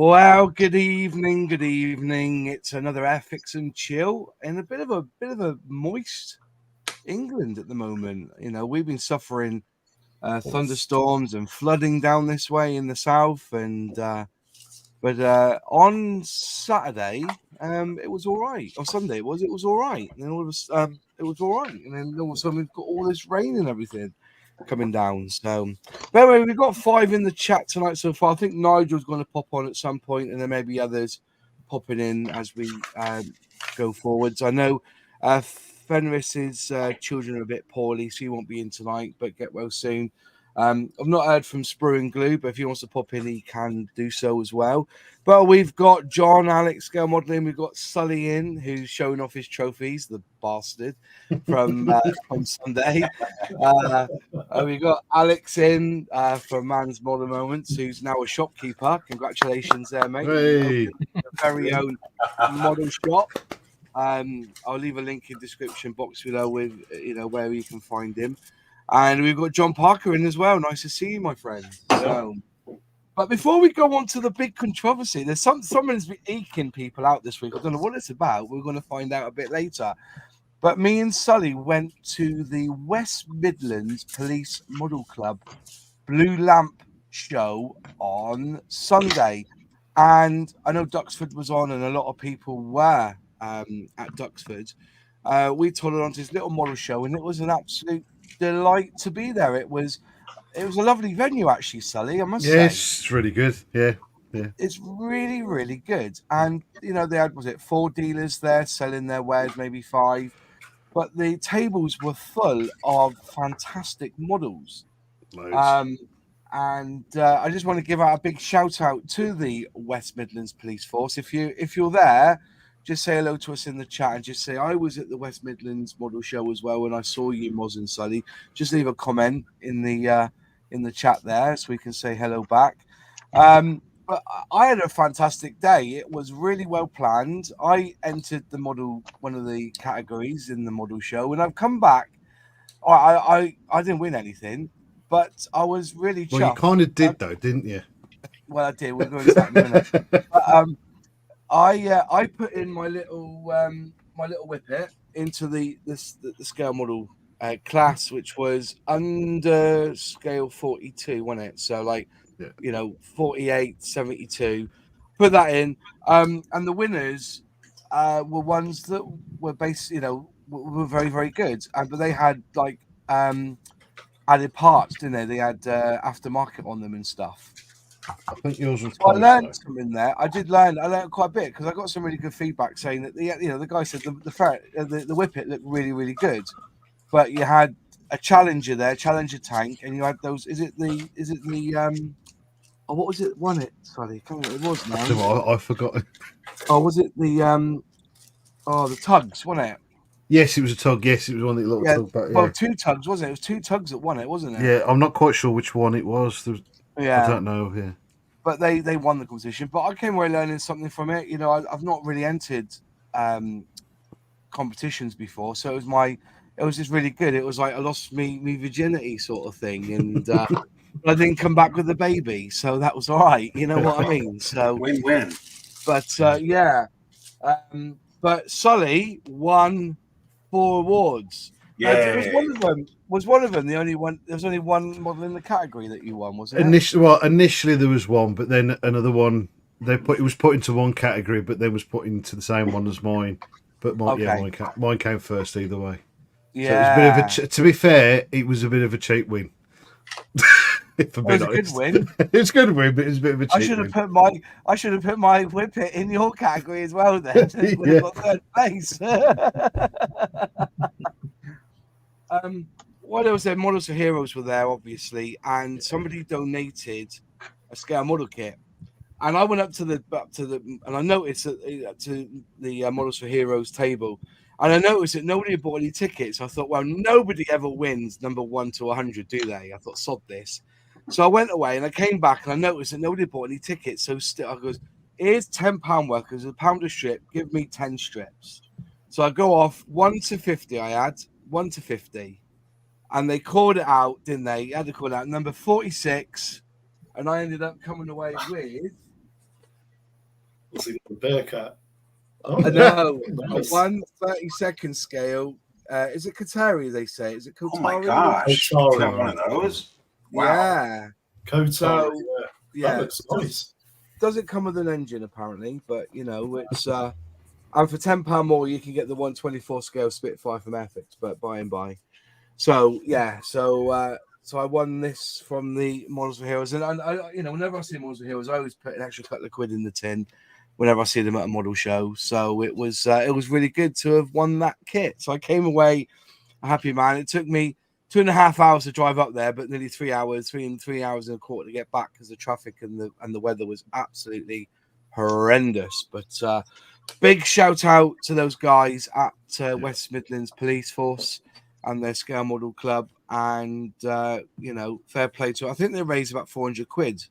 Well, good evening, good evening. It's another Airfix and chill in a bit of a moist England at the moment. You know, we've been suffering thunderstorms and flooding down this way in the south, and but on Saturday, it was all right. Or Sunday, it was all right. And then it was all right, and then all of a sudden we've got all this rain and everything coming down. So, but anyway, we've got 5 in the chat tonight so far. I think Nigel's going to pop on at some point, and then maybe others popping in as we go forwards. I know Fenris's children are a bit poorly, so he won't be in tonight, but get well soon. I've not heard from Sprue and Glue, but if he wants to pop in, he can do so as well. But we've got John, Alex, Scale Modelling. We've got Sully in, who's showing off his trophies, the bastard, from Sunday. We've got Alex in from Man's Modern Moments, who's now a shopkeeper. Congratulations there, mate. Hey. Your very own model shop. I'll leave a link in the description box below with where you can find him. And we've got John Parker in as well. Nice to see you, my friend. So, but before we go on to the big controversy, there's someone's been eking people out this week. I don't know what it's about. We're going to find out a bit later. But me and Sully went to the West Midlands Police Model Club Blue Lamp show on Sunday. And I know Duxford was on, and a lot of people were at Duxford. We toured on to this little model show, and it was an absolute delight to be there. It was a lovely venue, actually, Sully, I must say. Yes, it's really good. Yeah. It's really, really good. And they had, was it 4 dealers there selling their wares, maybe 5, but the tables were full of fantastic models. Loads. And I just want to give out a big shout out to the West Midlands Police Force. If you're there, just say hello to us in the chat and just say, I was at the West Midlands Model Show as well when I saw you, Moz and Sully. Just leave a comment in the chat there so we can say hello back. But I had a fantastic day. It was really well planned. I entered one of the categories in the model show, and I've come back. I didn't win anything, but I was really chuffed. Well, you kind of did, though, didn't you? Well, I did. We'll go into that in a minute. But, I put in my little whippet into the scale model class, which was under scale 42, wasn't it? So 48, 72. Put that in, and the winners were ones that were were very, very good, but they had added parts, didn't they? They had aftermarket on them and stuff. I think yours was. So I learned something there. I learned quite a bit because I got some really good feedback saying that the guy said the whippet looked really, really good, but you had a Challenger there, Challenger tank, and you had those. Is it the what was it? Won it? Sorry, it was now. I forgot. Oh, was it the the tugs? Wasn't it? Yes, it was a tug. Yes, it was one that little tug back. Well, 2 tugs, wasn't it? It was 2 tugs that won it, wasn't it? Yeah, I'm not quite sure which one it was. Yeah, I don't know. Yeah, but they won the competition. But I came away learning something from it. I've not really entered competitions before, so it was just really good. It was like I lost me virginity sort of thing, and I didn't come back with a baby, so that was all right. You know what I mean? So win-win. But yeah, but Sully won 4 awards. Yeah, was one of them the only one? There was only one model in the category that you won, wasn't it? Initially there was one, but then another one. It was put into one category, but then was put into the same one as mine. But mine came first either way. Yeah. So it was a bit of to be fair, it was a bit of a cheap win. It was a good win. It was a good win, but it was a bit of a cheap win. I should have put my whippet in your category as well. Then would have got 3rd place. What else? There, Models for Heroes were there, obviously, and somebody donated a scale model kit. And I went up to the and I noticed that to the Models for Heroes table, and I noticed that nobody had bought any tickets. I thought, well, nobody ever wins number 1 to 100, do they? I thought, sod this. So I went away and I came back and I noticed that nobody bought any tickets. So I goes, here's £10 worth, because £1 a strip. Give me 10 strips. So I go off 1 to 50. I had 1 to 50, and they called it out, didn't they? You had to call it out number 46, and I ended up coming away with Was it the Bearcat? Oh, no, nice. 1/32 scale. Is it Katari? They say. Is it Kotari? Oh my gosh! Kotari. Got one of those. Wow. Yeah. Kotari. So, yeah. That looks nice. Doesn't come with an engine apparently, but it's and for £10 more you can get the 1/24 scale Spitfire from Airfix, but by and by. So yeah, so I won this from the Models for Heroes, and I whenever I see Models for Heroes, I always put an extra couple of quid in the tin whenever I see them at a model show. So it was really good to have won that kit. So I came away a happy man. It took me 2.5 hours to drive up there, but nearly 3 hours, three hours and a quarter to get back because the traffic and the weather was absolutely horrendous. But big shout out to those guys at West Midlands Police Force and their Scale Model Club, and fair play to. I think they raised about 400 quid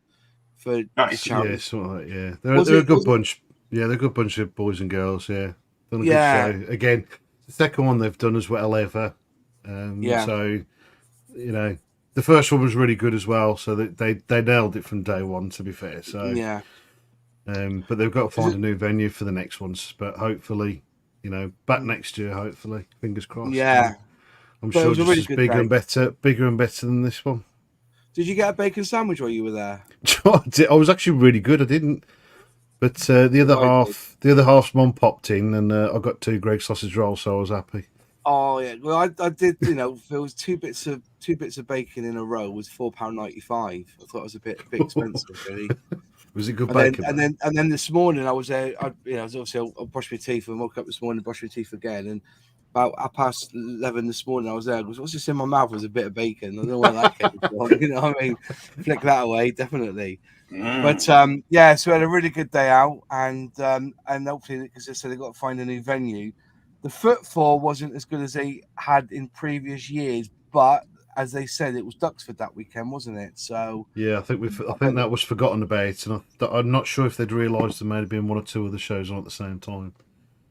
for the charity. Yeah, something like that, yeah. They're a good bunch. Yeah, they're a good bunch of boys and girls. Yeah, done a good show. Again, the second one they've done as well ever. So the first one was really good as well. So they nailed it from day one. To be fair, so yeah. But they've got to find a new venue for the next ones. But hopefully, back next year. Hopefully, fingers crossed. Yeah, I'm sure just as bigger and better than this one. Did you get a bacon sandwich while you were there? I was actually really good. I didn't, but the other half's mum popped in, and I got 2 Greg sausage rolls, so I was happy. Oh yeah, well I did. There was two bits of bacon in a row was £4.95. I thought it was a bit expensive, really. Was it good bacon? And then this morning I was there. I brushed my teeth and woke up this morning, brushed my teeth again, and about 11:30 this morning I was there. I goes, what's this in my mouth? Was a bit of bacon. I don't know where that came from. You know what I mean? Flick that away, definitely. But so we had a really good day out, and hopefully, because they said they got to find a new venue. The footfall wasn't as good as they had in previous years, but as they said, it was Duxford that weekend, wasn't it? So yeah, I think that was forgotten about, and I'm not sure if they'd realised there may have been 1 or 2 other shows on at the same time.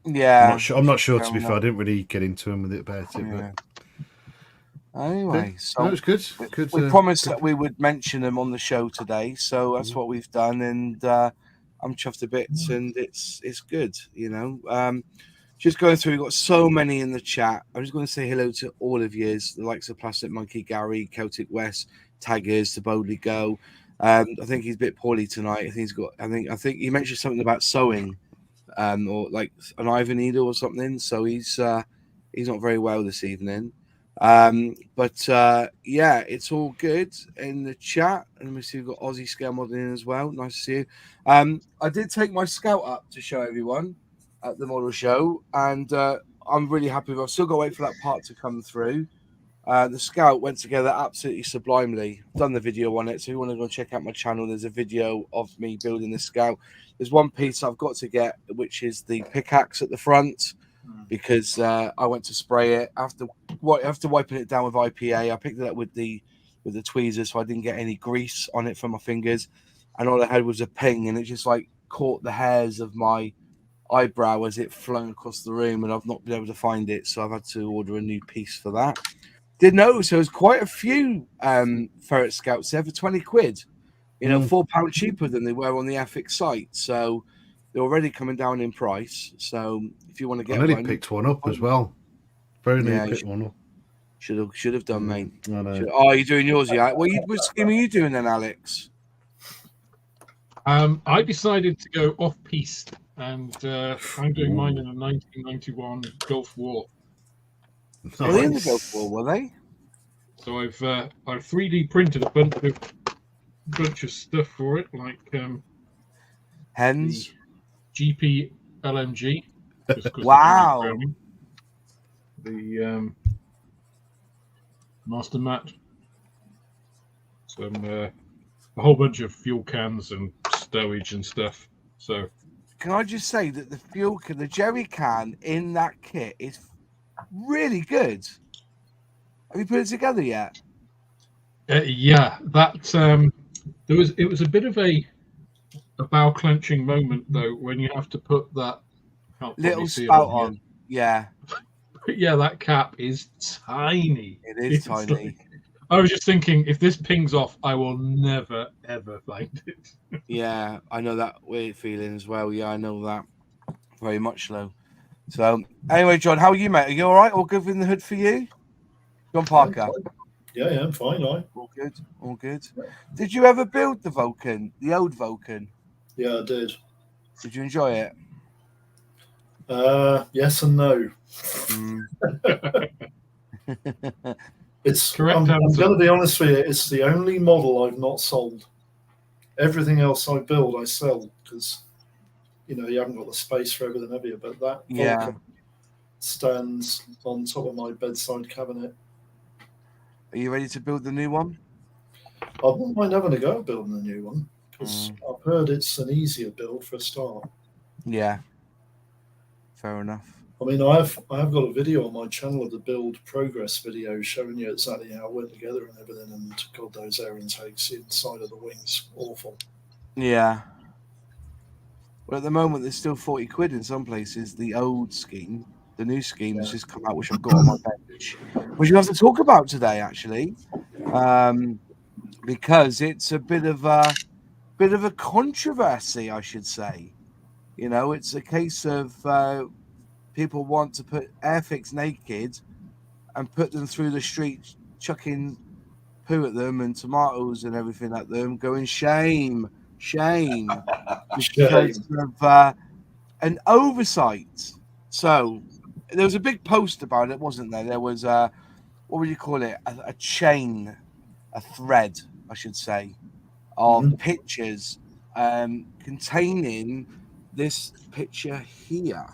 Yeah, I'm not sure. To be fair, I didn't really get into him with it about it. Yeah. But anyway, so it was good. We promised that we would mention them on the show today, so that's what we've done, and I'm chuffed to bits, and it's good. Just going through, we've got so many in the chat. I'm just going to say hello to all of you, the likes of Plastic Monkey, Gary, Celtic West, Taggers, to Boldly Go. I think he's a bit poorly tonight. I think he mentioned something about sewing, or like an ivory needle or something. So he's not very well this evening. But it's all good in the chat. And let me see, we've got Aussie Scale Modeling as well. Nice to see you. I did take my Scout up to show everyone at the model show, and I'm really happy with it. I've still got to wait for that part to come through. The Scout went together absolutely sublimely. I've done the video on it, so if you want to go and check out my channel, there's a video of me building the Scout. There's one piece I've got to get, which is the pickaxe at the front, because I went to spray it after wiping it down with IPA. I picked it up with the tweezers, so I didn't get any grease on it from my fingers, and all I had was a ping, and it just like caught the hairs of my eyebrow as it flung across the room, and I've not been able to find it, so I've had to order a new piece for that. Did notice there was quite a few ferret Scouts there for 20 quid, £4 cheaper than they were on the Aifix site, so they're already coming down in price. So if you want to get I nearly picked one up as well. Very nearly picked one up. Should have done, mate. I know. You're doing yours, yeah? What scheme are you doing then, Alex? I decided to go off-piste, and I'm doing mine in a 1991 Gulf War. Nice. Were they in the Gulf War, were they? So I've 3D printed a bunch of stuff for it, like hens, GP LMG. Wow. The Master Mat. A whole bunch of fuel cans and stowage and stuff. So, can I just say that the jerry can in that kit is really good. Have you put it together yet? Yeah, that it was a bit of a bow clenching moment though when you have to put that little spout on. Yeah. Yeah, that cap is tiny. It is tiny. I was just thinking, if this pings off, I will never ever find it. Yeah, I know that weird feeling as well. Yeah, I know that very much so. So anyway, John, how are you, mate? Are you all right? All good in the hood for you? John Parker. Yeah, I'm fine. All good. All good. Did you ever build the Vulcan, the old Vulcan? Yeah, I did. Did you enjoy it? Yes and no. It's Correct I'm answer. going to be honest with you. It's the only model I've not sold. Everything else I build, I sell because you haven't got the space for everything, have you? But that Vulcan stands on top of my bedside cabinet. Are you ready to build the new one? I wouldn't mind having a go at building a new one because I've heard it's an easier build for a start. Yeah. Fair enough. I mean, I've got a video on my channel of the build progress video showing you exactly how it went together and everything. And God, those air intakes inside of the wings, awful. Yeah. Well, at the moment, there's still 40 quid in some places. The old scheme, the new scheme has just come out, which I've got on my bench, which you have to talk about today, actually, because it's a bit of a controversy, I should say. It's a case of people want to put Airfix naked and put them through the street, chucking poo at them and tomatoes and everything at them, going shame, because of an oversight. So there was a big post about it, wasn't there? There was what would you call it? A chain, a thread, I should say, of pictures containing this picture here.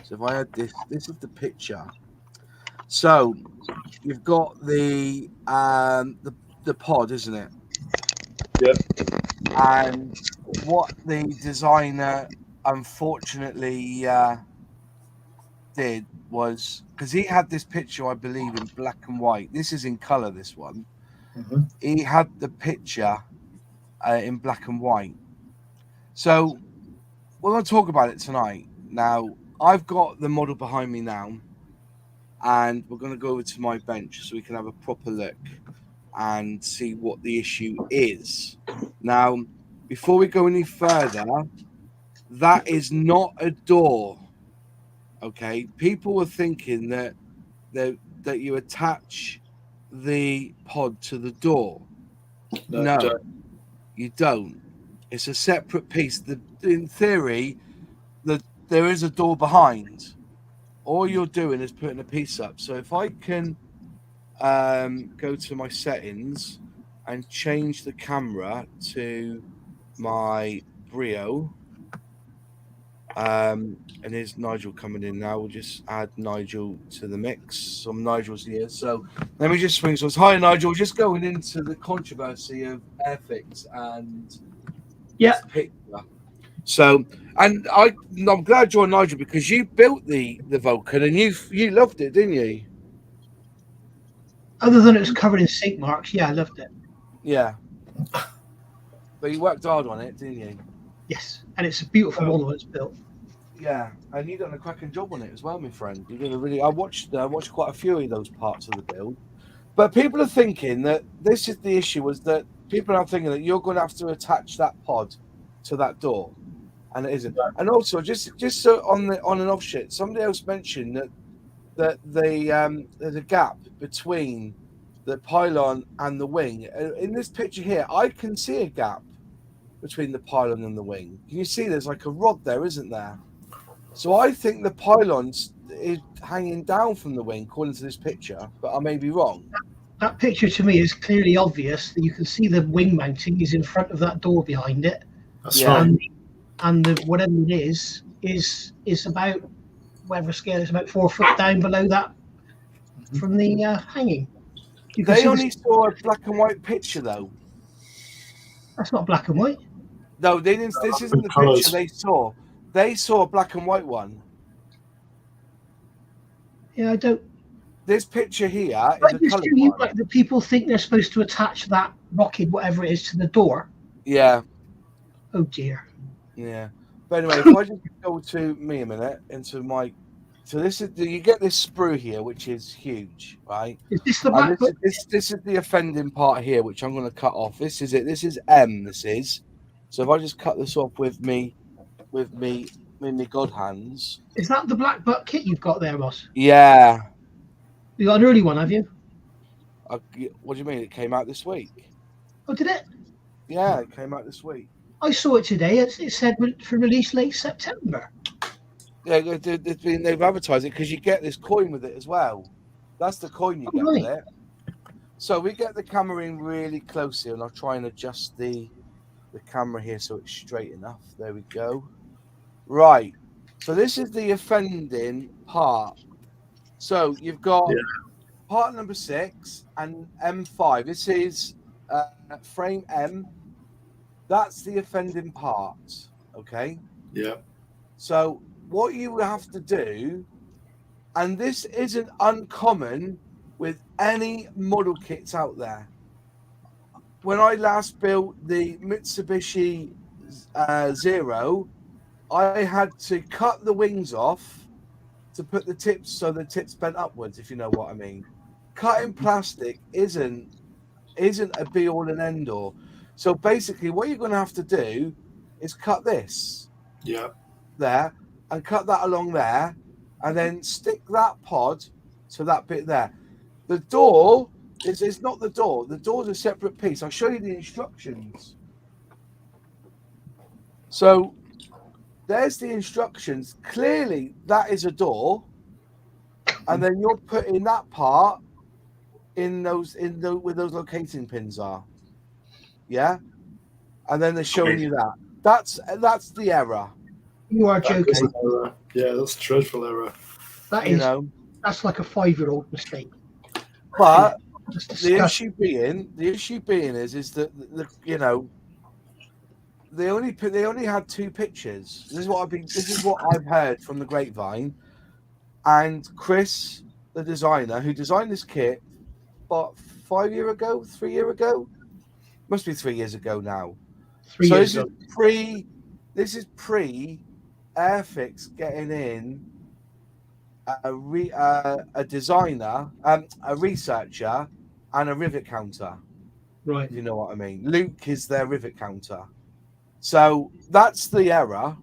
So if I had this is the picture. So you've got the pod, isn't it? Yep. And what the designer unfortunately did was, because he had this picture, I believe, in black and white. This is in color, this one. He had the picture in black and white. So we're going to talk about it tonight. Now, I've got the model behind me now, and we're going to go over to my bench so we can have a proper look and see what the issue is. Now, before we go any further, that is not a door. Okay, people were thinking that you attach the pod to the door. No, you don't. It's a separate piece. In theory, there is a door behind. All you're doing is putting a piece up. So if I can go to my settings and change the camera to my Brio, and here's Nigel coming in now. We'll just add Nigel to the mix. Some Nigel's here. So let me just swing. So it's hi, Nigel. Just going into the controversy of Airfix and picture. So, and I'm glad you're Nigel because you built the Vulcan and you loved it, didn't you? Other than it was covered in sink marks, I loved it. Yeah. But you worked hard on it, didn't you? Yes, and it's a beautiful model when it's built. Yeah, and you done a cracking job on it as well, my friend. You did a really. I watched quite a few of those parts of the build, but people are thinking that this is the issue: was that people are thinking that you're going to have to attach that pod to that door, and it isn't. And also, just so on an off shit, somebody else mentioned that there's a gap between the pylon and the wing. In this picture here, I can see a gap between the pylon and the wing. Can you see there's like a rod there, isn't there? So I think the pylon is hanging down from the wing, according to this picture, but I may be wrong. That picture to me is clearly obvious. That you can see the wing mounting is in front of that door behind it. That's right. And the, whatever it is about, whatever scale, it's about 4 foot down below that from the hanging. They only saw a black and white picture, though. That's not black and white. No, they didn't. This isn't the picture they saw. They saw a black and white one. Yeah, I don't. This picture here is a colour one. Like the people think they're supposed to attach that rocket, whatever it is, to the door. Yeah. Oh dear. Yeah. But anyway, if I just go to me a minute into my So this is you get this sprue here, which is huge, right? Is this the And black? this is the offending part here, which I'm going to cut off. This is it. This is M. This is. So if I just cut this off with me god hands. Is that the black buck kit you've got there, Ross? Yeah. You got an early one, have you? What do you mean? It came out this week. Oh, did it? Yeah, it came out this week. I saw it today. It said for release late September. Yeah, they've advertised it because you get this coin with it as well. That's the coin you get with it. So we get the camera in really close here, and I'll try and adjust the camera here so it's straight enough. There we go. Right. So this is the offending part. So you've got part number 6 and M5. This is frame M. That's the offending part. Okay. Yeah. So what you have to do, and this isn't uncommon with any model kits out there. When I last built the Mitsubishi Zero, I had to cut the wings off to put the tips so the tips bent upwards, if you know what I mean. Cutting plastic isn't a be all and end all. So basically what you're going to have to do is cut this there and cut that along there and then stick that pod to that bit there. The door is not the door. The door's a separate piece. I'll show you the instructions. So there's the instructions. Clearly that is a door. And then you're putting that part in where those locating pins are. Yeah? And then they're showing you that. That's the error. You are joking. Yeah, that's a dreadful error. That's like a 5-year-old mistake. But the issue being is that they only had 2 pictures. This is what I've heard from the grapevine. And Chris, the designer who designed this kit, about 3 years ago, must be 3 years ago now. 3 years ago. This is pre Airfix getting in a designer, a researcher, and a rivet counter. Right. You know what I mean? Luke is their rivet counter. So that's the error.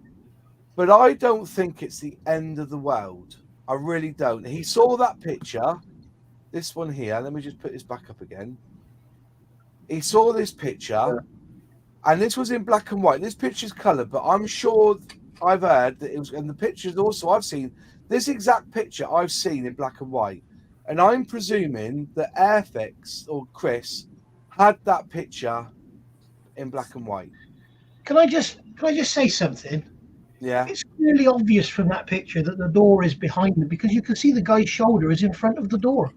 But I don't think it's the end of the world. I really don't. He saw that picture. This one here. Let me just put this back up again. He saw this picture. And this was in black and white. This picture's coloured, but I'm sure I've heard that it was, and the pictures also I've seen, this exact picture I've seen in black and white. And I'm presuming that Airfix or Chris had that picture in black and white. Can I just say something? Yeah. It's clearly obvious from that picture that the door is behind them because you can see the guy's shoulder is in front of the door.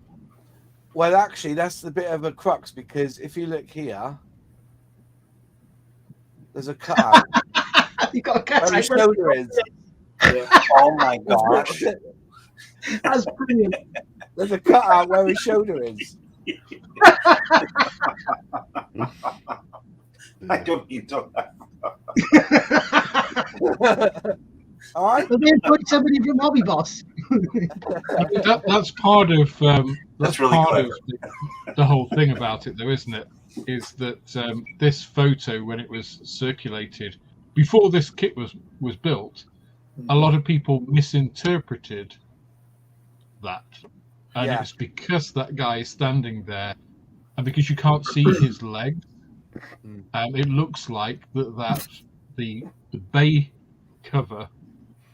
Well, actually, that's the bit of a crux because if you look here, there's a cutout. You got a cutout. Where his shoulder is. Yeah. Oh my gosh. That's brilliant. There's a cutout where his shoulder is. I don't need to. All right. But they employed somebody from Hobby Boss. That's part of That's really part clever. of the whole thing about it, though, isn't it? Is that this photo, when it was circulated before this kit was built, a lot of people misinterpreted that, and it's because that guy is standing there, and because you can't see his legs, it looks like that the bay cover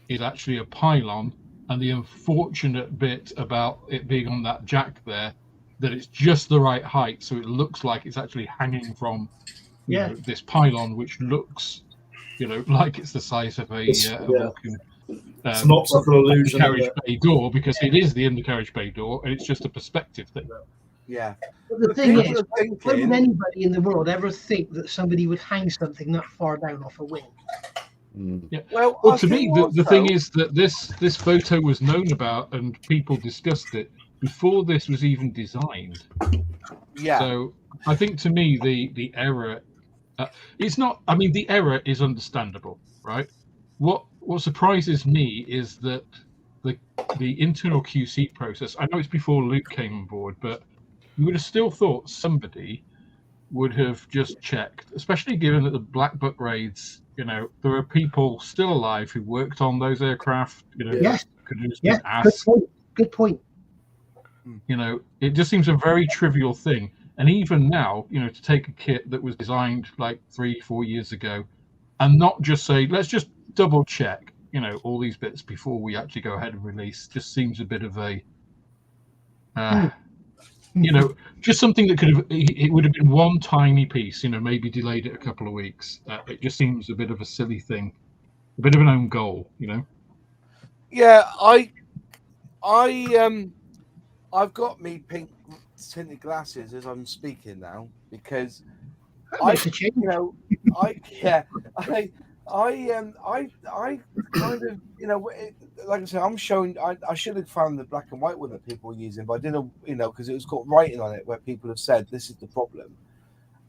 is actually a pylon, and the unfortunate bit about it being on that jack there, that it's just the right height, so it looks like it's actually hanging from you know, this pylon, which looks, like it's the size of a Vulcan. It's not like an illusion. Carriage bay door, because it is the undercarriage bay door, and it's just a perspective thing. Yeah. But the thing is, why would anybody in the world ever think that somebody would hang something that far down off a wing? Yeah. Well, To me, the thing is that this photo was known about and people discussed it before this was even designed. Yeah. So I think to me the error, it's not. I mean, the error is understandable, right? What surprises me is that the internal QC process. I know it's before Luke came on board, but you would have still thought somebody would have just checked, especially given that the Black Book raids, there are people still alive who worked on those aircraft. Yes. Could have just been Yeah, asked. good point. It just seems a very trivial thing. And even now, to take a kit that was designed like 3-4 years ago and not just say, let's just double check, all these bits before we actually go ahead and release, just seems a bit of a, just something that it would have been one tiny piece, maybe delayed it a couple of weeks. It just seems a bit of a silly thing, a bit of an own goal, Yeah, I've got me pink tinted glasses as I'm speaking now because I kind of, like I said, I'm showing. I should have found the black and white one that people were using, but I didn't, because it was got writing on it where people have said this is the problem,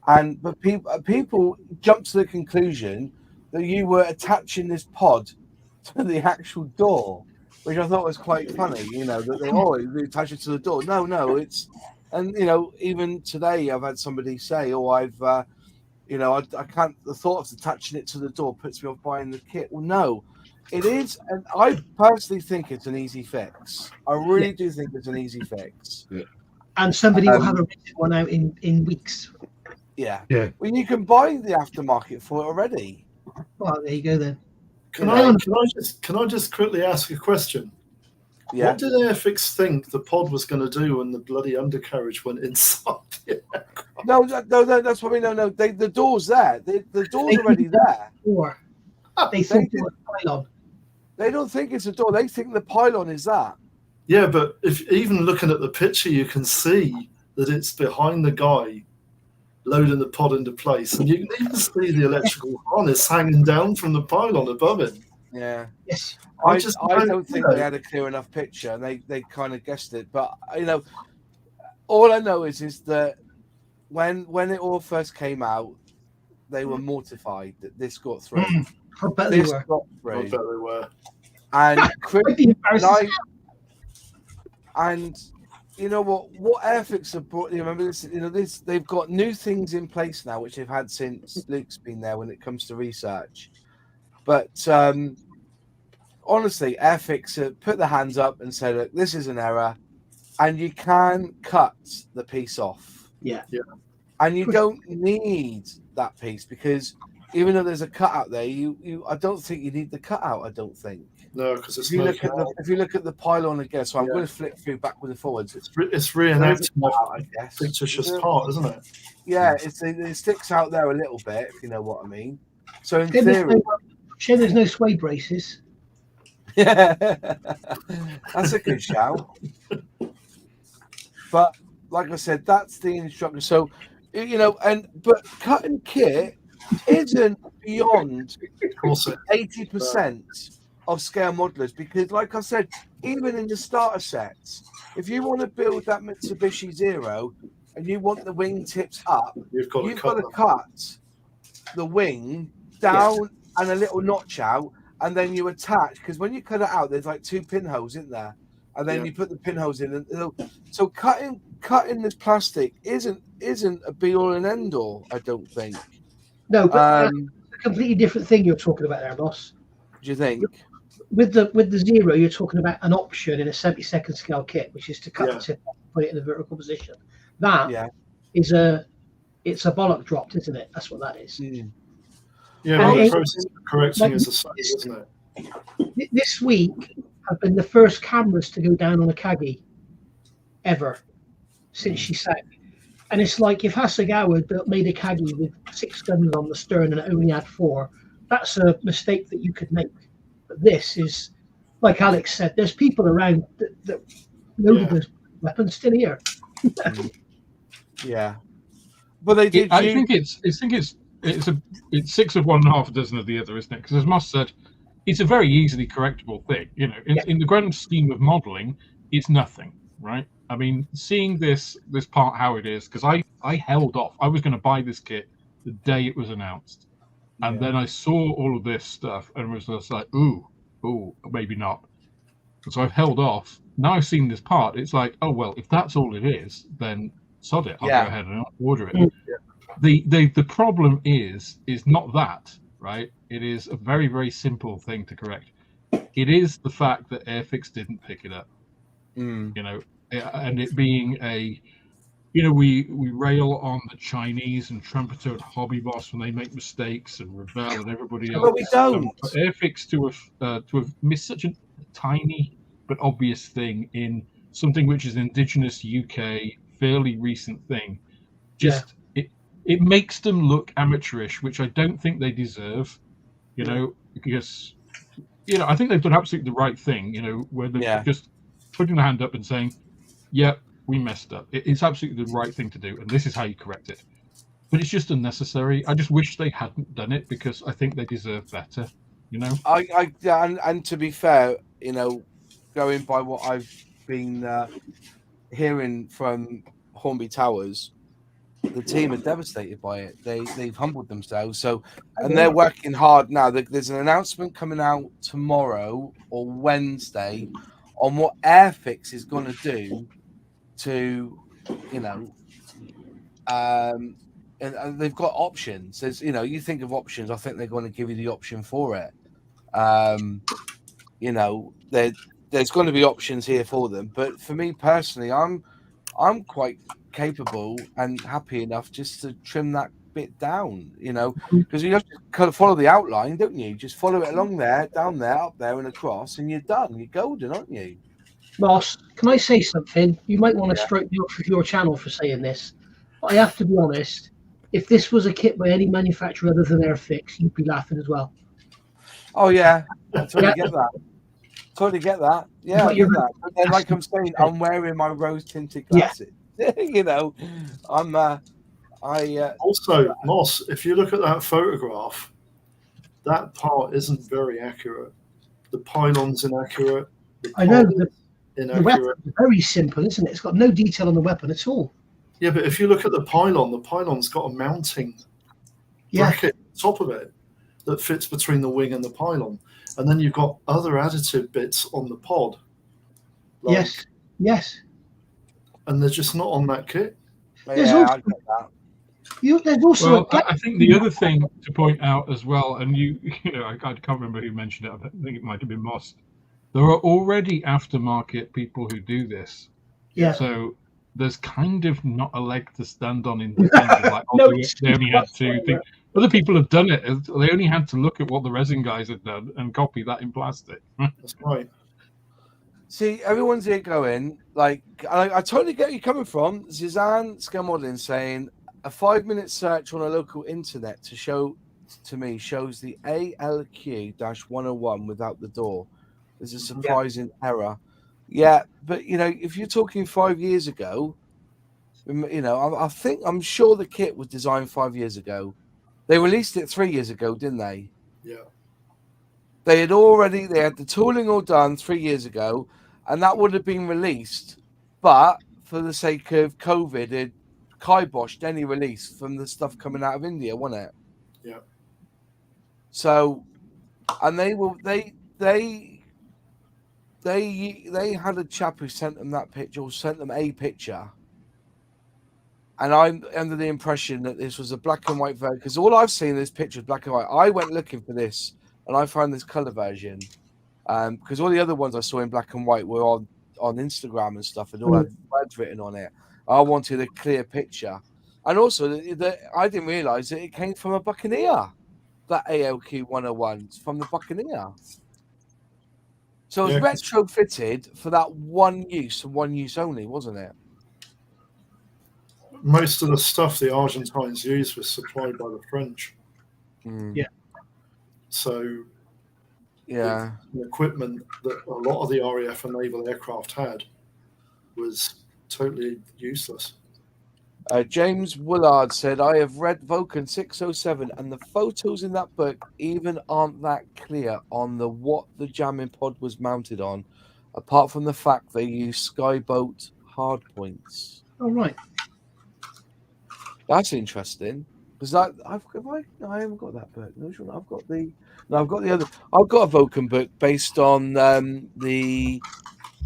but people jumped to the conclusion that you were attaching this pod to the actual door, which I thought was quite funny. That they attach it to the door. No, it's, and even today I've had somebody say, I can't. The thought of attaching it to the door puts me off buying the kit. Well, no, it is, and I personally think it's an easy fix. I really do think it's an easy fix. Yeah. And somebody will have a one out in weeks. Yeah. Well, you can buy the aftermarket for it already. Well, there you go then. Can I just quickly ask a question? Yeah. What did Airfix think the pod was going to do when the bloody undercarriage went inside the aircraft? No, that's what I mean. No, the door's there. The door's already there. Or they think it was a pylon. They don't think it's a door. They think the pylon is that. Yeah, but if even looking at the picture, you can see that it's behind the guy loading the pod into place, and you can even see the electrical harness hanging down from the pylon above it. Yeah. Yes. I don't think they had a clear enough picture, and they kind of guessed it. But all I know is that when it all first came out, they were mortified that this got through. I bet they were. I bet they were. And and you know what Airfix have brought. You remember this? They've got new things in place now, which they've had since Luke's been there when it comes to research. But honestly, Airfix put their hands up and said, "Look, this is an error, and you can cut the piece off." Yeah. And you don't need that piece because even though there's a cutout there, I don't think you need the cutout. I don't think. No, because it's if you look at the pylon again, so I'm going to flip through backwards and forwards. It's reenacting a fictitious part, isn't it? Yeah, it sticks out there a little bit, if you know what I mean. So in theory, there's no sway braces. Yeah, that's a good shout. But like I said, that's the instructor. So but cutting kit isn't beyond 80% of scale modelers, because like I said, even in the starter sets, if you want to build that Mitsubishi Zero and you want the wing tips up, you've got to cut the wing down and a little notch out, and then you attach, because when you cut it out, there's like 2 pinholes in there, and then you put the pinholes in. And so cutting this plastic isn't a be all and end all, I don't think. No, but a completely different thing you're talking about there, boss. Do you think? With the Zero, you're talking about an option in a 72nd scale kit, which is to cut the tip off and put it in a vertical position. That is it's a bollock dropped, isn't it? That's what that is. Yeah, well, the process of correcting is the same, isn't it? This week have been the first cameras to go down on a Kagi ever since she sank. And it's like if Hasegawa made a Kagi with 6 guns on the stern and it only had 4, that's a mistake that you could make. But this is, like Alex said, there's people around that loaded those weapons still here. Yeah, but they did. I think it's 6 of one and half a dozen of the other, isn't it? Because as Moss said, it's a very easily correctable thing. In the grand scheme of modelling, it's nothing, right? I mean, seeing this part how it is, because I held off. I was going to buy this kit the day it was announced, and then I saw all of this stuff and was just like, ooh, maybe not. So I've held off. Now I've seen this part. It's like, oh well, if that's all it is, then sod it. I'll go ahead and order it. The problem is not that, right? It is a very, very simple thing to correct. It is the fact that Airfix didn't pick it up. You know, and it being a, you know, we rail on the Chinese and Trumpeter and Hobby Boss when they make mistakes, and Revell and everybody else. But we don't. For Airfix to have missed such a tiny but obvious thing in something which is an indigenous UK, fairly recent thing, just it makes them look amateurish, which I don't think they deserve. You know, because I think they've done absolutely the right thing. You know, where they're just putting their hand up and saying, "Yeah, we messed up. It's absolutely the right thing to do, and this is how you correct it." But it's just unnecessary. I just wish they hadn't done it, because I think they deserve better. You know, and to be fair, you know, going by what I've been hearing from Hornby Towers, the team are devastated by it. They've humbled themselves. So, and they're working hard now. There's an announcement coming out tomorrow or Wednesday on what Airfix is going to do to, you know, and they've got options. There's, you know, you think of options. I think they're going to give you the option for it. You know, there's going to be options here for them. But for me personally, I'm quite capable and happy enough just to trim that bit down, you know, because you have to kind of follow the outline, don't you? Just follow it along there, down there, up there, and across, and you're done. You're golden, aren't you? Ross, can I say something? You might want to strike me off of your channel for saying this, but I have to be honest. If this was a kit by any manufacturer other than Airfix, you'd be laughing as well. Oh yeah, I totally get that. Totally get that. Yeah, I get that. But then, like I'm saying, I'm wearing my rose tinted glasses. You know, also, Moss, if you look at that photograph, that part isn't very accurate. The pylon's inaccurate. I know the weapon is very simple, isn't it? It's got no detail on the weapon at all. Yeah, but if you look at the pylon's got a mounting bracket on top of it that fits between the wing and the pylon. And then you've got other additive bits on the pod. Like, yes. And they're just not on that kit. There's I get that. There's also I think the other thing to point out as well, and you know, I can't remember who mentioned it. I think it might have been Moss. There are already aftermarket people who do this. Yeah. So there's kind of not a leg to stand on in the sense of like, oh, they only had to think. Other people have done it. They only had to look at what the resin guys had done and copy that in plastic. That's right. See, everyone's here going, like, I totally get where you're coming from. Suzanne Scamodelin saying, a 5-minute search on a local internet shows the ALQ-101 without the door. There's a surprising error. Yeah, but, you know, if you're talking 5 years ago, you know, I'm sure the kit was designed 5 years ago. They released it 3 years ago, didn't they? Yeah. They had the tooling all done 3 years ago, and that would have been released. But for the sake of COVID, it kiboshed any release from the stuff coming out of India, wasn't it? Yeah. So, and they had a chap who sent them that picture, or sent them a picture. And I'm under the impression that this was a black and white version, because all I've seen in this picture is black and white. I went looking for this, and I found this color version, because all the other ones I saw in black and white were on Instagram and stuff, and all had words written on it. I wanted a clear picture, and also I didn't realize that it came from a Buccaneer. That ALQ 101 from the Buccaneer. So it was retrofitted for that one use and one use only, wasn't it? Most of the stuff the Argentines used was supplied by the French. Yeah. So, the equipment that a lot of the RAF and naval aircraft had was totally useless. James Willard said, I have read Vulcan 607, and the photos in that book even aren't that clear on what the jamming pod was mounted on, apart from the fact they use Skyboat hard points. Oh, right. That's interesting. Because I haven't got that book. No, sure, I've got the other. I've got a Vulcan book based on the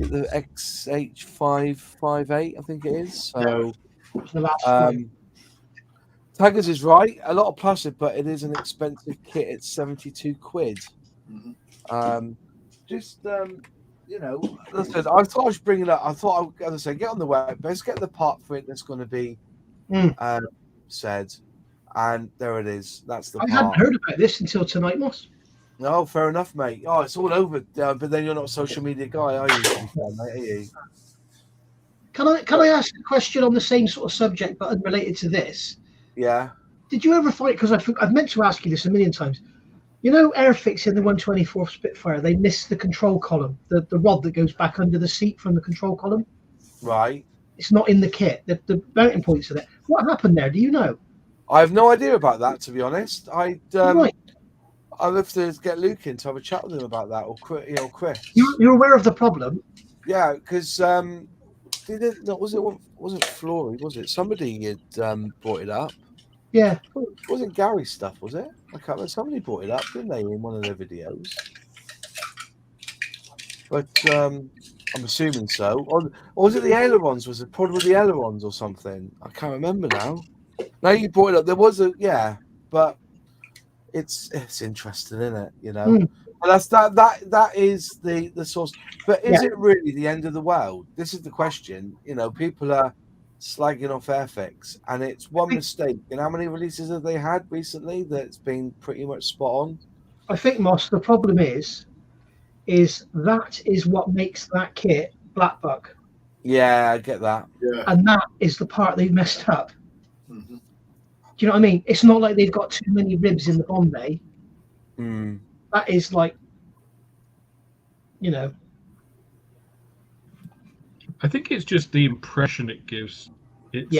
XH558, I think it is. So Taggers is right. A lot of plastic, but it is an expensive kit. It's 72 quid. Mm-hmm. Listen, I thought I should bring it up. I thought, as I say, get on the web. Let's get the part for it that's going to be said. And there it is. That's the part. I hadn't heard about this until tonight, Moss. No, fair enough, mate. Oh, it's all over. But then you're not a social media guy, are you? Are you? Can I ask a question on the same sort of subject but unrelated to this? Yeah. Did you ever find, because I've meant to ask you this a million times, you know, Airfix in the 124 Spitfire, they missed the control column, the rod that goes back under the seat from the control column. Right. It's not in the kit. The mounting points are there. What happened there? Do you know? I have no idea about that, to be honest. Right. I'll have to get Luke in to have a chat with him about that, or Chris. You're aware of the problem? Yeah, because wasn't Flory, was it? Somebody had brought it up. Yeah. Wasn't Gary's stuff, was it? I can't remember. Somebody brought it up, didn't they, in one of their videos? But I'm assuming so. Or was it the ailerons? Was it problem with the ailerons or something? I can't remember now. Now you brought it up. There was but it's interesting, isn't it? You know, but that is the source. But is it really the end of the world? This is the question. You know, people are slagging off Airfix, and it's one mistake. And how many releases have they had recently that's been pretty much spot on? I think, Moss, the problem is that is what makes that kit Black Buck. Yeah, I get that. Yeah. And that is the part they've messed up. Mm-hmm. Do you know what I mean? It's not like they've got too many ribs in the Bombay. That is like, you know. I think it's just the impression it gives. It's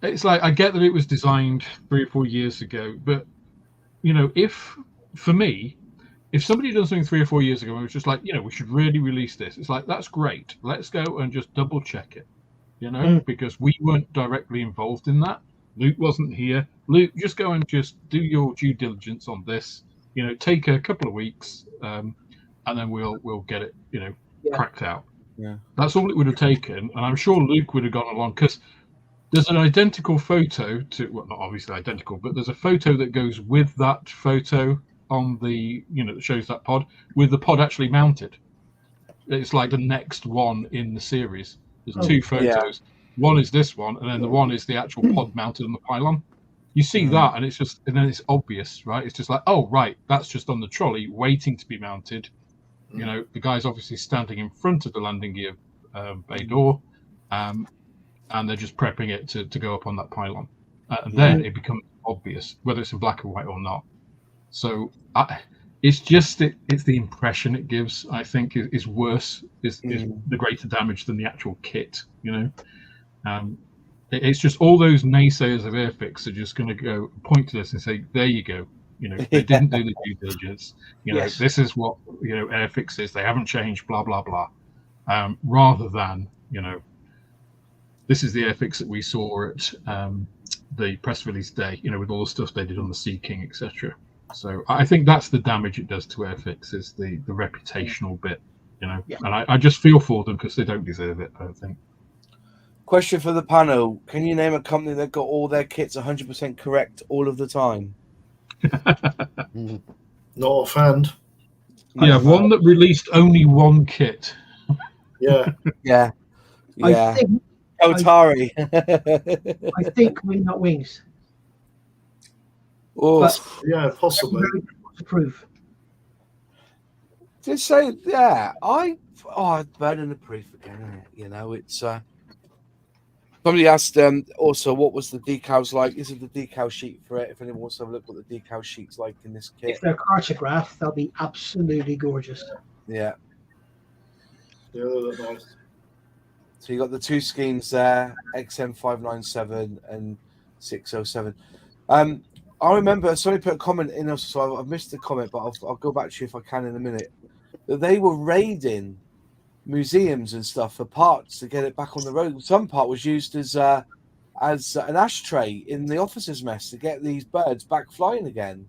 it's like I get that it was designed 3 or 4 years ago, but you know, if somebody done something 3 or 4 years ago and it was just like, you know, we should really release this, it's like, that's great. Let's go and just double check it, you know, because we weren't directly involved in that. Luke wasn't here. Luke, just go and just do your due diligence on this. You know, take a couple of weeks, and then we'll get it, you know, cracked out. Yeah, that's all it would have taken, and I'm sure Luke would have gone along, because there's an identical photo to, well, not obviously identical, but there's a photo that goes with that photo on the, you know, that shows that pod with the pod actually mounted. It's like the next one in the series. There's 2 photos. Yeah. One is this one, and then the one is the actual pod mounted on the pylon. You see that, and it's just, and then it's obvious, right? It's just like, oh, right, that's just on the trolley waiting to be mounted. You know, the guy's obviously standing in front of the landing gear bay door, and they're just prepping it to go up on that pylon. And then it becomes obvious, whether it's in black or white or not. So it's just, it's the impression it gives, I think, is worse, is the greater damage than the actual kit, you know? It's just all those naysayers of Airfix are just going to go point to this and say, there you go. You know, they didn't do the due diligence. You know, this is what, you know, Airfix is. They haven't changed, blah, blah, blah. Rather than, you know, this is the Airfix that we saw at the press release day, you know, with all the stuff they did on the Sea King, etc. So I think that's the damage it does to Airfix, is the reputational bit, you know. And I just feel for them because they don't deserve it, I don't think. Question for the panel. Can you name a company that got all their kits 100% correct all of the time? Not offhand. Yeah, one that released only one kit. Yeah. Yeah. I think Otari. I think Wing Not Wings. Oh, but yeah, possibly. To prove. Just say, yeah, better than the proof again. You know, it's somebody asked also what was the decals like. Is it the decal sheet for it? If anyone wants to have a look what the decal sheet's like in this kit. If they're cartograph, they'll be absolutely gorgeous. Yeah. Yeah, they look nice. So you got the 2 schemes there, XM597 and 607. I remember somebody put a comment in us, so I've missed the comment, but I'll go back to you if I can in a minute. That they were raiding museums and stuff for parts to get it back on the road. Some part was used as as an ashtray in the officer's mess to get these birds back flying again.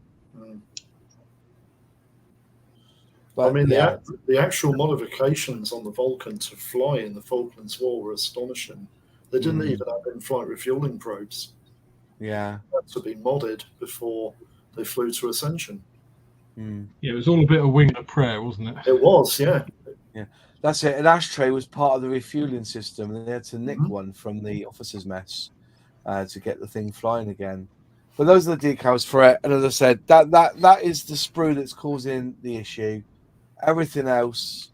But, I mean, the actual modifications on the Vulcan to fly in the Falklands War were astonishing. They didn't even have in-flight refueling probes. Yeah. They had to be modded before they flew to Ascension. Yeah, it was all a bit of wing and a prayer, wasn't it? It was, yeah. Yeah, that's it. An ashtray was part of the refueling system, and they had to nick one from the officer's mess to get the thing flying again. But those are the decals for it. And as I said, that is the sprue that's causing the issue. Everything else,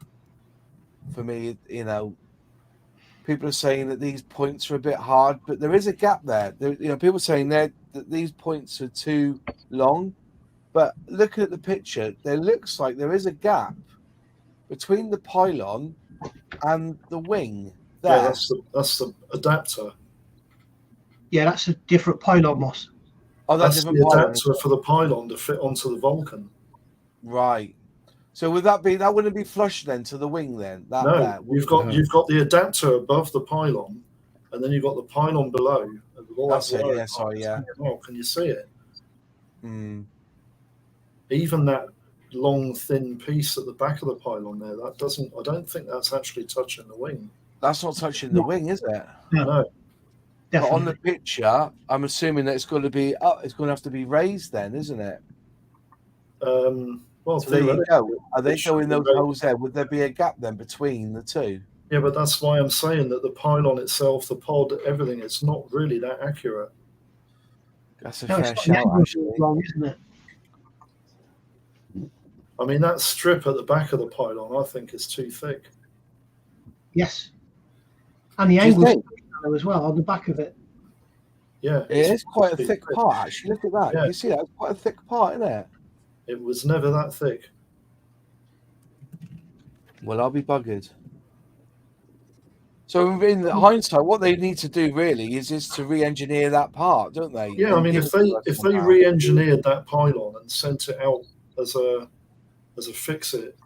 for me, you know, people are saying that these points are a bit hard, but there is a gap there. You know, people are saying that these points are too long. But looking at the picture, there looks like there is a gap between the pylon and the wing. There. Yeah, that's the adapter. Yeah, that's a different pylon, Moss. Oh, that's the adapter for the pylon to fit onto the Vulcan. Right. So would that wouldn't be flush then to the wing then? You've got the adapter above the pylon, and then you've got the pylon below. That's it. Yeah, sorry. Yeah. Oh, can you see it? Even that long, thin piece at the back of the pylon there, I don't think that's actually touching the wing. That's not touching the wing, is it? No. But on the picture, I'm assuming that it's going to be it's going to have to be raised then, isn't it? Well, so there you go. Are they going those holes there? Would there be a gap then between the two? Yeah, but that's why I'm saying that the pylon itself, the pod, everything, it's not really that accurate. That's a fair shout, actually. Wrong, isn't it? I mean, that strip at the back of the pylon, I think, is too thick. Yes. And the angle as well on the back of it. Yeah. It is quite a thick part, actually. Look at that. Yeah. You see that? It's quite a thick part, isn't it? It was never that thick. Well, I'll be buggered. So in hindsight, what they need to do really is to re-engineer that part, don't they? Yeah, I mean, if they re-engineered that pylon and sent it out as a fix-it,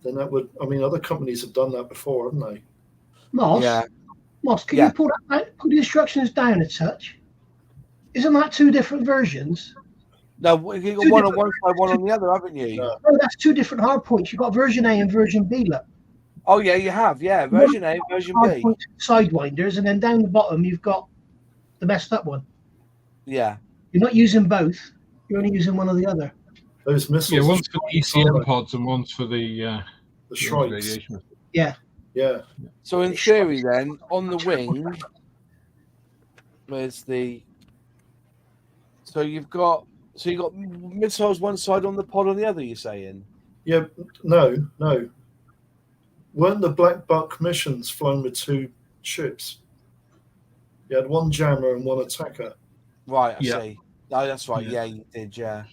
then that would. I mean, other companies have done that before, haven't they? Moss, can you put the instructions down a touch? Isn't that two different versions? No, you got one on one side, one on the other, haven't you? No, that's two different hard points. You've got version A and version B. Look. Oh yeah, you have. Yeah, version A, version B. Sidewinders, and then down the bottom you've got the messed up one. Yeah. You're not using both. You're only using one or the other. Those missiles. Yeah, one's for the ECM pods and one's for the Shrikes. Yeah. Yeah. So in theory, then, on the wing, where's the? So you've got missiles one side on the pod on the other. You're saying? Yeah. No. Weren't the Black Buck missions flown with two ships? You had one jammer and one attacker. Right. I see. Oh, that's right. Yeah, you did. Yeah.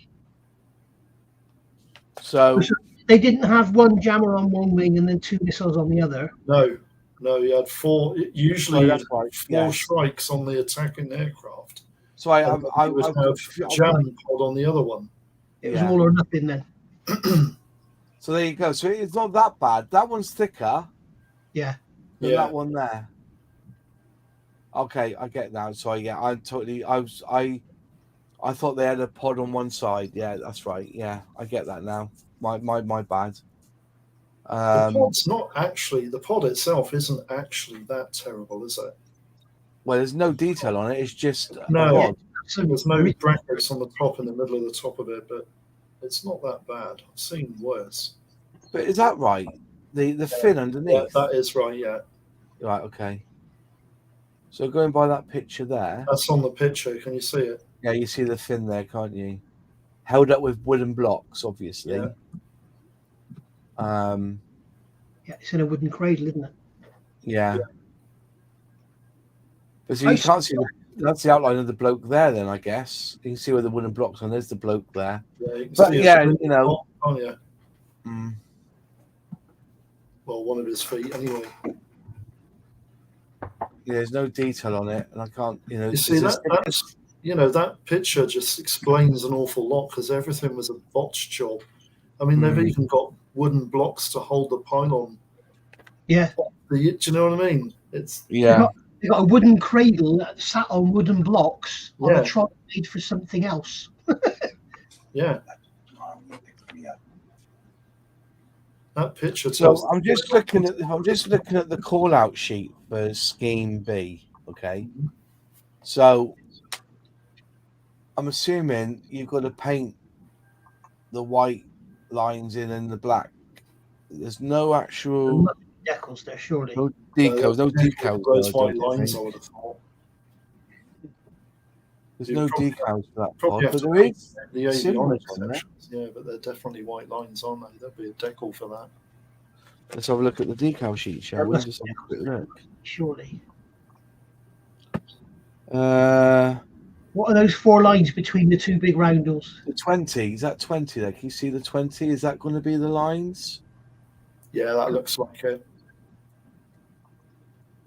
So they didn't have one jammer on one wing and then two missiles on the other. No, you had four. Usually, four Shrikes on the attacking aircraft. So I would have jamming pod on the other one. It was all or nothing then. So there you go. So it's not that bad. That one's thicker. Yeah. Than that one there. Okay, I get that. So I thought they had a pod on one side. Yeah, that's right. Yeah, I get that now. My bad. The pod's not actually. The pod itself isn't actually that terrible, is it? Well, there's no detail on it. It's just no. There's no brackets on the top in the middle of the top of it, but it's not that bad. I've seen worse. But is that right? The fin underneath. Yeah, that is right. Yeah. Right. Okay. So going by that picture there. That's on the picture. Can you see it? Yeah, you see the fin there, can't you? Held up with wooden blocks, obviously. Yeah. It's in a wooden cradle, isn't it? Yeah. But so you can't see that's the outline of the bloke there. Then I guess you can see where the wooden blocks are. There's the bloke there. Yeah, you can but see you know. Oh yeah. Well, one of his feet, anyway. Yeah, there's no detail on it, and I can't. You know, you see that's that picture just explains an awful lot because everything was a botch job. I mean, they've even got wooden blocks to hold the pylon. Yeah. Do you know what I mean? It's They've They got a wooden cradle that sat on wooden blocks on Yeah. a trot made for something else. Yeah. That picture. So tells- I'm just looking at the call out sheet for scheme B. Okay. So I'm assuming you've got to paint the white lines in and the black. There's no actual Decals there, surely. no decals, no decals. Those though, I white don't lines, think. I would have thought. There's You no probably- decals for that Probably pod, have but to there paint is. the symbols avionics on there. sections. Yeah, but they're definitely white lines, aren't they? There'd be a decal for that. Let's have a look at the decal sheet, shall we? Just have a quick look. Surely. What are those 4 lines between the 2 big roundels? The 20, is that 20 there? Can you see the 20? Is that going to be the lines? Yeah, that looks like it.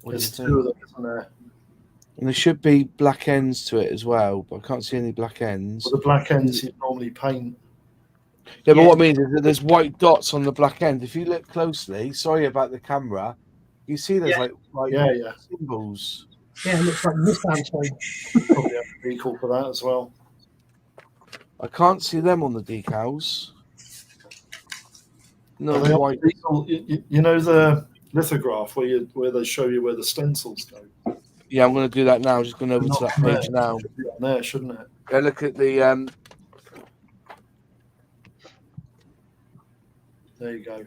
What do you There's think? 2 of them, isn't there? And there should be black ends to it as well, but I can't see any black ends. Well, the black ends you normally paint. Yeah, but what I mean is that there's white dots on the black end. If you look closely, sorry about the camera, you see there's like Yeah. symbols. Yeah, it looks like Nissan sign. Probably have a decal for that as well. I can't see them on the decals. No, Are they the on white. the decal? You know the lithograph where they show you where the stencils go. Yeah, I'm going to do that now. Just going over to Not that from page there. now. It should be on there, shouldn't it? Yeah, look at the There you go.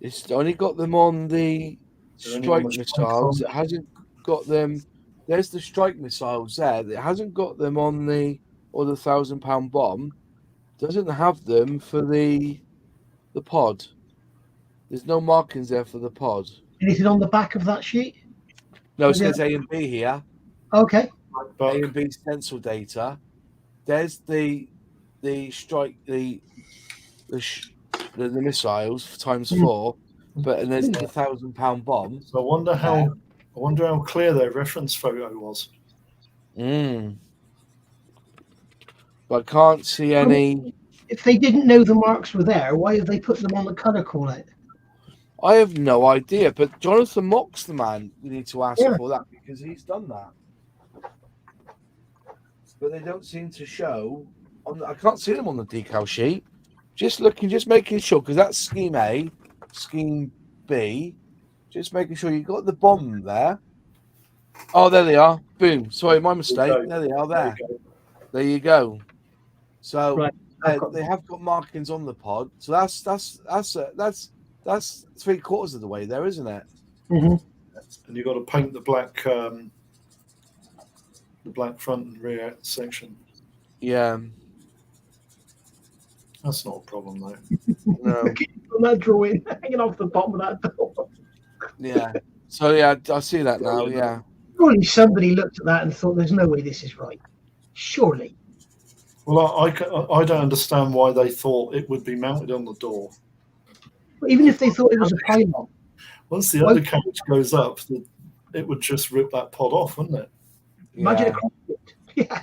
It's only got them on the They're only strike on the strike missiles. front. It hasn't got them. There's the strike missiles there. It hasn't got them on the £1,000 bomb. Doesn't have them for the pod. There's no markings there for the pod. Anything on the back of that sheet? No, it Yeah. says A and B here. Okay. But A and B stencil data. There's the strike the missiles for ×4, but and there's the £1,000 bomb. so I wonder how clear their reference photo was. But I can't see any. If they didn't know the marks were there, why have they put them on the colour call out? I have no idea, but Jonathan Mock's the man we need to ask for that because he's done that. But they don't seem to show. I can't see them on the decal sheet. Just making sure because that's scheme A, scheme B. Just making sure you got the bomb there. Oh, there they are. Boom. Sorry, my mistake. There they are. There you go. So Right. they have got markings on the pod. So that's 3/4 of the way there, isn't it? Mm-hmm. And you've got to paint the black front and rear section. Yeah. That's not a problem though. No. From that drawing hanging off the bottom of that door. Yeah. So yeah, I see that now. Yeah. Surely somebody looked at that and thought, "There's no way this is right." Surely. Well, I don't understand why they thought it would be mounted on the door. But even if they thought it was a pylon, Once the undercarriage goes up, it would just rip that pod off, wouldn't it? imagine a conflict. Yeah.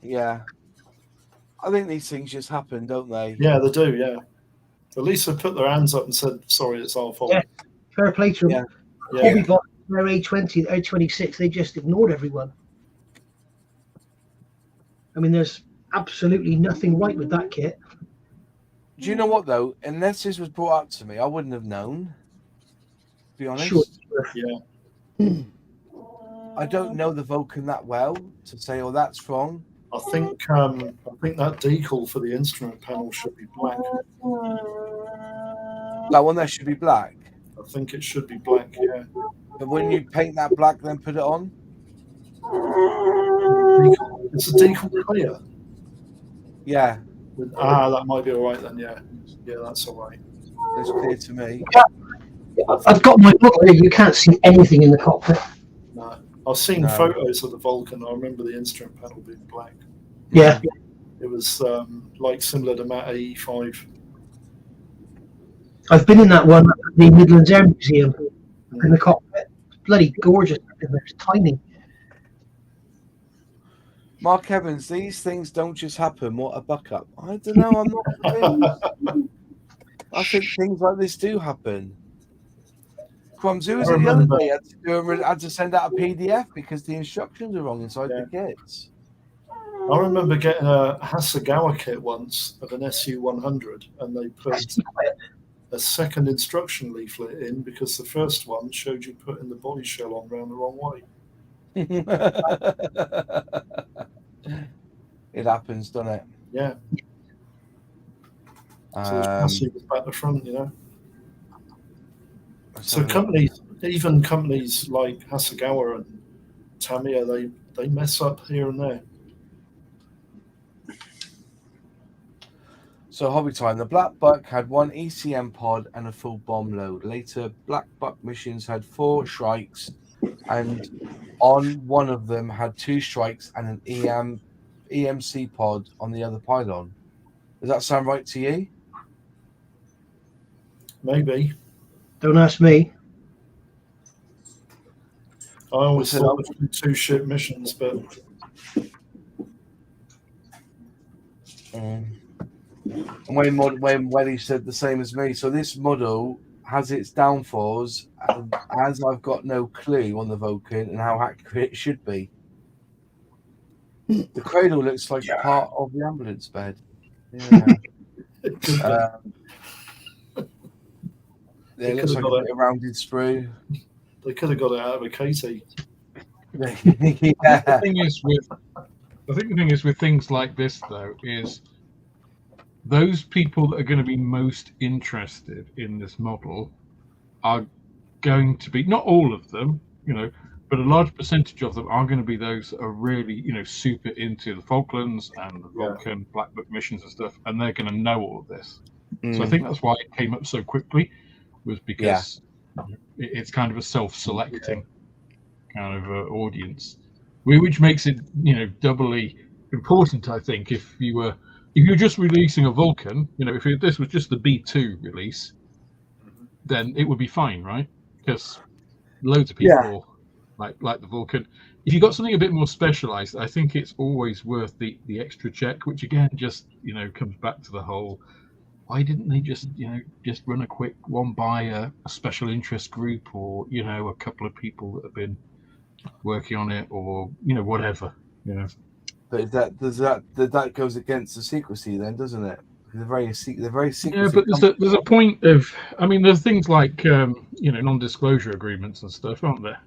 Yeah. I think these things just happen, don't they? Yeah, they do. Yeah. At least they put their hands up and said, "Sorry, it's our fault." Yeah. Fair play to them. Yeah. Yeah. Hobby got their A20, A26. They just ignored everyone. I mean, there's absolutely nothing right with that kit. Do you know what though? Unless this was brought up to me, I wouldn't have known. To be honest. Sure. Yeah. I don't know the Vulcan that well to say, "Oh, that's wrong." I think that decal for the instrument panel should be black. That one there should be black. I think it should be black. Yeah. But when you paint that black, then put it on. It's a decal clear. Yeah, That might be all right then. Yeah. Yeah, that's all right. that's clear to me. I've got my book here. You can't see anything in the cockpit. No. I've seen No. photos of the Vulcan. I remember the instrument panel being black. Yeah. It was like similar to Matt AE5. I've been in that one at the Midlands Air Museum in the cockpit. Bloody gorgeous. It's tiny. Mark Evans, these things don't just happen. What a buck up. I don't know. I'm not convinced. I think things like this do happen. Crumbs, who was I it the other remember- day? Had to send out a PDF because the instructions are wrong inside the kits. I remember getting a Hasegawa kit once of an SU100, and they put a second instruction leaflet in because the first one showed you putting the body shell on round the wrong way. It happens, doesn't it? Yeah. So the chassis was back to front, So companies, even companies like Hasegawa and Tamiya, they mess up here and there. So Hobby Time, the Black Buck had one ECM pod and a full bomb load. Later, Black Buck missions had 4 strikes, and on one of them had 2 strikes and an EMC pod on the other pylon. Does that sound right to you? Maybe. Don't ask me. I always thought it was 2 ship missions, but when he said the same as me. So this model has its downfalls, as I've got no clue on the Vulcan and how accurate it should be. The cradle looks like part of the ambulance bed. Yeah. It looks like a bit of rounded sprue. They could have got it out of a Katie. Yeah. The thing is with things like this, though, is those people that are going to be most interested in this model are going to be, not all of them, but a large percentage of them are going to be those that are really, super into the Falklands and the Vulcan Black Book missions and stuff, and they're going to know all of this. So I think that's why it came up so quickly, was because it's kind of a self-selecting kind of audience, which makes it, doubly important, I think, if you're just releasing a Vulcan, if this was just the B2 release, then it would be fine, right? Because loads of people like the Vulcan. If you got something a bit more specialized, I think it's always worth the extra check, which again just comes back to the whole, why didn't they just run a quick one by a special interest group, or a couple of people that have been working on it, or whatever. But that goes against the secrecy, then, doesn't it? They're very secretive. Yeah, but there's a point of, there's things like non-disclosure agreements and stuff, aren't there?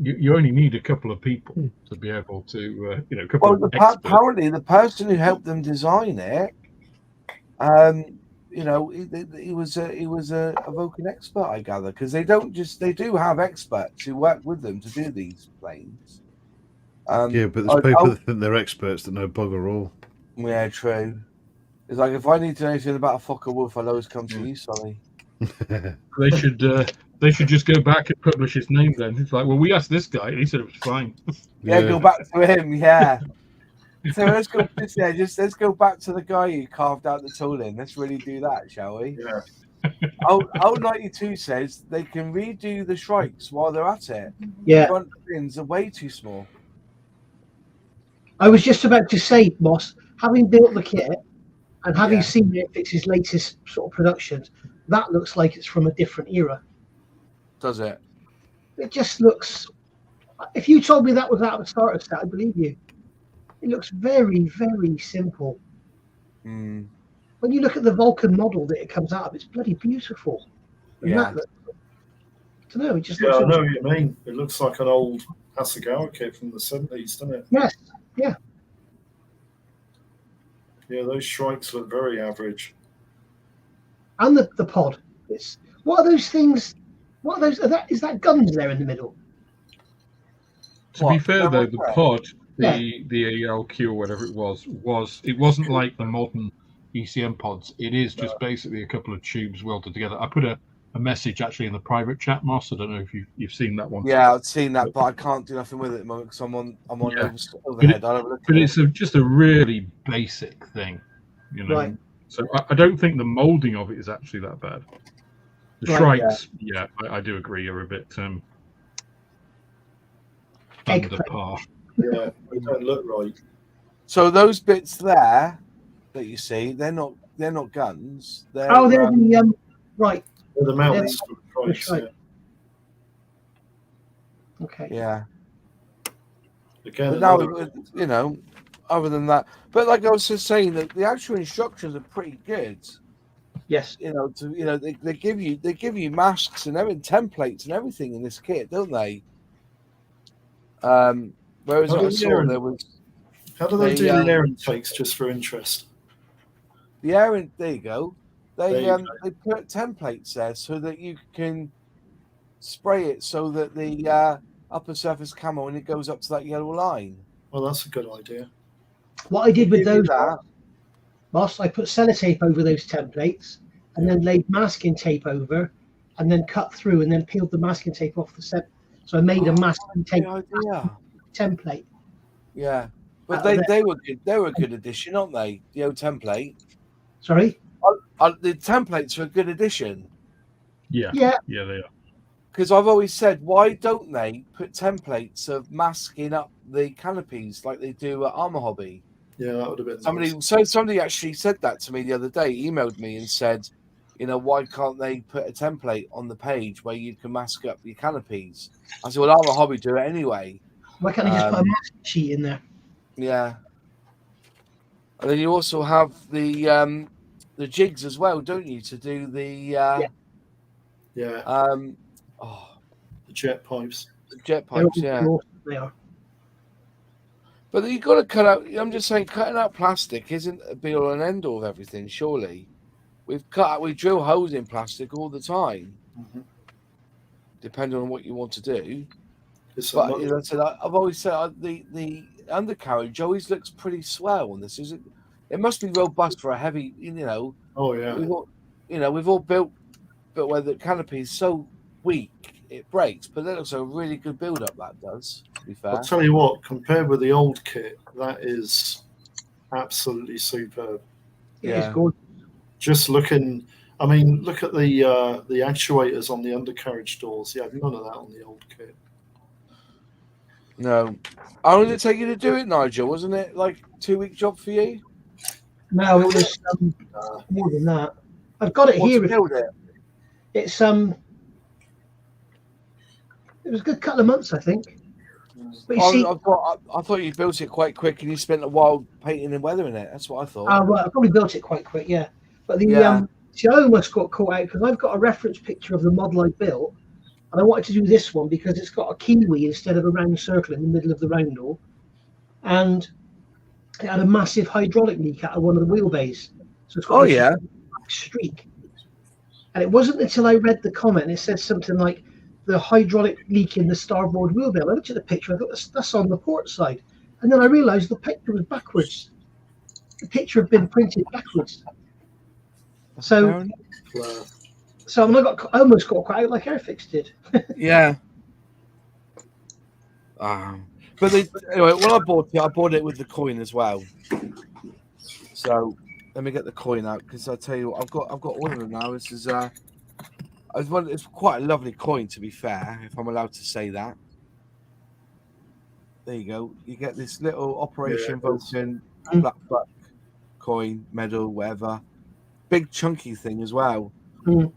You only need a couple of people to be able to apparently the person who helped them design it, he was a Vulcan expert, I gather, because they do have experts who work with them to do these planes. But there's people that think they're experts that know bugger all. Yeah, true. It's like, if I need to know anything about a Fokker Wolf, I'll always come to you, Solly. They should just go back and publish his name then. It's like, well, we asked this guy and he said it was fine. Yeah, go back to him, yeah. So let's go back to the guy who carved out the tooling. Let's really do that, shall we? Yeah. Old 92 says they can redo the Shrikes while they're at it. Yeah. The front fins are way too small. I was just about to say, Moss, having built the kit and having seen Airfix's latest sort of productions, that looks like it's from a different era. Does it? It just looks... If you told me that was out of a starter set, I'd believe you. It looks very, very simple. When you look at the Vulcan model that it comes out of, it's bloody beautiful. And I don't know, it just looks... I know what you mean. It looks like an old Hasegawa kit from the 70s, doesn't it? Yes, yeah. Yeah, those Shrikes look very average. And the pod. What are those things? What are those? Is that guns there in the middle? To be fair, though, the pod, the ALQ or whatever it wasn't like the modern ECM pods. It is just basically a couple of tubes welded together. I put a message actually in the private chat, Moss. I don't know if you've seen that one. Yeah, I've seen that, but I can't do nothing with it at the moment because I'm on overhead. But it's just a really basic thing, Right. So I don't think the molding of it is actually that bad. The Shrikes, I do agree, are a bit under par. Yeah, they don't look right. So those bits there that you see, they're not guns. They're, they're the right. They're the mounts They're- for the price, right. yeah. Okay. yeah. Again, But now, another- you know, other than that, but like I was just saying, that the actual instructions are pretty good. Yes. You know, they give you masks and everything, templates and everything in this kit, don't they? Whereas How I do saw there was how do they they, do the air intakes just for interest? the air in, there you go. They There you they put templates there so that you can spray it so that the upper surface camo when it goes up to that yellow line. Well, that's a good idea. What I did with Give you those, that. boss, I put sellotape over those templates, and then laid masking tape over, and then cut through, and then peeled the masking tape off the set. So I made a masking tape Good idea. template. Yeah, but Out of they were good. They were a good addition, aren't they? The old template. Sorry. The templates are a good addition Yeah, Yeah. yeah, they are. because I've always said, why don't they put templates of masking up the canopies like they do at Armor Hobby? Yeah, that would have been nice. Somebody actually said that to me the other day. Emailed me and said, you know, why can't they put a template on the page where you can mask up your canopies? I said, well, Armor Hobby do it anyway. Why can't I just put a masking sheet in there? Yeah. And then you also have the jigs as well, don't you, to do the Yeah, the jet pipes. jet They're pipes, all yeah. awesome, they are. But you've got to cut out. I'm just saying, cutting out plastic isn't a be all and end all of everything. Surely, we drill holes in plastic all the time, Mhm. depending on what you want to do. It's But a you know, so I've always said the undercarriage always looks pretty swell on this. It must be robust for a heavy. You know, oh yeah. we've all built where the canopy is so weak it breaks. But that looks a really good build up. That does. To be fair. I'll tell you what, compared with the old kit, that is absolutely superb. It is Yeah. gorgeous. Just looking, I mean, look at the actuators on the undercarriage doors. You have none of that on the old kit. No. How long did it take you to do it, Nigel? Wasn't it like 2-week job for you? No, it was more than that. I've got it here. To build it? It's it was a good couple of months, I think. But you see, I thought you built it quite quick and you spent a while painting and weathering it. That's what I thought. right, I probably built it quite quick, yeah. But the Yeah. see, I almost got caught out because I've got a reference picture of the model I built, and I wanted to do this one because it's got a kiwi instead of a round circle in the middle of the roundel, and it had a massive hydraulic leak out of one of the wheelbays. So it's got this black streak. And it wasn't until I read the comment and it said something like the hydraulic leak in the starboard wheelbase. I looked at the picture, I thought that's on the port side. And then I realized the picture was backwards. The picture had been printed backwards. So I almost got quite out like Airfix did. Yeah. But anyway, when I bought it with the coin as well. So let me get the coin out because I tell you what, I've got all of them now. This is it's quite a lovely coin, to be fair, if I'm allowed to say that. There you go. You get this little Operation Vulcan Black Buck coin, medal, whatever. Big chunky thing as well. Mm.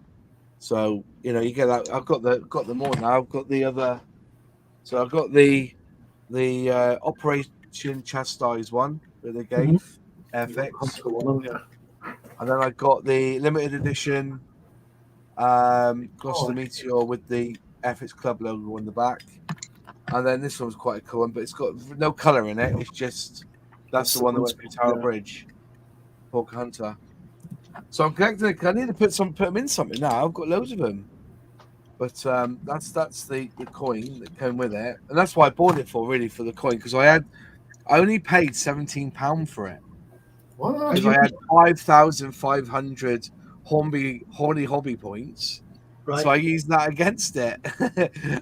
So you know you get that. I've got them all now. I've got the other. So I've got the Operation Chastise one that they gave Airfix, and then I got the limited edition Gloss the Meteor with the Airfix Club logo on the back, and then this one's quite a cool one, but it's got no colour in it. It's just that's the one that went through Tower Bridge, Hawk Hunter. So I'm collecting. I need to put them in something now. I've got loads of them. But that's the coin that came with it, and that's why I bought it for the coin because I only paid £17 for it. What? Because I had 5,500 horny hobby points, Right. so I used that against it.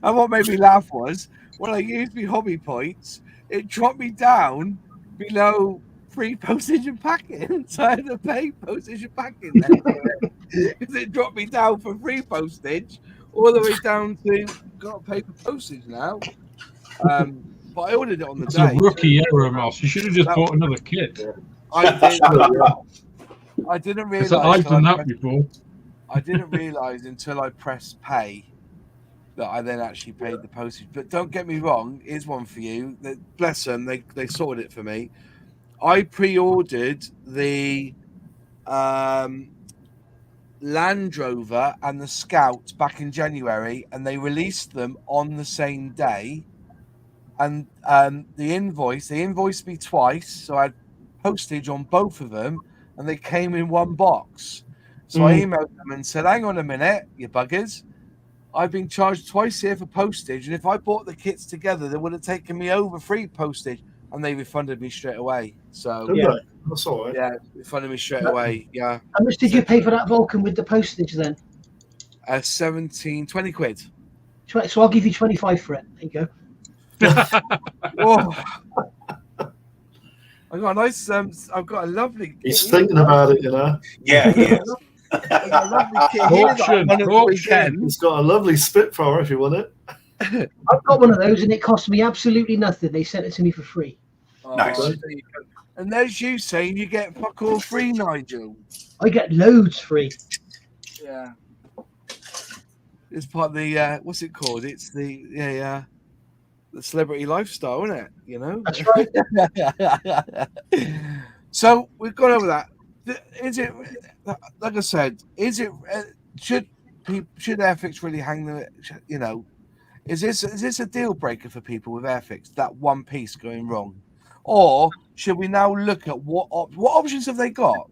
And what made me laugh was when I used my hobby points, it dropped me down below free postage and packing, so I had to pay postage and packing there because it dropped me down for free postage. All the way down to got to pay for postage now. But I ordered it on the It's day. a rookie error, Moss. You should have just bought another kit. I did. I didn't realise. I've done that before. I didn't realise until I pressed pay that I then actually paid the postage. But don't get me wrong, here's one for you. Bless them, they sorted it for me. I pre-ordered the Land Rover and the Scout back in January, and they released them on the same day. And they invoiced me twice, so I had postage on both of them, and they came in one box. So I emailed them and said, hang on a minute, you buggers. I've been charged twice here for postage, and if I bought the kits together, they would have taken me over free postage, and they refunded me straight away. So yeah, that's all right. Yeah, refunded me straight away. Yeah. How much did you pay for that Vulcan with the postage then? 20 quid. So I'll give you 25 for it. There you go. Oh. I got a nice. I've got a lovely. He's thinking about it, you know. Yeah, he is. I've got a lovely kit here that I won at the weekend. He's got a lovely Spitfire if you want it. I've got one of those, and it cost me absolutely nothing. They sent it to me for free. Nice. There you go. And there's you saying you get fuck all free, Nigel. I get loads free. Yeah. It's part of the what's it called? It's the celebrity lifestyle, isn't it? You know. That's right. So we've gone over that. Is it, like I said, is it should Airfix really hang the, you know, is this a deal breaker for people with Airfix, that one piece going wrong, or should we now look at what options have they got?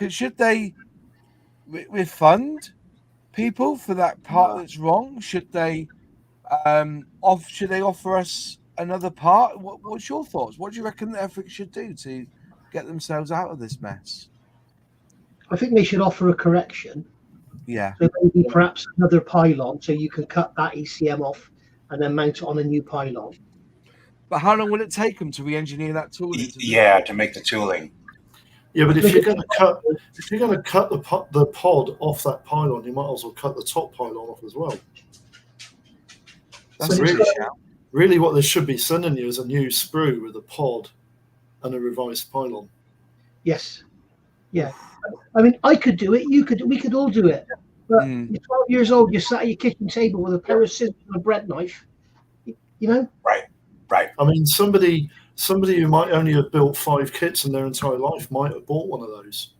Should they refund people for that part that's wrong? Should they offer us another part? What's your thoughts? What do you reckon Airfix should do to get themselves out of this mess? I think they should offer a correction. Yeah. So maybe perhaps another pylon, so you can cut that ECM off and then mount it on a new pylon. But how long will it take them to re-engineer that tooling? To make the tooling. Yeah, but if you're going to cut the pod off that pylon, you might as well cut the top pylon off as well. That's so really what they should be sending you is a new sprue with a pod and a revised pylon. Yes. Yeah. I mean, I could do it. We could all do it. But you're 12 years old. You're sat at your kitchen table with a pair of scissors and a bread knife. You know. Right. I mean, somebody who might only have built 5 kits in their entire life might have bought one of those.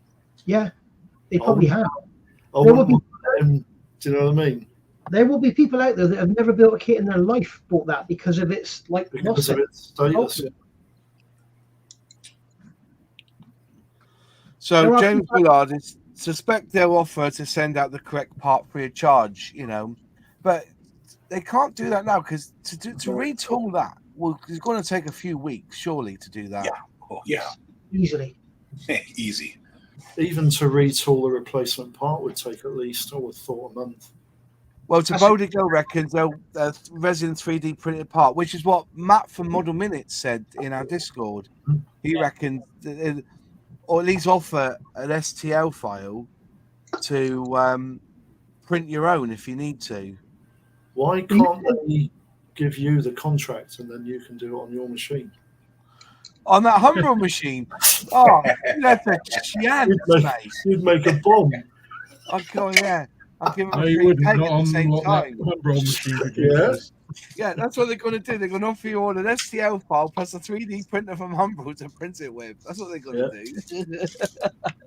Yeah, they probably have. Do you know what I mean? There will be people out there that have never built a kit in their life bought that because of its because of its status. So James Bullard suspect they'll offer to send out the correct part free of charge, you know, but they can't do that now because to retool that, well, it's going to take a few weeks, surely, to do that. Yeah. Oh, yeah. Easily. Easy. Even to retool a replacement part would take at least, I would have thought, a month. Well, Tabodigo reckons they'll resin 3D printed part, which is what Matt from Model Minutes said in our Discord. He reckons, or at least offer an STL file to print your own if you need to. Why can't they give you the contract and then you can do it on your machine? On that Humbrol machine? Oh, that's a chance, mate. You'd make a bomb. I'll go, yeah. I'll give them a No, you free wouldn't. peg Not at on the same what time. that Humbrol machine produces. Yeah, that's what they're going to do. They're going to offer you all an STL file plus a 3D printer from Humbrol to print it with. That's what they're going to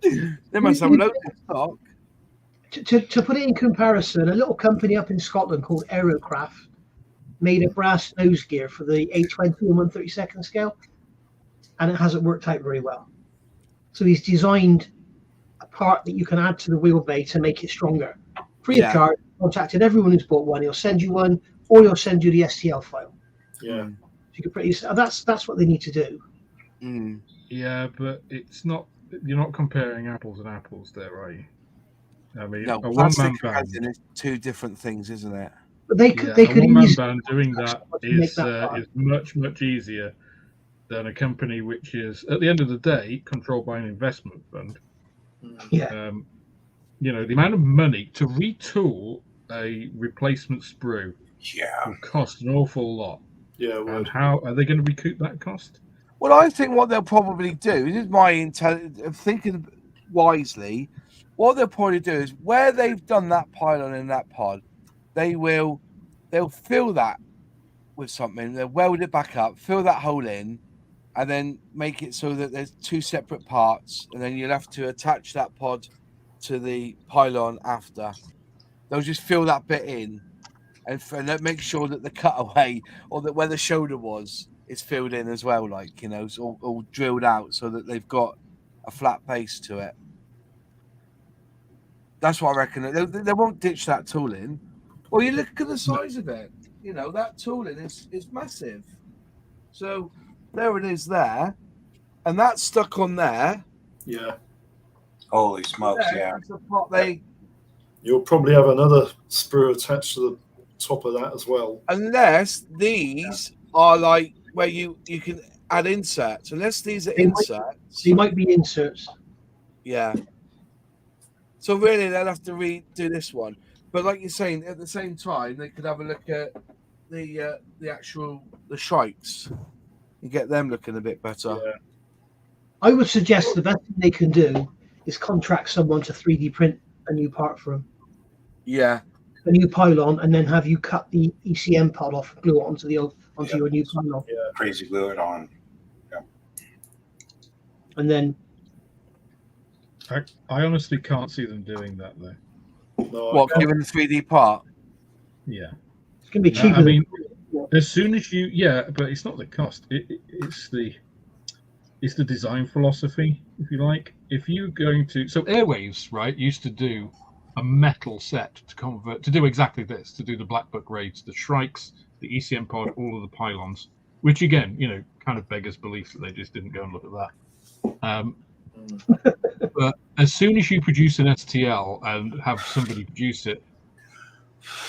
do. They must have loads of stock. To put it in comparison, a little company up in Scotland called Aerocraft made a brass nose gear for the A20 and 1/32 scale, and it hasn't worked out very well. So he's designed a part that you can add to the wheel bay to make it stronger. Free of charge, contacted everyone who's bought one. He'll send you one, or he'll send you the STL file. Yeah. So you can that's what they need to do. Mm. Yeah, but it's not. You're not comparing apples and apples there, are you? I mean, No, a one-man plastic band. resin is two different things, isn't it? But they could they a could one-man easily band doing that make is that part. is much easier than a company which is, at the end of the day, controlled by an investment fund. Yeah. You know, the amount of money to retool a replacement sprue will cost an awful lot. Yeah. And how are they going to recoup that cost? Well, I think what they'll probably do, this is my thinking wisely, what they'll probably do is where they've done that pylon in that pod, they'll fill that with something, they'll weld it back up, fill that hole in, and then make it so that there's two separate parts, and then you'll have to attach that pod to the pylon after. They'll just fill that bit in and make sure that the cutaway or that where the shoulder was is filled in as well, like, you know, it's all drilled out so that they've got a flat base to it. That's what I reckon. They won't ditch that tooling. Well, you look at the size of it. You know, that tooling is massive. So there it is there. And that's stuck on there. Yeah. Holy smokes, yeah. That's the pot You'll probably have another sprue attached to the top of that as well. Unless these are like where you can add inserts. Unless these are inserts. They might be inserts. Yeah. So really, they'll have to redo this one. But like you're saying, at the same time, they could have a look at the shrikes and get them looking a bit better. Yeah. I would suggest the best thing they can do is contract someone to 3D print a new part for them. Yeah. A new pylon, and then have you cut the ECM pod off and glue it onto your new pylon. Yeah. Crazy glue it on. Yeah. And then I honestly can't see them doing that though. No, What, giving the 3D part? Yeah. it's going to be cheaper. I mean, as soon as you, but it's not the cost. It's the design philosophy, if you like. If you're going to, so Airwaves, right, used to do a metal set to do exactly this, to do the black book raids, the shrikes, the ECM pod, all of the pylons, which again, you know, kind of beggars belief that they just didn't go and look at that. But as soon as you produce an STL and have somebody produce it,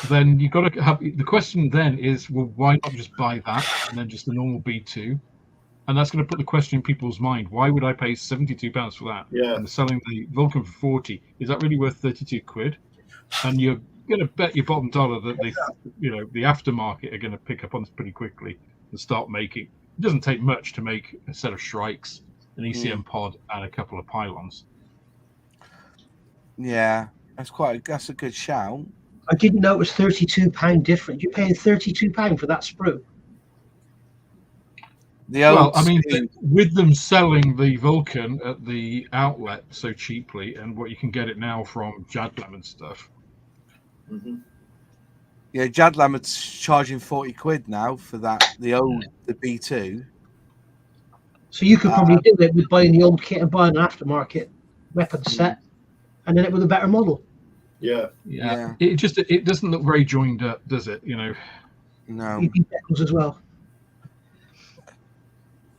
then you've got to have the question. Then is, well, why not just buy that and then just the normal B2? And that's going to put the question in people's mind: why would I pay £72 for that? Yeah. And selling the Vulcan for 40, is that really worth 32 quid? And you're going to bet your bottom dollar that the aftermarket are going to pick up on this pretty quickly and start making. It doesn't take much to make a set of shrikes, an ECM pod, and a couple of pylons. Yeah, that's a good shout. I didn't know it was £32 different. You're paying £32 for that sprue. Well, I mean, with them selling the Vulcan at the outlet so cheaply, and what you can get it now from Jadlam and stuff. Mm-hmm. Yeah, Jadlam are charging 40 quid now for that, the B2. So you could probably do it with buying the old kit and buying an aftermarket weapon set, and then it with a better model. Yeah. It doesn't look very joined up, does it? You know. No. EP decals as well.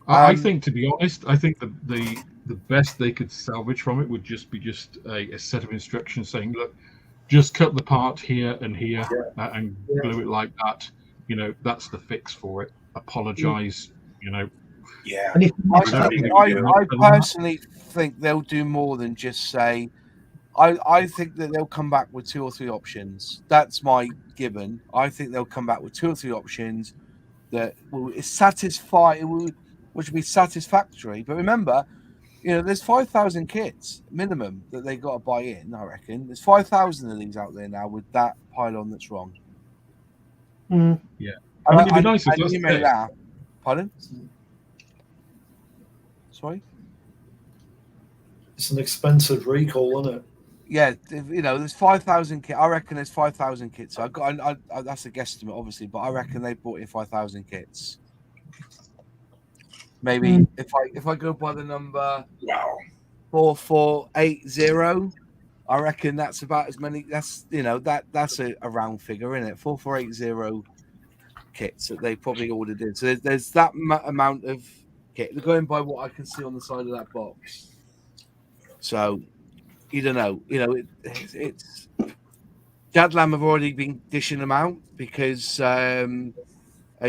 I think, to be honest, I think the best they could salvage from it would just be a set of instructions saying, look, just cut the part here and here and glue it like that. You know, that's the fix for it. Apologize. You know. Yeah. And if I personally think they'll do more than just say. I think that they'll come back with 2 or 3 options. That's my given. I think they'll come back with 2 or 3 options that will satisfy. Which would be satisfactory. But remember, you know, there's 5,000 kits minimum that they got to buy in. I reckon there's 5,000 of these out there now with that pylon that's wrong. Yeah. I mean, it'd be nice if that's you made that. Pardon? Sorry. It's an expensive recall, isn't it? Yeah, you know, there's 5,000 kits. I reckon there's 5,000 kits. I that's a guesstimate, obviously, but I reckon they bought in 5,000 kits. Maybe if I go by the number 4480, I reckon that's about as many. That's that's a round figure, isn't it? 4480 kits that they probably ordered in. So there's that amount of kit. They're going by what I can see on the side of that box. So you don't know. You know, it's Jadlam have already been dishing them out because.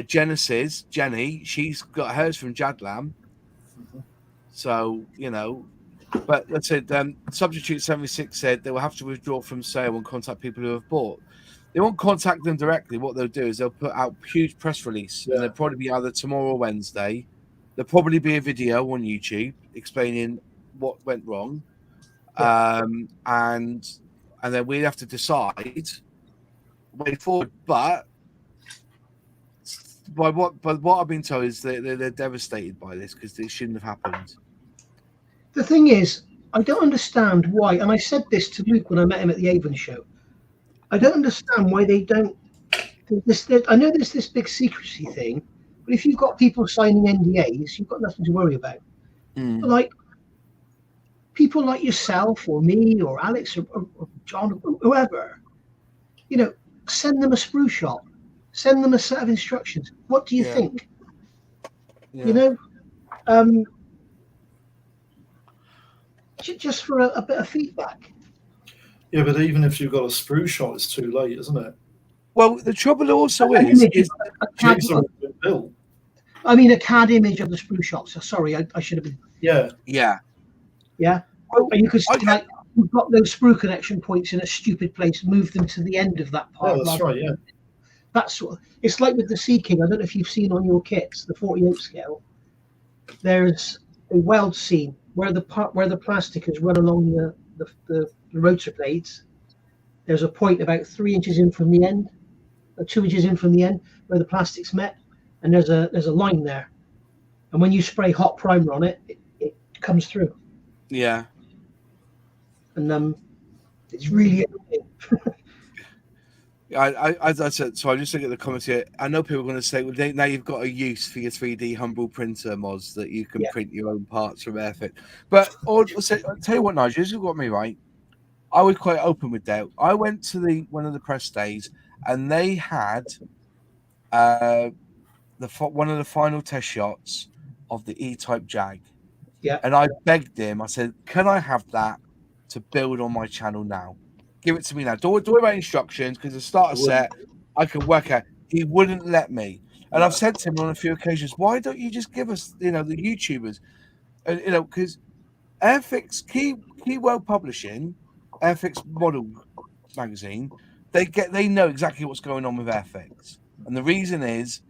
Genesis, Jenny, she's got hers from Jadlam. So, you know, but let's say Substitute 76 said they will have to withdraw from sale and contact people who have bought. They won't contact them directly. What they'll do is they'll put out a huge press release, and they'll probably be either tomorrow or Wednesday, There'll probably be a video on YouTube explaining what went wrong, and then we'd have to decide way forward. But what I've been told is they're devastated by this because it shouldn't have happened. The thing is, I don't understand why, and I said this to Luke when I met him at the Avon show. I don't understand why they don't. I know there's this big secrecy thing, but if you've got people signing NDAs, you've got nothing to worry about. But like people like yourself or me or Alex or John or whoever, you know, send them a sprue shot, send them a set of instructions. What do you think? Yeah. You know, just for a bit of feedback. Yeah, but even if you've got a sprue shot, it's too late, isn't it? Well, the trouble also is built. I mean, a CAD image of the sprue shot. So sorry, I should have been. Yeah. Well, and you could see, like, you've got those sprue connection points in a stupid place. Move them to the end of that part. Oh, that's right. Yeah. That's what it's like with the Sea King. I don't know if you've seen on your kits the 48 scale. There's a weld seam where the plastic has run along the rotor blades. There's a point about 3 inches in from the end, or 2 inches in from the end, where the plastic's met, and there's a line there. And when you spray hot primer on it, it comes through. Yeah. And it's really annoying. As I said, so I just look at the comments here. I know people are going to say, well, now you've got a use for your 3D Humble printer mods that you can print your own parts from Airfix. But I'll tell you what, Nigel, this has got me right. I was quite open with that. I went to one of the press days, and they had one of the final test shots of the E-Type Jag. Yeah. And I begged him. I said, "Can I have that to build on my channel now? Give it to me now. Don't worry about instructions, because the starter set I can work out." He wouldn't let me, and I've said to him on a few occasions, "Why don't you just give us, the YouTubers, because Airfix, Keywell Publishing, Airfix Model Magazine, they know exactly what's going on with Airfix, and the reason is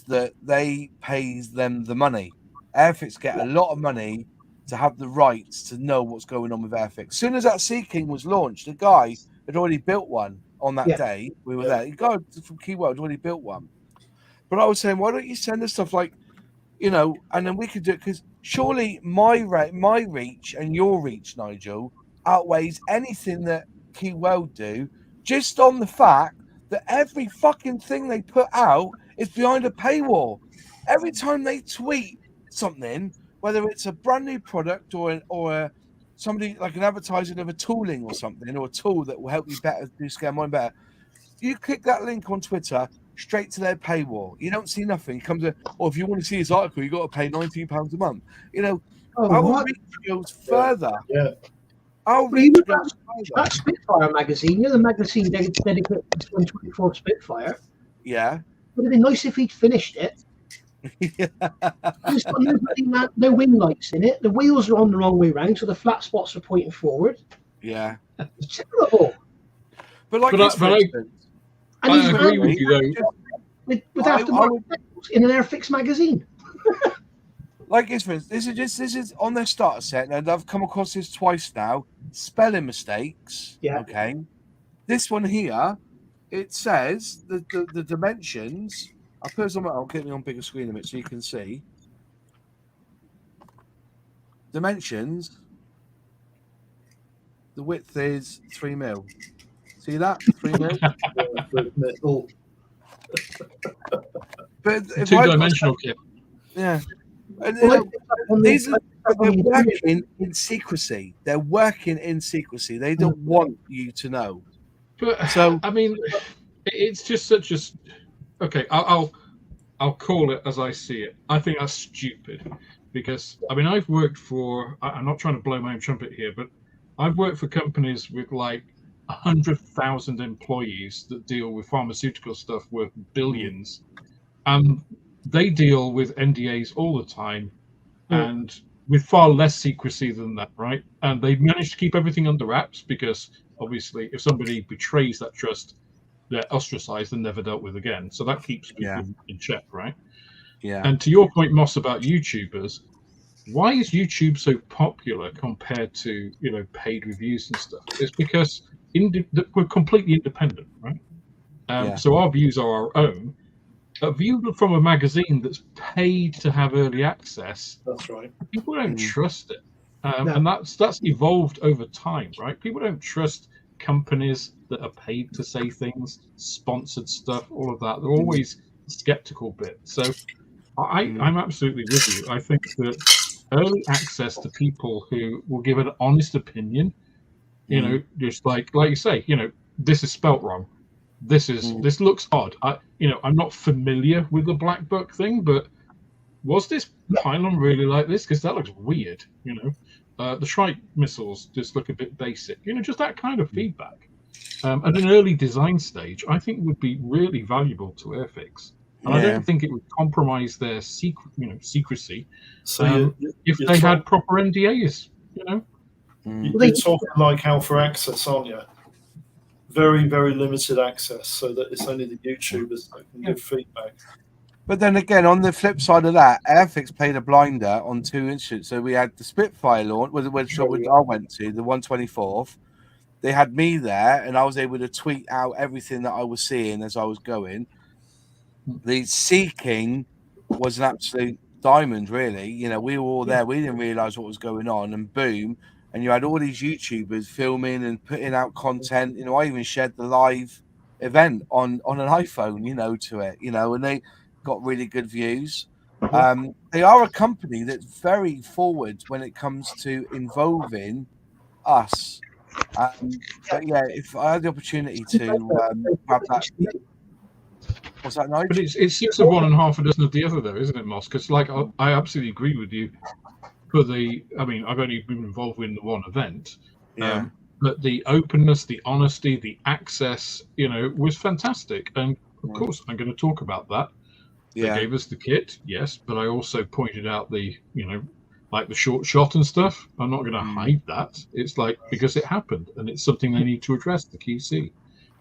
that they pays them the money. Airfix get a lot of money to have the rights to know what's going on with Airfix. As soon as that Sea King was launched, the guy had already built one on that day. We were there. The guy from Keywell had already built one. But I was saying, why don't you send us stuff like, and then we could do it, because surely my reach and your reach, Nigel, outweighs anything that Keywell do, just on the fact that every fucking thing they put out is behind a paywall. Every time they tweet something, whether it's a brand new product or somebody like an advertising of a tooling or something, or a tool that will help you better do scale mine better, you click that link on Twitter straight to their paywall. You don't see nothing. It comes in, or if you want to see his article, you got to pay £19 a month. Our reach goes further. Yeah. Our reach goes further. That Spitfire magazine, the magazine dedicated to 124 Spitfire. Yeah. Would have been nice if he'd finished it. It's got no wing lights in it. The wheels are on the wrong way round, so the flat spots are pointing forward. Yeah, it's terrible. But I agree with you though. With aftermarket in an Airfix magazine. Like this is on their starter set, and I've come across this twice now. Spelling mistakes. Yeah. Okay. This one here, it says the dimensions. I'll get me on bigger screen a bit so you can see. Dimensions. The width is 3 mil. See that? 3 mil. But two-dimensional kit. Yeah. And they're working in secrecy. They're working in secrecy. They don't want you to know. But so I mean, it's just such a. Okay, I'll call it as I see it. I think that's stupid, because I mean I've worked for. I'm not trying to blow my own trumpet here, but I've worked for companies with like 100,000 employees that deal with pharmaceutical stuff worth billions, and they deal with NDAs all the time, and with far less secrecy than that, right? And they manage to keep everything under wraps because obviously, if somebody betrays that trust, they're ostracized and never dealt with again. So that keeps people in check, right? And to your point, Moss, about YouTubers, why is YouTube so popular compared to paid reviews and stuff? It's because we're completely independent, right? So our views are our own. A view from a magazine that's paid to have early access, that's right. People don't trust it, and that's evolved over time, right? People don't trust companies that are paid to say things, sponsored stuff, all of that. They're always a skeptical bit. So I'm absolutely with you. I think that early access to people who will give an honest opinion, just like you say, this is spelt wrong. This looks odd. I'm not familiar with the Black Buck thing, but was this pylon really like this? Because that looks weird. The Shrike missiles just look a bit basic. Just that kind of feedback at an early design stage, I think would be really valuable to Airfix. And I don't think it would compromise their secrecy. So if they had proper NDAs, You're talking like alpha access, aren't you? Very, very limited access, so that it's only the YouTubers that can give feedback. But then again, on the flip side of that, Airfix played a blinder on 2 instances. So we had the Spitfire launch, which I went to, the 124th. They had me there, and I was able to tweet out everything that I was seeing as I was going. The Sea King was an absolute diamond, really. We were all there. We didn't realise what was going on, and boom. And you had all these YouTubers filming and putting out content. I even shared the live event on an iPhone, to it, and they got really good views. They are a company that's very forward when it comes to involving us. But yeah, if I had the opportunity to grab that. What's that, Nigel? But it's 6 of one and half a dozen of the other, though, isn't it, Moss? Because I absolutely agree with you. I've only been involved in the one event, but the openness, the honesty, the access, was fantastic. And of course, I'm going to talk about that. They gave us the kit, yes, but I also pointed out the, like the short shot and stuff. I'm not going to hide that. It's because it happened, and it's something they need to address, the QC.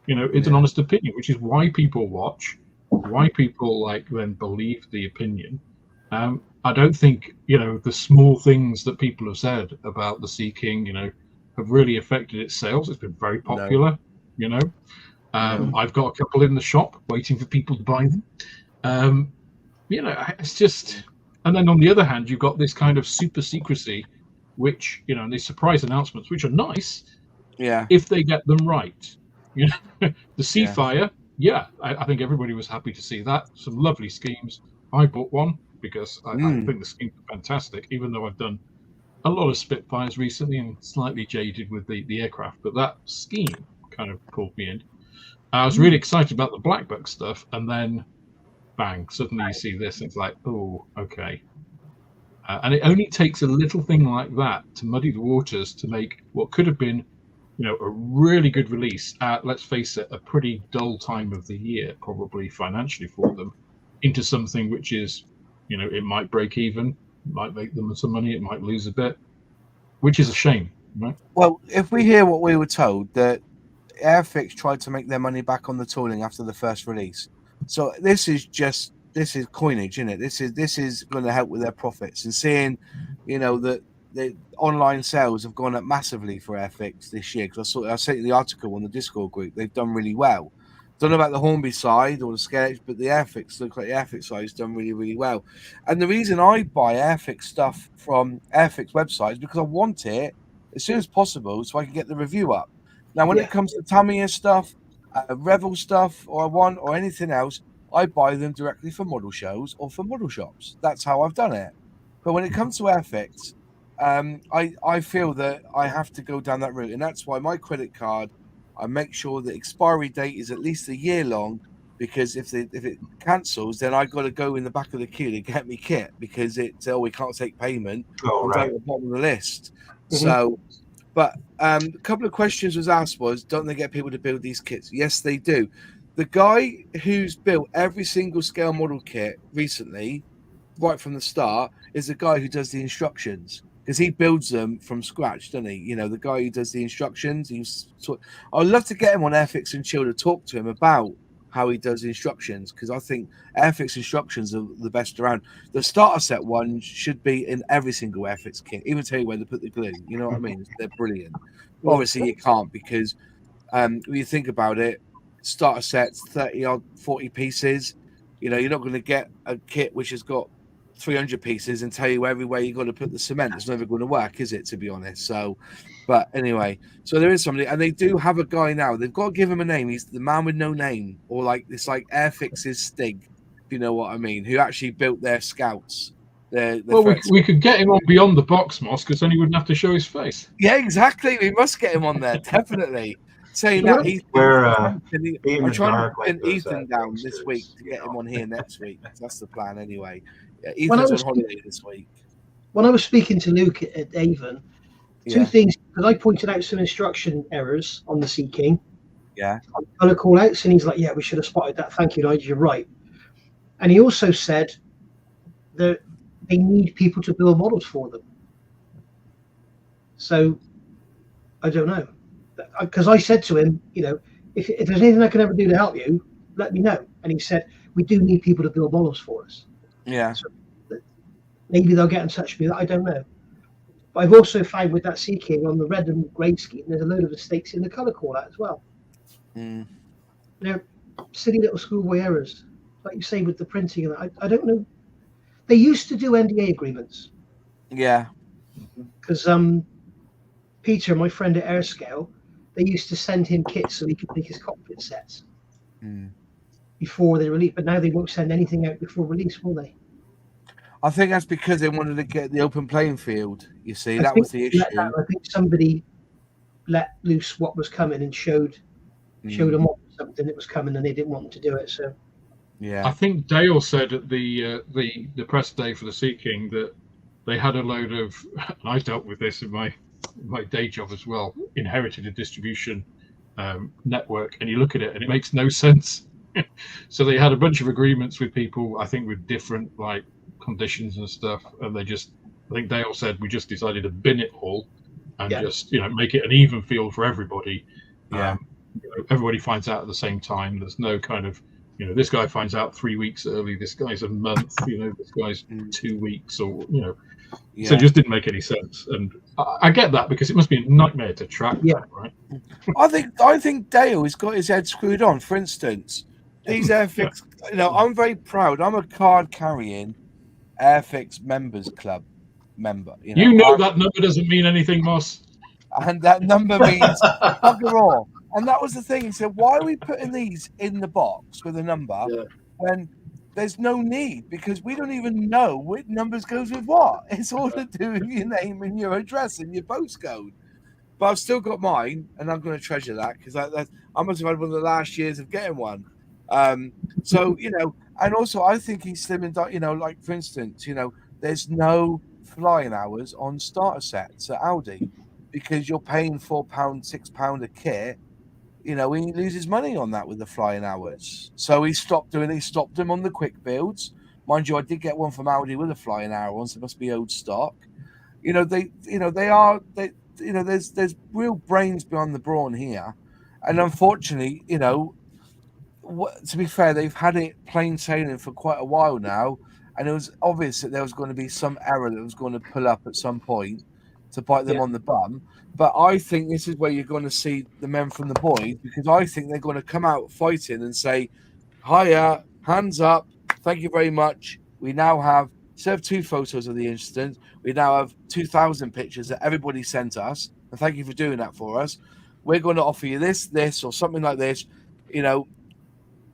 It's an honest opinion, which is why people watch, why people then believe the opinion. I don't think, the small things that people have said about the Sea King, have really affected its sales. It's been very popular, I've got a couple in the shop waiting for people to buy them. It's just, and then on the other hand, you've got this kind of super secrecy, which, these surprise announcements, which are nice, if they get them right. The Seafire, I think everybody was happy to see that. Some lovely schemes. I bought one because I think the schemes are fantastic, even though I've done a lot of Spitfires recently and slightly jaded with the aircraft. But that scheme kind of pulled me in. I was really excited about the Black Buck stuff, and then bang, suddenly you see this, and it's like, oh, okay. And it only takes a little thing like that to muddy the waters to make what could have been, a really good release at, let's face it, a pretty dull time of the year, probably financially for them, into something which is, it might break even, it might make them some money, it might lose a bit, which is a shame, right? Well, if we hear what we were told, that Airfix tried to make their money back on the tooling after the first release. So this is coinage, isn't it? This is going to help with their profits, and seeing, that the online sales have gone up massively for Airfix this year. Because I sent you the article on the Discord group. They've done really well. Don't know about the Hornby side or the Sketch, but the Airfix looks like the Airfix side has done really, really well. And the reason I buy Airfix stuff from Airfix website is because I want it as soon as possible so I can get the review up. Now, when it comes to Tamiya stuff, Revel stuff, or anything else, I buy them directly for model shows or for model shops. That's how I've done it. But when it comes to Airfix, I feel that I have to go down that route, and that's why my credit card, I make sure the expiry date is at least a year long, because if it cancels, then I got to go in the back of the queue to get me kit, because we can't take payment. I'm down at the bottom of the list. So, but a couple of questions was asked don't they get people to build these kits? Yes, they do. The guy who's built every single scale model kit recently, right from the start, is the guy who does the instructions, because he builds them from scratch, doesn't he? The guy who does the instructions. I'd love to get him on Airfix and Chill to talk to him about how he does instructions, because I think Airfix instructions are the best around. The starter set one should be in every single Airfix kit, even tell you where to put the glue. You know what I mean? They're brilliant. Obviously, you can't, because when you think about it, starter sets 30 or 40 pieces. You know, you're not going to get a kit which has got 300 pieces and tell you everywhere you've got to put the cement. It's never going to work, is it, to be honest? So, but anyway, so there is somebody, and they do have a guy now. They've got to give him a name. He's the man with no name, or like it's like Airfix's Stig, if you know what I mean, who actually built their scouts. Well, we could get him on Beyond the Box, Moss, because then he wouldn't have to show his face. Yeah, exactly. We must get him on there, definitely. Saying that I'm trying to pin Ethan down this week to get him on here next week. That's the plan, anyway. Yeah, Ethan's on holiday this week. When I was speaking to Luke at Avon, two things, because I pointed out some instruction errors on the Sea King. Yeah. On color call outs, and he's like, "Yeah, we should have spotted that. Thank you, Nigel. You're right." And he also said that they need people to build models for them. So I don't know, because I said to him, you know, if there's anything I can ever do to help you, let me know. And he said, we do need people to build models for us. Yeah. So maybe they'll get in touch with me. I don't know. But I've also found with that Sea King on the red and grey scheme, there's a load of mistakes in the colour call out as well. They're silly little schoolboy errors, like you say with the printing. And I don't know. They used to do NDA agreements. Yeah. Because Peter, my friend at Airscale, they used to send him kits so he could make his cockpit sets before they release. But now they won't send anything out before release, will they? I think that's because they wanted to get the open playing field. You see, that was the issue. I think somebody let loose what was coming and showed them something that was coming, and they didn't want them to do it. So, yeah, I think Dale said at the press day for the Sea King that they had a load of. And I dealt with this in my day job as well. Inherited a distribution network, and you look at it, and it makes no sense. So they had a bunch of agreements with people, I think, with different like conditions and stuff, and they just, I think Dale said, we just decided to bin it all and just, you know, make it an even field for everybody. You know, everybody finds out at the same time. There's no kind of, you know, this guy finds out 3 weeks early, this guy's a month, you know, this guy's 2 weeks, or, you know, so it just didn't make any sense. And I get that, because it must be a nightmare to track that, right? I think Dale has got his head screwed on. For instance, these Airfix, you know, I'm very proud. I'm a card carrying Airfix members club member. You know that number doesn't mean anything, Moss. And that number means bugger all. And that was the thing. He said, why are we putting these in the box with a number when there's no need? Because we don't even know which numbers goes with what. It's all to do with your name and your address and your postcode. But I've still got mine, and I'm going to treasure that, because I must have had one of the last years of getting one. So, you know, and also I think he's slimming down, you know, like for instance, you know, there's no flying hours on starter sets at Audi, because you're paying £4, £6 a kit. You know, he loses money on that with the flying hours. So he stopped them on the quick builds. Mind you, I did get one from Audi with a flying hour on, so it must be old stock. You know, there's real brains behind the brawn here. And unfortunately, you know, to be fair, they've had it plain sailing for quite a while now, and it was obvious that there was going to be some error that was going to pull up at some point to bite them on the bum. But I think this is where you're going to see the men from the boys, because I think they're going to come out fighting and say, hiya, hands up, thank you very much. We now have, instead of 2 photos of the incident, we now have 2,000 pictures that everybody sent us, and thank you for doing that for us. We're going to offer you this, or something like this. You know,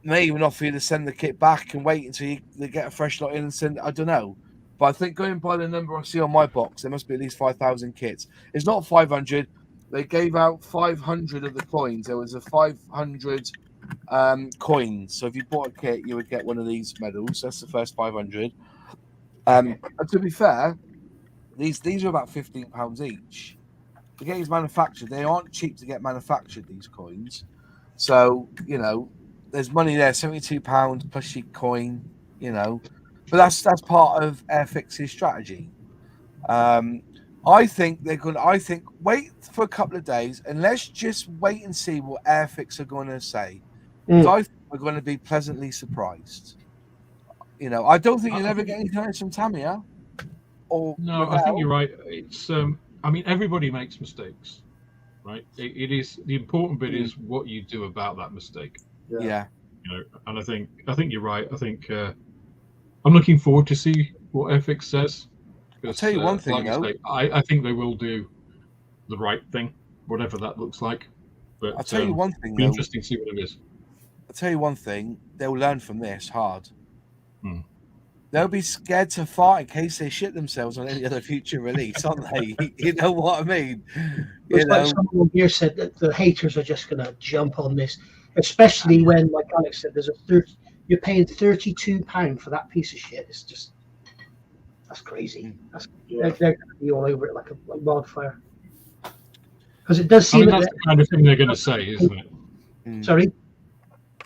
may even offer you to send the kit back and wait until they get a fresh lot in and send. I don't know, but I think going by the number I see on my box, there must be at least 5,000 kits. It's not 500. They gave out 500 of the coins. There was a 500 coins. So if you bought a kit, you would get one of these medals. That's the first 500. And to be fair, these are about £15 each. To get these manufactured, they aren't cheap to get manufactured, these coins. So, you know, there's money there, £72 plus your coin, you know. But that's part of Airfix's strategy. I think they're going to, wait for a couple of days and let's just wait and see what Airfix are going to say. I think are going to be pleasantly surprised. You know, I don't think you'll ever get anything else from Tamiya. Or no, I think you're right. It's I mean, everybody makes mistakes, right? It is the important bit is what you do about that mistake. Yeah. You know, and I think you're right. I think I'm looking forward to see what Airfix says. I'll tell you one thing, like though. I say, I think they will do the right thing, whatever that looks like. But I'll tell you one thing, be though. Interesting to see what it is. I'll tell you one thing. They'll learn from this hard. Hmm. They'll be scared to fart in case they shit themselves on any other future release, aren't they? You know what I mean? It's like someone here said that the haters are just going to jump on this, especially when, like Alex said, you're paying £32 for that piece of shit. It's just, that's crazy. They're going to be all over it like wildfire. Because it does seem that's the kind of thing they're going to say, isn't it? Sorry?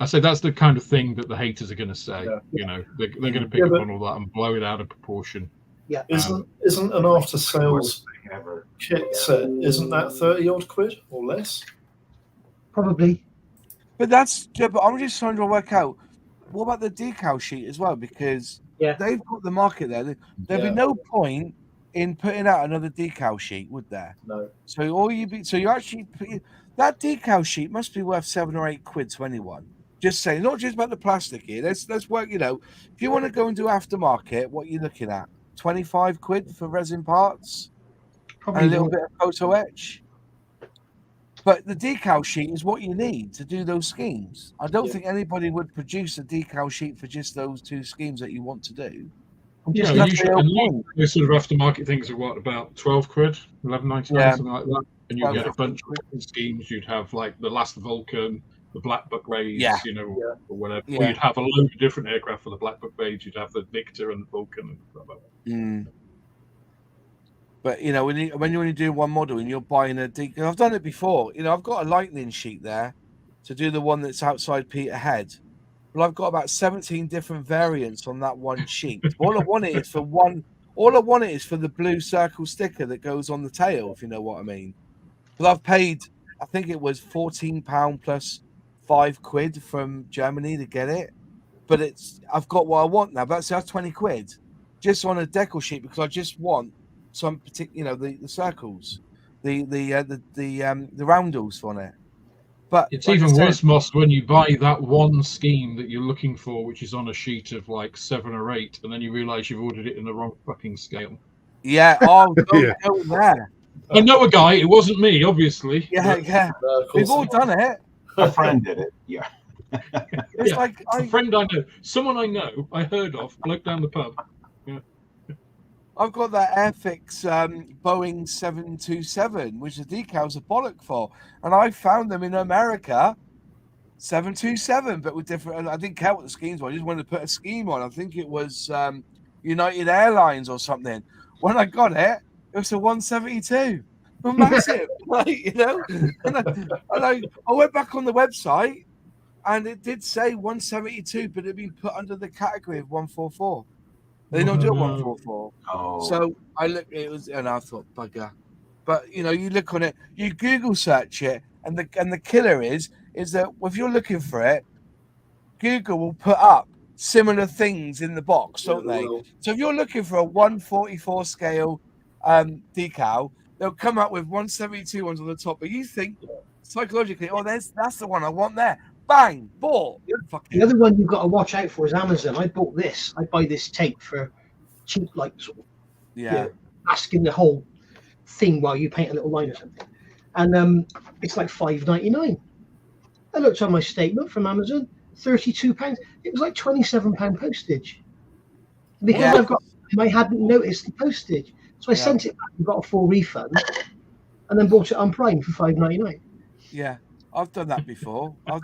I say that's the kind of thing that the haters are going to say. Yeah. You know, they're going to pick up on all that and blow it out of proportion. Yeah. Isn't an after sales kit set? Isn't that 30 odd quid or less? Probably. But but I'm just trying to work out what about the decal sheet as well, because they've got the market there. There'd be no point in putting out another decal sheet, would there? No. So you actually that decal sheet must be worth 7 or 8 quid to anyone. Just saying, not just about the plastic here. Let's work. You know, if you want to go and do aftermarket, what are you looking at? 25 quid for resin parts, probably, and a little bit of photo etch. But the decal sheet is what you need to do those schemes. I don't think anybody would produce a decal sheet for just those 2 schemes that you want to do. Yeah, usually those sort of aftermarket things are what, about 12 quid, 11.99, something like that. And you get a bunch of different schemes. You'd have like the last Vulcan, the Black Buck Raids, or whatever. Yeah. Or you'd have a load of different aircraft for the Black Buck Raids. You'd have the Victor and the Vulcan and blah, blah, blah. But you know, when you only do one model and you're buying a decal, I've done it before. You know, I've got a lightning sheet there to do the one that's outside Peter Head. Well, I've got about 17 different variants on that one sheet. All I want it is for All I want it is for the blue circle sticker that goes on the tail, if you know what I mean. But I've paid, I think it was £14 plus 5 quid from Germany to get it. But I've got what I want now. But that's 20 quid just on a decal sheet because I just want some particular, the circles, the roundels on it. But it's like even worse, Moss, when you buy that one scheme that you're looking for, which is on a sheet of like 7 or 8, and then you realise you've ordered it in the wrong fucking scale. Yeah. Oh, don't go there. I know a guy. It wasn't me, obviously. Yeah, yeah. We've all done it. A friend did it. Yeah. It's like a friend I know, someone I know, I heard of, bloke down the pub. Yeah. I've got that Airfix Boeing 727, which the decals are bollock for, and I found them in America. 727, but with different. I didn't care what the schemes were. I just wanted to put a scheme on. I think it was United Airlines or something. When I got it, it was a 172. Massive, like, And I went back on the website, and it did say 172, but it had been put under the category of 144. They don't do a 144. Oh. So I looked, and I thought, bugger. But you look on it, you Google search it, and the killer is that if you're looking for it, Google will put up similar things in the box, don't they? So if you're looking for a 144 scale decal, they'll come up with 172 ones on the top, but you think psychologically, that's the one I want there. Bang, bought. The other one you've got to watch out for is Amazon. I bought this. I buy this tape for cheap, like sort of, asking the whole thing while you paint a little line or something, and it's like $5.99. I looked on my statement from Amazon, £32. It was like £27 postage because I hadn't noticed the postage, so I sent it back and got a full refund, and then bought it on Prime for $5.99. Yeah. I've done that before. Have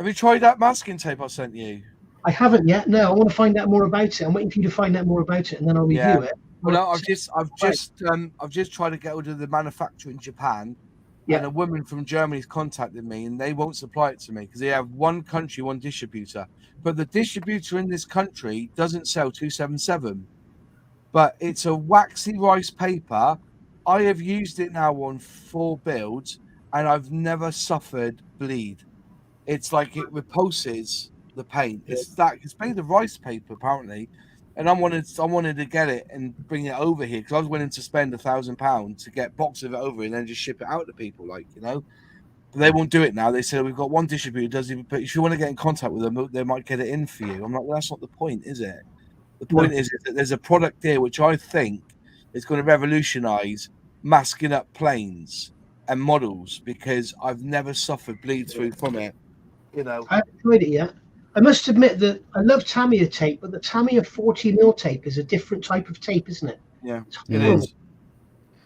you tried that masking tape I sent you? I haven't yet. No, I want to find out more about it. I'm waiting for you to find out more about it, and then I'll review it. Well, I've just tried to get hold of the manufacturer in Japan, and a woman from Germany's contacted me, and they won't supply it to me because they have one country, one distributor. But the distributor in this country doesn't sell 277. But it's a waxy rice paper. I have used it now on 4 builds. And I've never suffered bleed. it's like it repulses the paint. It's made of rice paper apparently, and I wanted to get it and bring it over here because I was willing to spend £1,000 to get box of it over and then just ship it out to people, like, you know. But they won't do it now. They said we've got one distributor who does it, but if you want to get in contact with them, they might get it in for you. I'm like, well, that's not the point, is it? The point is that there's a product here which I think is going to revolutionise masking up planes and models because I've never suffered bleed through from it. You know, I haven't tried it yet. I must admit that I love Tamiya tape, but the Tamiya 40mm tape is a different type of tape, isn't it? Yeah, it is.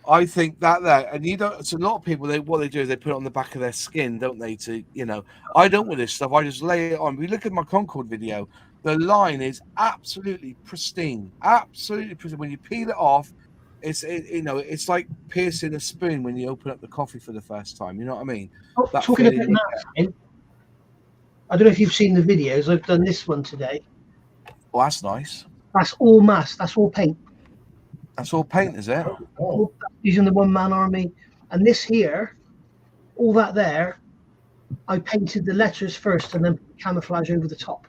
I think that, and you don't. So a lot of people, what they do is they put it on the back of their skin, don't they? To, you know, I don't with this stuff. I just lay it on. We look at my Concord video. The line is absolutely pristine, absolutely pristine. When you peel it off, it's like piercing a spoon when you open up the coffee for the first time. You know what I mean? Oh, talking about masking, I don't know if you've seen the videos. I've done this one today. Oh, that's nice. That's all mask. That's all paint. That's all paint, is it? Using the one-man army. And this here, all that there, I painted the letters first and then camouflage over the top.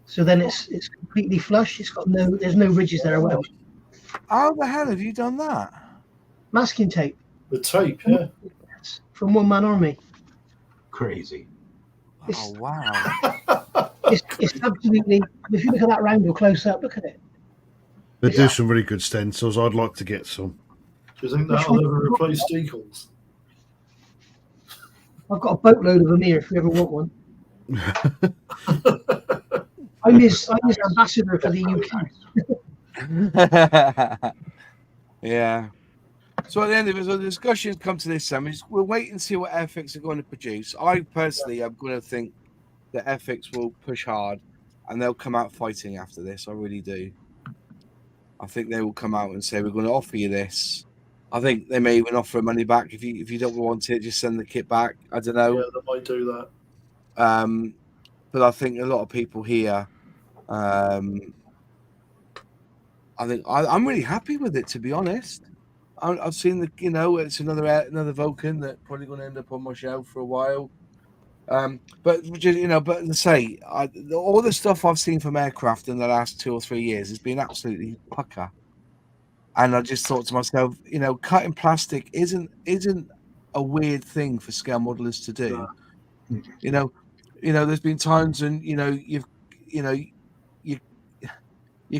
So then it's completely flush. It's got there's no ridges there or whatever. How the hell have you done that? Masking tape. The tape, yeah. From One Man Army. Crazy. Oh, wow. It's absolutely, if you look at that roundel close up, look at it. They do some really good stencils. I'd like to get some. Do you think that'll ever replace decals? I've got a boatload of them here if you ever want one. I'm his ambassador for the UK. Yeah. So at the end of it, so the discussions come to this summer. We'll wait and see what Airfix are going to produce. I personally am going to think that Airfix will push hard and they'll come out fighting after this. I really do. I think they will come out and say, we're going to offer you this. I think they may even offer money back. If you don't want it, just send the kit back. I don't know. Yeah, they might do that. But I think a lot of people here, I think I'm really happy with it, to be honest. I've seen it's another Vulcan that probably going to end up on my shelf for a while. But to say, all the stuff I've seen from aircraft in the last 2 or 3 years has been absolutely pucker. And I just thought to myself, cutting plastic isn't a weird thing for scale modelers to do. No. There's been times when you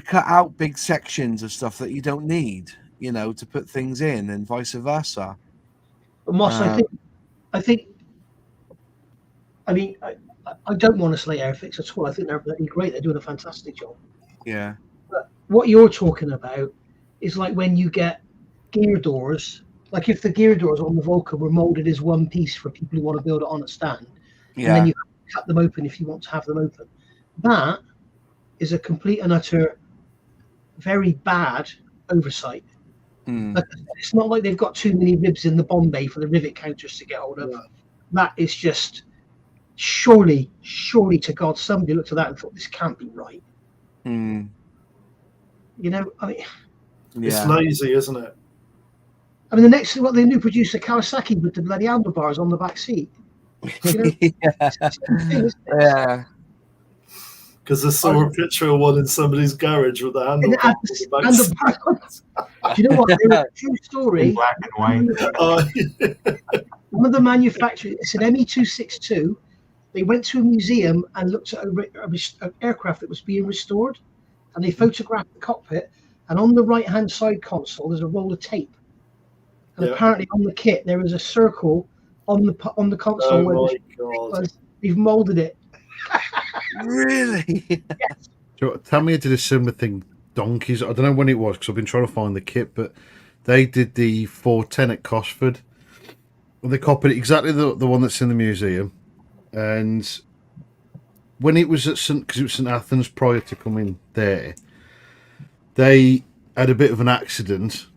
cut out big sections of stuff that you don't need, to put things in, and vice versa. But Moss, I don't want to slay Airfix at all. I think they're great. They're doing a fantastic job. Yeah. But what you're talking about is like when you get gear doors. Like if the gear doors on the Vulcan were molded as one piece for people who want to build it on a stand, and then you cut them open if you want to have them open. That is a complete and utter, very bad oversight. Like, it's not like they've got too many ribs in the Bombay for the rivet counters to get hold of. That is just surely to God, somebody looked at that and thought, this can't be right. It's lazy, isn't it? I mean, the next thing, what they do, produce a Kawasaki with the bloody handlebars on the back seat. Yeah. Because I saw a picture of one in somebody's garage with the handlebars on the back. Do you know what? True story. In black and white. One of the manufacturers, it's an ME262. They went to a museum and looked at an aircraft that was being restored, and they photographed the cockpit. And on the right-hand side console, there's a roll of tape. And apparently, on the kit, there was a circle on the console. Oh where my God! They've molded it. Really? Yes. Tamiya did a similar thing. Donkeys. I don't know when it was because I've been trying to find the kit, but they did the 410 at Cosford. Well, they copied exactly the one that's in the museum. And when it was at St Athens prior to coming there, they had a bit of an accident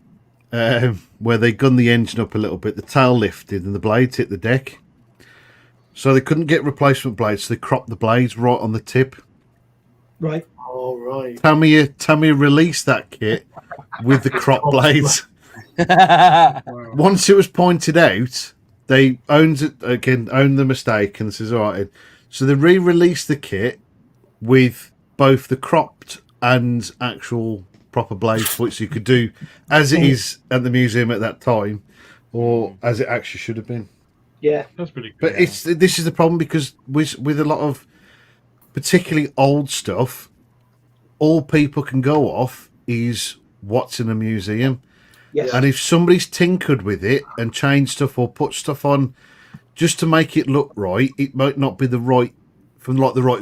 where they gunned the engine up a little bit. The tail lifted and the blades hit the deck. So they couldn't get replacement blades, so they cropped the blades right on the tip. Right. Oh, right. Tamiya released that kit with the crop blades. Once it was pointed out, they own the mistake and says, all right. So they re-released the kit with both the cropped and actual proper blades, which you could do as it is at the museum at that time, or as it actually should have been. Yeah, that's pretty good. But this is the problem, because with a lot of particularly old stuff, all people can go off is what's in a museum. yes. And if somebody's tinkered with it and changed stuff or put stuff on just to make it look right, it might not be the right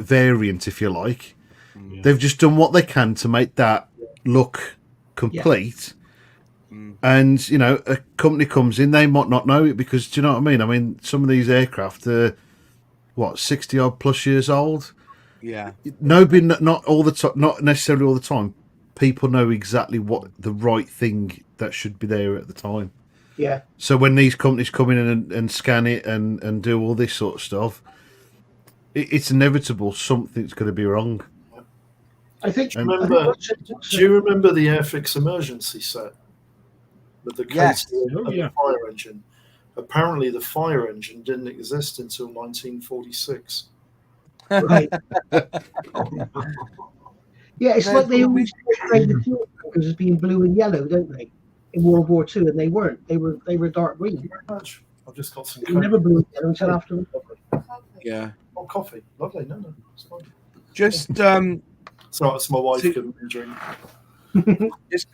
variant, if you like. Yeah. They've just done what they can to make that look complete. And, you know, a company comes in, they might not know it, because, do you know what I mean? I mean, some of these aircraft are, 60 odd plus years old? Yeah. Not all the time, not necessarily all the time. People know exactly what the right thing that should be there at the time. Yeah. So when these companies come in and scan it and do all this sort of stuff, it's inevitable something's going to be wrong. I think. Do you remember the Airfix emergency set with the case and the fire engine? Apparently, the fire engine didn't exist until 1946. Right. Yeah, it's like they always portray the fuel tankers as being blue and yellow, don't they? In World War II, and they weren't. They were dark green. Very much. I've just got some. They were never blue and yellow until after. Yeah. Oh, coffee. Lovely. No, it's fine. Just So it's my wife giving me a drink.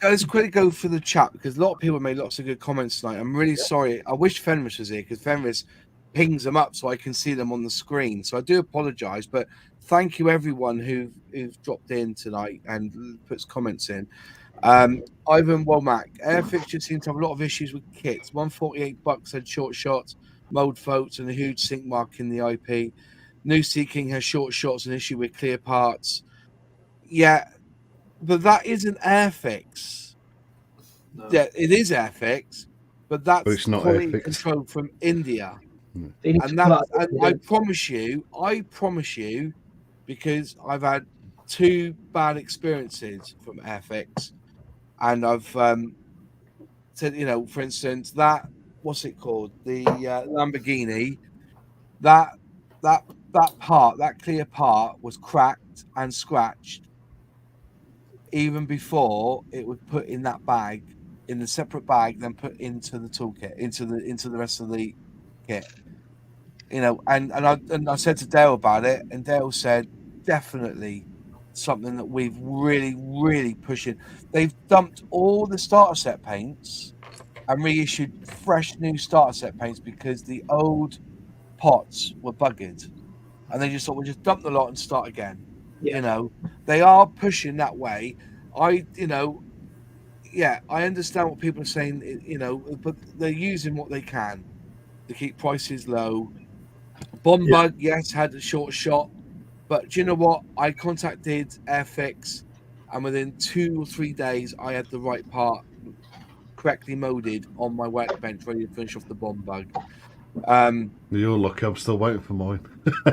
Let's quickly go for the chat, because a lot of people made lots of good comments tonight. I'm really sorry. I wish Fenris was here, because Fenris pings them up so I can see them on the screen. So I do apologise, but thank you everyone who've dropped in tonight and puts comments in. Ivan Womack, Airfix just seem to have a lot of issues with kits. $148 had short shots, mold faults, and a huge sink mark in the IP. New Sea King has short shots, an issue with clear parts. Yeah, but that isn't Airfix. No. Yeah, it is Airfix, but that's It's not quality Airfix. control from India. And I promise you, because I've had 2 bad experiences from Airfix, and I've said, you know, for instance, that, what's it called, the Lamborghini, that clear part was cracked and scratched even before it was put in that bag, in the separate bag, then put into the toolkit, into the rest of the kit. You know, and I said to Dale about it, and Dale said definitely something that we've really pushing. They've dumped all the starter set paints and reissued fresh new starter set paints because the old pots were buggered, and they just thought, we'll just dump the lot and start again. You know, they are pushing that way. I understand what people are saying, you know, but they're using what they can to keep prices low. Bombard, yes, had a short shot, but do you know what? I contacted Airfix, and within 2 or 3 days, I had the right part correctly molded on my workbench, ready to finish off the bomb bug. You're lucky. I'm still waiting for mine.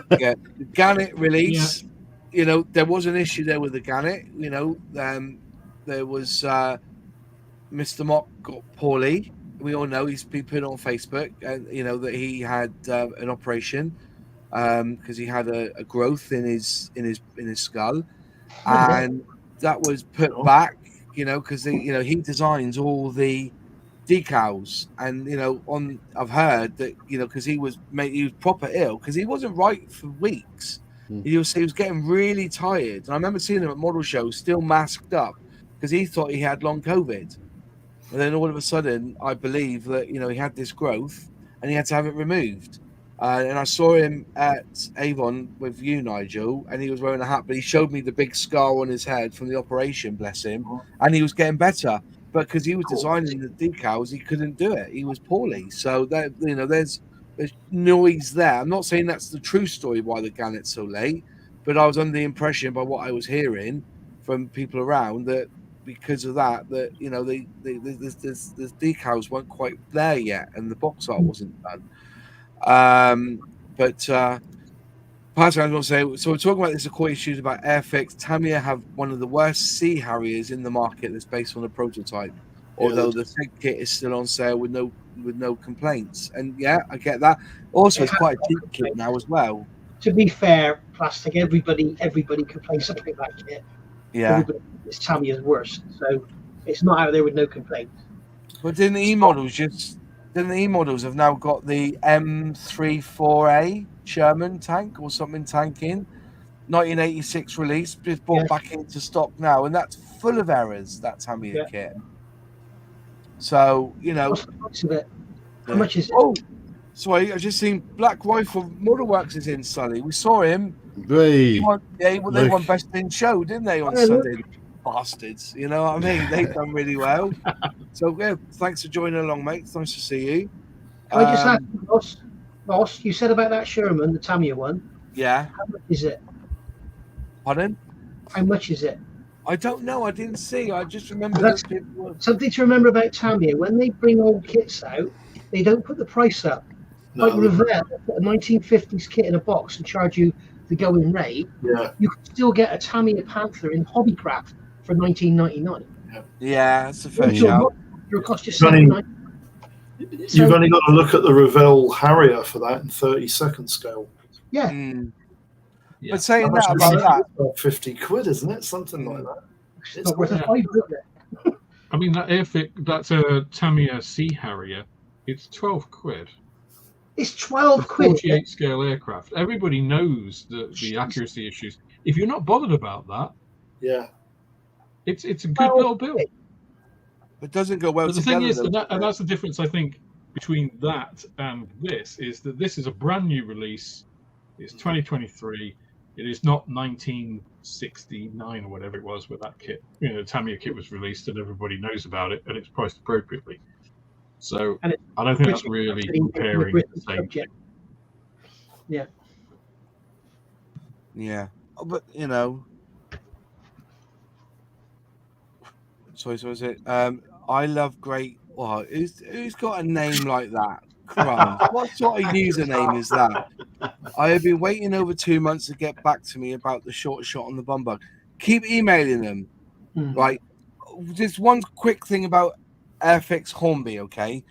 The Gannet release, you know, there was an issue there with the Gannet. You know, there was Mr. Mock got poorly. We all know he's been put on Facebook, and you know that he had an operation because he had a growth in his skull, and that was put back. You know, because he designs all the decals, and you know, I've heard that, you know, because he was proper ill, because he wasn't right for weeks. He was getting really tired, and I remember seeing him at model shows still masked up because he thought he had long COVID. And then all of a sudden, I believe that, you know, he had this growth and he had to have it removed. And I saw him at Avon with you, Nigel, and he was wearing a hat, but he showed me the big scar on his head from the operation, bless him. And he was getting better, but because he was designing the decals, he couldn't do it. He was poorly. So that, you know, there's noise there. I'm not saying that's the true story why the Gannet's so late, but I was under the impression by what I was hearing from people around that because of that, you know, the decals weren't quite there yet, and the box art wasn't done. But part I was going to say, so we're talking about this core issues about Airfix. Tamiya have one of the worst Sea Harriers in the market that's based on a prototype although the SIG kit is still on sale with no complaints. And yeah, I get that. Also, it's quite a cheap kit now as well. To be fair, plastic, everybody complains about that kit. Yeah. It's Tamiya's worst, so it's not out there with no complaints. But didn't the E-models have now got the M34A Sherman tank or something tank in? 1986 release, just brought back into stock now, and that's full of errors, that Tamiya kit. So, you know. What's the price of it? How much is it? Oh, sorry, I just seen Black Rifle Model Works is in, Sully. We saw him. Hey. They won Best in Show, didn't they, on Sunday? Bastards, you know what I mean? They've done really well. So, yeah, thanks for joining along, mate. It's nice to see you. Can I just ask you, Ross, you said about that Sherman, the Tamiya one. Yeah. How much is it? Pardon? How much is it? I don't know. I didn't see. I just remember something to remember about Tamiya. When they bring old kits out, they don't put the price up. No. Like Revell, put a 1950s kit in a box and charge you the going rate. Yeah. You can still get a Tamiya Panther in Hobbycraft for $19.99. Yeah, that's a fair shout. It'll cost you $7.99. You've only got to look at the Revell Harrier for that in 32nd scale. Yeah. Yeah. But saying that about that, about 50 quid, isn't it? Something like that. It's not worth a fiver, is it? I mean, that Airfix, that's a Tamiya Sea Harrier. It's 12 quid. It's 12 quid. 48 scale aircraft. Everybody knows the accuracy issues. If you're not bothered about that, it's a good little build. It doesn't go well but the together. Thing is, and that's the difference, I think, between that and this, is that this is a brand new release. It's 2023. It is not 1969 or whatever it was where that kit, the Tamiya kit was released, and everybody knows about it, and it's priced appropriately. So I don't think that's really comparing the same thing. Yeah. Yeah. But, sorry, so is it? I love great. Well, who's got a name like that? What sort of username is that? I have been waiting over 2 months to get back to me about the short shot on the bum bug. Keep emailing them. Right. Just one quick thing about Airfix Hornby, okay?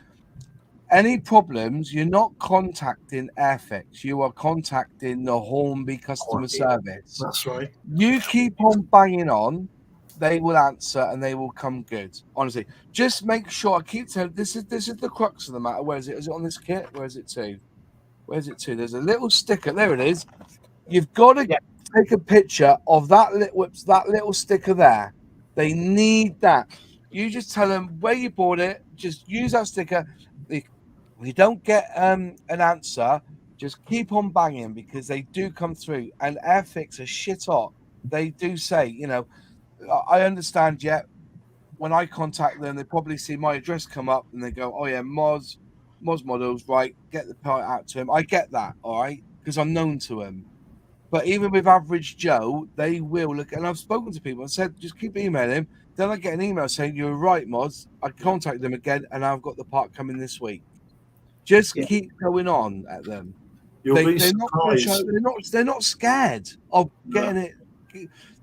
Any problems, you're not contacting Airfix. You are contacting the Hornby customer service. That's right. You keep on banging on. They will answer and they will come good. Honestly, just make sure. I keep telling this is the crux of the matter. Where is it? Is it on this kit? Where is it to? Where's it to? There's a little sticker. There it is. You've got to take a picture of that little sticker there. They need that. You just tell them where you bought it. Just use that sticker. If you don't get an answer, just keep on banging because they do come through. And Airfix are shit hot. They do say, I understand, when I contact them, they probably see my address come up and they go, oh, yeah, Moz Models, right, get the part out to him. I get that, all right, because I'm known to him. But even with Average Joe, they will look, and I've spoken to people and said, just keep emailing him. Then I get an email saying, you're right, Moz. I contact them again, and I've got the part coming this week. Just keep going on at them. They're not scared of getting it.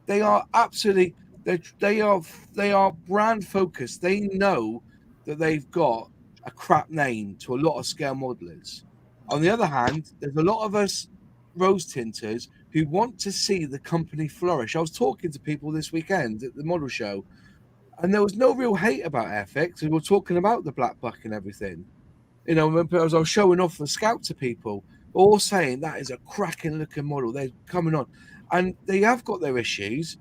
They are absolutely... They are brand focused. They know that they've got a crap name to a lot of scale modelers. On the other hand, there's a lot of us rose tinters who want to see the company flourish. I was talking to people this weekend at the model show, and there was no real hate about Airfix. We were talking about the Black Buck and everything. As I was showing off the Scout to people, all saying that is a cracking looking model. They're coming on, and they have got their issues.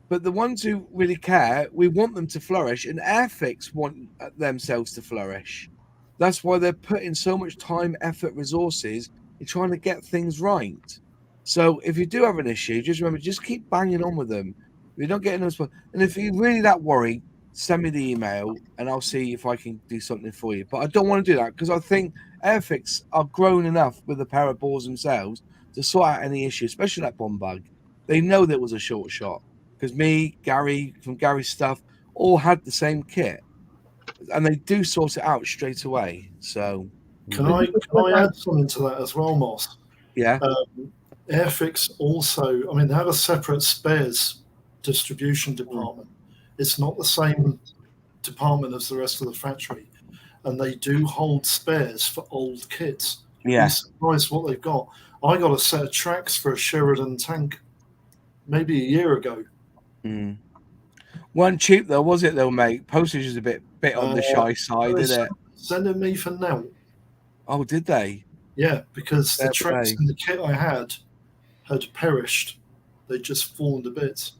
But the ones who really care, we want them to flourish, and Airfix want themselves to flourish. That's why they're putting so much time, effort, resources in trying to get things right. So if you do have an issue, just remember, just keep banging on with them. If you're not getting those, and if you're really that worried, send me the email, and I'll see if I can do something for you. But I don't want to do that because I think Airfix are grown enough with a pair of balls themselves to sort out any issue, especially that bomb bug. They know there was a short shot. Because me, Gary, from Gary's stuff, all had the same kit. And they do sort it out straight away. So Can I add something to that as well, Moss? Yeah. Airfix also, they have a separate spares distribution department. It's not the same department as the rest of the factory, and they do hold spares for old kits. Yeah. You're surprised what they've got. I got a set of tracks for a Sheridan tank maybe a year ago. Weren't cheap though, was it though, mate? Postage is a bit on the shy side, isn't it? Sending me for now. Oh, did they? Yeah, because the tracks in the kit I had perished. They just fallen to bits.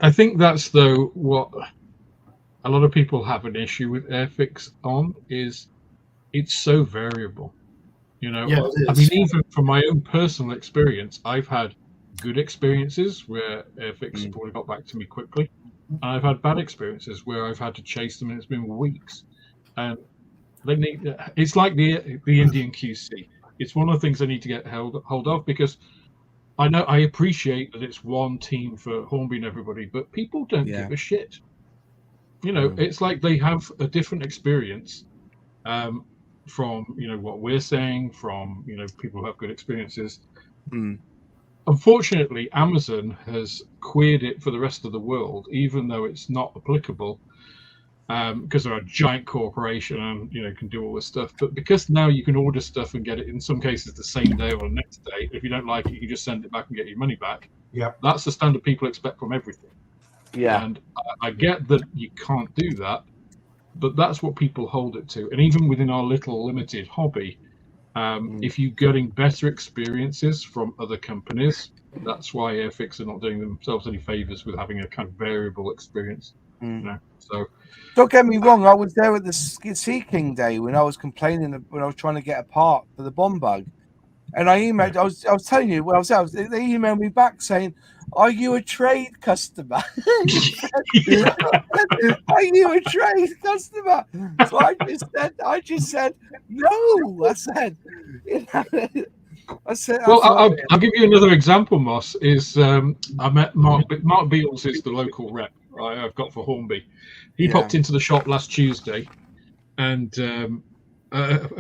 I think that's though what a lot of people have an issue with Airfix on is it's so variable. You know, yeah, I mean, even from my own personal experience, I've had good experiences where Airfix have probably got back to me quickly, and I've had bad experiences where I've had to chase them and it's been weeks. And they need. It's like the Indian QC. It's one of the things I need to get hold of, because I appreciate that it's one team for Hornby and everybody, but people don't give a shit. You know, it's like they have a different experience from, you know, what we're saying, from, you know, people who have good experiences. Unfortunately, Amazon has queered it for the rest of the world, even though it's not applicable, because they're a giant corporation and, you know, can do all this stuff. But because now you can order stuff and get it in some cases the same day or the next day, if you don't like it, you can just send it back and get your money back. Yeah, that's the standard people expect from everything. Yeah, and I get that you can't do that, but that's what people hold it to. And even within our little limited hobby, if you're getting better experiences from other companies, that's why Airfix are not doing themselves any favors with having a kind of variable experience. You know? So don't get me wrong, I was there at the Sea King Day when I was complaining when I was trying to get a part for the bomb bug, and I emailed. I was telling you when I was there. They emailed me back saying, "Are you a trade customer?" Are you a trade customer? So I just said no. I said, well, I'll give you another example, Moss. Is I met Mark Beals is the local rep I've got for Hornby. He popped into the shop last Tuesday, and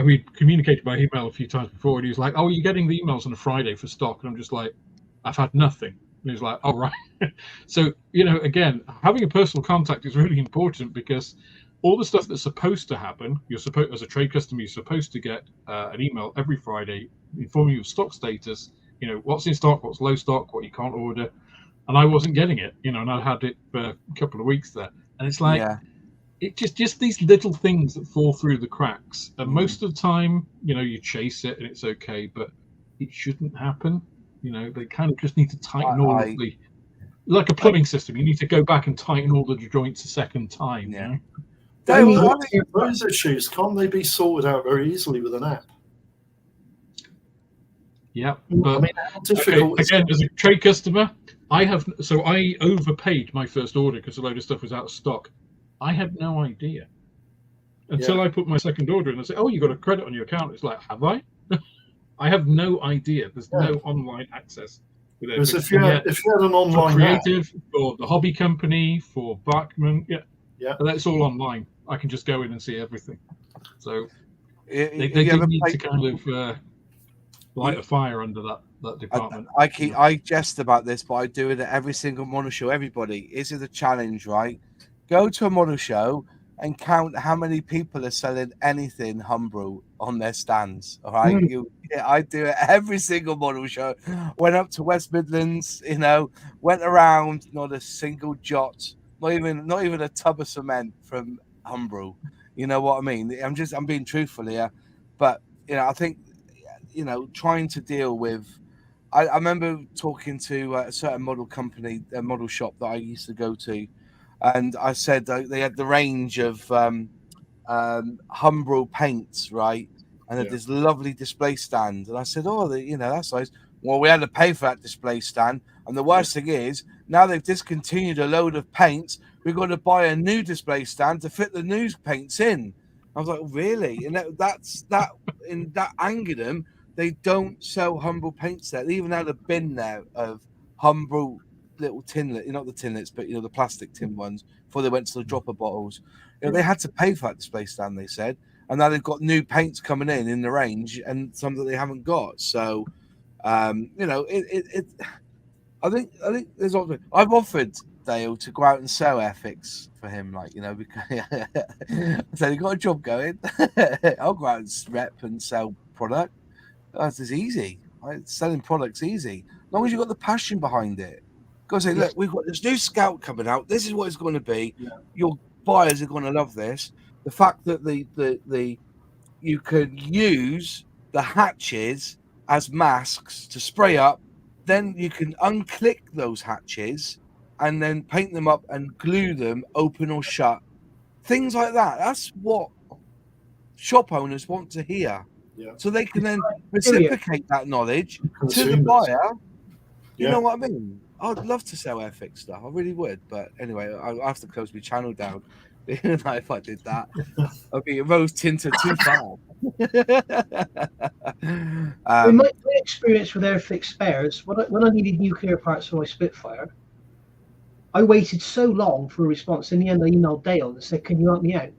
we communicated by email a few times before, and he was like, "Oh, you're getting the emails on a Friday for stock?" And I'm just like, "I've had nothing." And he was like, "Oh, right." So, you know, again, having a personal contact is really important, because all the stuff that's supposed to happen, you're supposed, as a trade customer, you're supposed to get an email every Friday informing you of stock status, you know, what's in stock, what's low stock, what you can't order. And I wasn't getting it, you know, and I had it for a couple of weeks there. And it's like, it just these little things that fall through the cracks. And most of the time, you know, you chase it and it's okay, but it shouldn't happen. You know, they kind of just need to tighten all of the, like a plumbing system, you need to go back and tighten all the joints a second time. You know? Those issues, can't they be sorted out very easily with an app? Yeah, but I mean, how difficult again, as a trade customer, I overpaid my first order because a load of stuff was out of stock. I had no idea until I put my second order in and I said, "Oh, you got a credit on your account." It's like, have I? I have no idea. There's no online access. Because if you had an online creative for the hobby company, for Bachman, that's all online. I can just go in and see everything. So they do need to kind of light a fire under that department. I jest about this, but I do it at every single model show. Everybody, this is a challenge, right? Go to a model show and count how many people are selling anything Humbrol on their stands. All right, I do it every single model show. Went up to West Midlands, you know, went around, not a single jot, not even a tub of cement from Humbrol. You know what I mean? I'm being truthful here, but you know, I think, you know, trying to deal with. I remember talking to a certain model company, a model shop that I used to go to, and I said they had the range of Humbrol paints, right? And had this lovely display stand. And I said, "Oh, you know, that's nice." Well, we had to pay for that display stand. And the worst thing is, now they've discontinued a load of paints. We've got to buy a new display stand to fit the new paints in. I was like, really? And that angered them. They don't sell Humbrol paints there. They even had a bin there of Humbrol little tinlet, not the tinlets, but you know, the plastic tin ones before they went to the dropper bottles. You know, they had to pay for that display stand, they said, and now they've got new paints coming in the range and some that they haven't got. So, you know, I think there's also, I've offered Dale to go out and sell Airfix for him, like, you know, because I said, you got a job going. I'll go out and rep and sell product. That's easy. Right? Selling products easy, as long as you've got the passion behind it. Go say, look, we've got this new Scout coming out. This is what it's going to be. Yeah. Your buyers are going to love this. The fact that the you can use the hatches as masks to spray up, then you can unclick those hatches and then paint them up and glue them open or shut. Things like that. That's what shop owners want to hear. Yeah. So they can then reciprocate that knowledge to the buyer. You know what I mean? I'd love to sell Airfix stuff. I really would. But anyway, I have to close my channel down. If I did that, I'd be rose tinted too far. My experience with Airfix spares, when I needed nuclear parts for my Spitfire, I waited so long for a response. In the end, I emailed Dale and said, "Can you help me out?"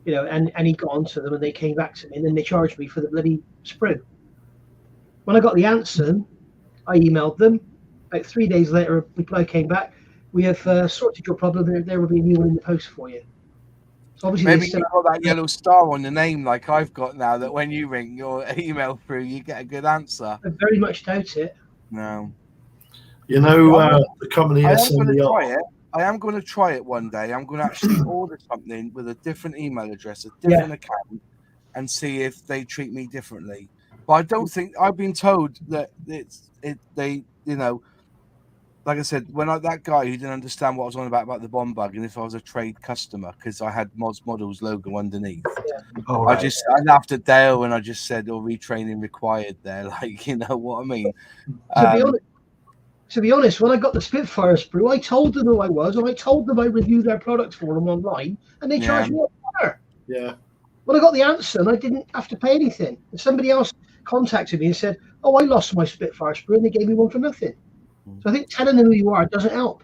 You know, and he got onto them, and they came back to me, and then they charged me for the bloody sprue. When I got the answer, I emailed them. About 3 days later, a reply came back. We have sorted your problem. There will be a new one in the post for you. So obviously, maybe you've got that yellow star on the name like I've got now, that when you ring your email through, you get a good answer. I very much doubt it. No. You know, the company SMDR. I am going to try it one day. I'm going to actually order something with a different email address, a different account, and see if they treat me differently. But I don't think I've been told that they, you know, like I said, when that guy who didn't understand what I was on about the bomb bug, and if I was a trade customer because I had Models logo underneath, I laughed at Dale and I just said, retraining required there, like, you know what I mean. To be honest, when I got the Spitfire sprue, I told them who I was, and I told them I reviewed their products for them online, and they charged me a $1. Yeah. When I got the answer, and I didn't have to pay anything. And somebody else contacted me and said, "Oh, I lost my Spitfire sprue," and they gave me one for nothing. So I think telling them who you are doesn't help.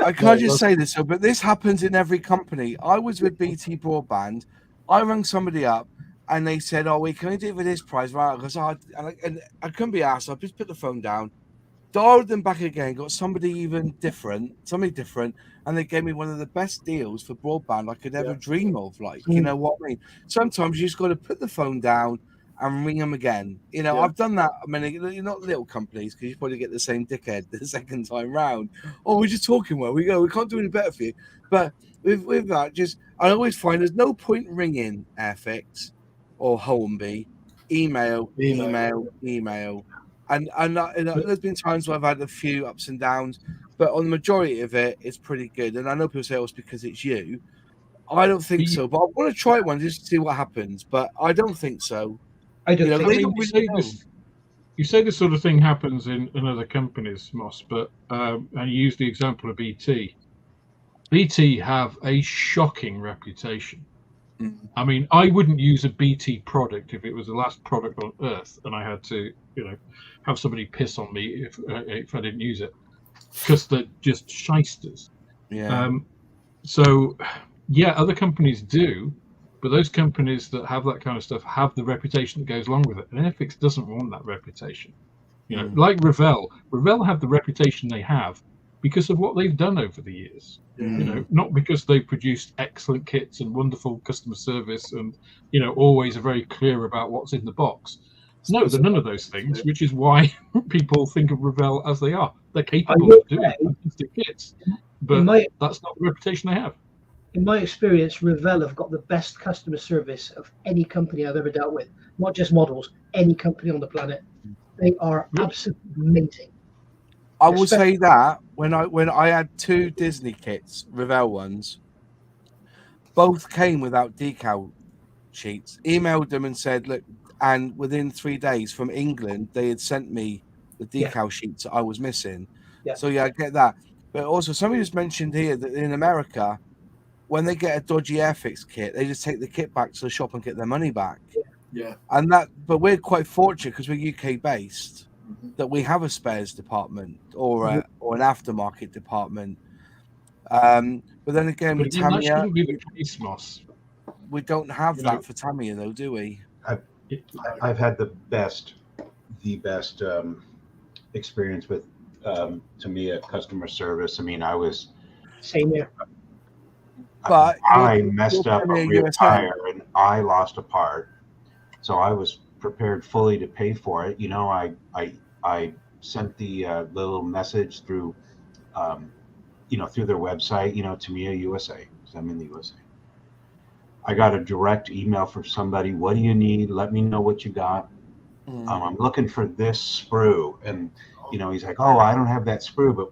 I can't just say this, but this happens in every company. I was with BT Broadband. I rang somebody up, and they said, "Oh, we can only do it for this price." Right? Because I couldn't be asked. I just put the phone down, dialed them back again, got somebody different, and they gave me one of the best deals for broadband I could ever dream of. Like, you know what I mean? Sometimes you just got to put the phone down and ring them again. You know, I've done that. I mean, you're not little companies because you probably get the same dickhead the second time round. Oh, we're just talking well. We can't do any better for you. But with that, I always find there's no point ringing Airfix or Holmby. Email. And there's been times where I've had a few ups and downs, but on the majority of it, it's pretty good. And I know people say, "Oh, it's because it's you." I don't think so, but I want to try one just to see what happens. But I don't think so. I don't think you say this sort of thing happens in other companies, Moss, but and you use the example of BT. BT have a shocking reputation. I mean, I wouldn't use a BT product if it was the last product on earth and I had to, you know, have somebody piss on me if I didn't use it, because they're just shysters. Yeah. So, yeah, other companies do, but those companies that have that kind of stuff have the reputation that goes along with it. And Airfix doesn't want that reputation. You know, like Revell have the reputation they have because of what they've done over the years. You know, not because they've produced excellent kits and wonderful customer service and, you know, always are very clear about what's in the box. No, they're none of those things, which is why people think of Revell as they are. They're capable of doing fantastic kits, but that's not the reputation they have. In my experience, Revell have got the best customer service of any company I've ever dealt with. Not just Models, any company on the planet. They are absolutely amazing. I will say that when I had 2 Disney kits, Revell ones, both came without decal sheets. Emailed them and said, "Look," and within 3 days from England, they had sent me the decal sheets I was missing. So I get that. But also, somebody just mentioned here that in America, when they get a dodgy Airfix kit, they just take the kit back to the shop and get their money back. Yeah. And but we're quite fortunate because we're UK based that we have a spares department or an aftermarket department. But then again, with Tamiya, that shouldn't be the case, Moss. We don't have that for Tamiya, though, do we? I've had the best experience with Tamiya customer service. I mean, I was Same here. But I messed up a Tamiya rear USA. tire and I lost a part, so I was prepared fully to pay for it. You know, I sent the little message through, through their website. You know, Tamiya USA, because I'm in the USA. I got a direct email from somebody. What do you need? Let me know what you got. I'm looking for this sprue, and he's like, oh, I don't have that sprue, but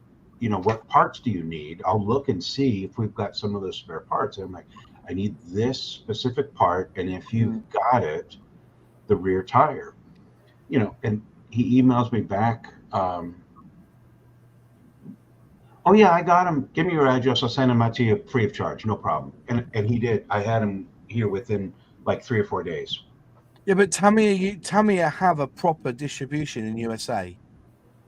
what parts do you need? I'll look and see if we've got some of those spare parts. And I'm like, I need this specific part, and if you've got it, the rear tire, and he emails me back. Oh yeah, I got him. Give me your address. I'll send him out to you free of charge. No problem. And he did. I had him here within like 3 or 4 days. Yeah, but Tamiya have a proper distribution in USA.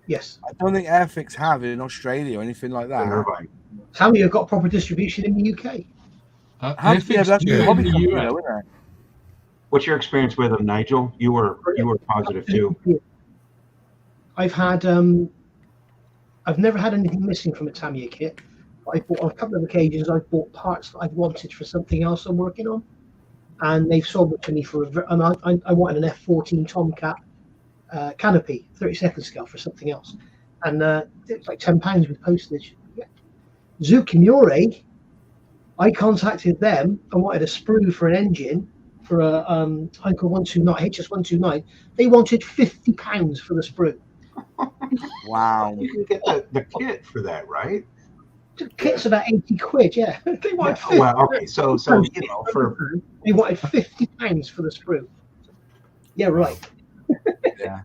Yes. I don't think Airfix have it in Australia or anything like that. Tamiya got proper distribution in the UK. Airfix do in the US. What's your experience with them, Nigel? You were positive too. I've never had anything missing from a Tamiya kit. I bought on a couple of occasions. I've bought parts that I've wanted for something else I'm working on, and they've sold it to me for. And I wanted an F14 Tomcat canopy, 32nd scale for something else, and it's like £10 with postage. Yeah. Zucchimure, I contacted them and wanted a sprue for an engine for a Heinkel 129 HS129. They wanted £50 for the sprue. Wow. You can get the kit for that, right? The kit's about 80 quid, yeah. They wanted okay, so for they wanted £50 for the sprue. Yeah, right. Yeah.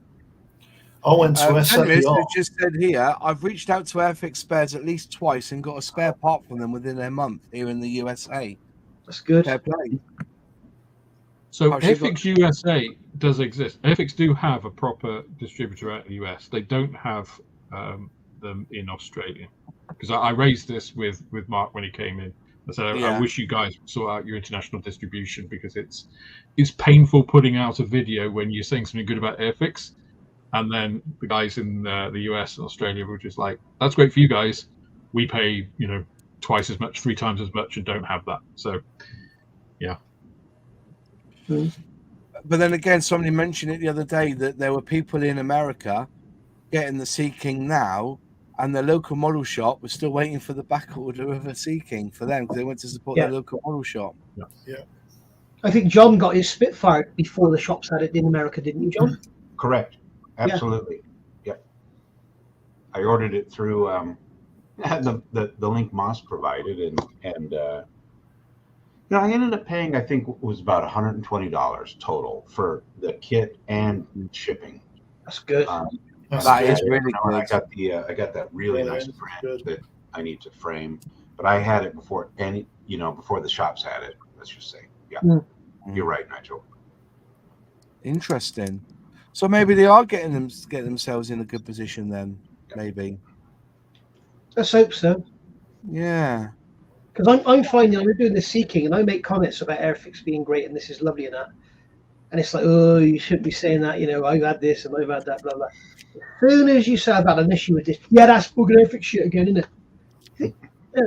I went to SAR. Just said here, I've reached out to Airfix Spares at least twice and got a spare part from them within a month here in the USA. That's good. Fair play. So Aifix USA does exist. Aifix do have a proper distributor out of the US. They don't have them in Australia. Because I raised this with Mark when he came in. I said, I wish you guys would sort out your international distribution, because it's painful putting out a video when you're saying something good about Airfix, and then the guys in the US and Australia were just like, that's great for you guys. We pay, twice as much, 3 times as much, and don't have that. So, yeah. But then again, somebody mentioned it the other day that there were people in America getting the Sea King now, and the local model shop was still waiting for the back order of a Sea King for them because they went to support their local model shop. Yeah. I think John got his Spitfire before the shops had it in America, didn't you, John? Correct. Absolutely. Yeah. I ordered it through the link Moss provided, and I ended up paying, I think it was about $120 total for the kit and shipping. That's good. That is really good. I got that really nice print that I need to frame, but I had it before before the shops had it. Let's just say, You're right, Nigel. Interesting. So maybe they are getting themselves in a good position then. Maybe. Let's hope so. Yeah. Because I'm finding we're doing the Sea King, and I make comments about Airfix being great and this is lovely and that, and it's like, oh, you shouldn't be saying that. I've had this and I've had that, blah blah. As soon as you say about an issue with this, that's fucking Airfix shit again, isn't it?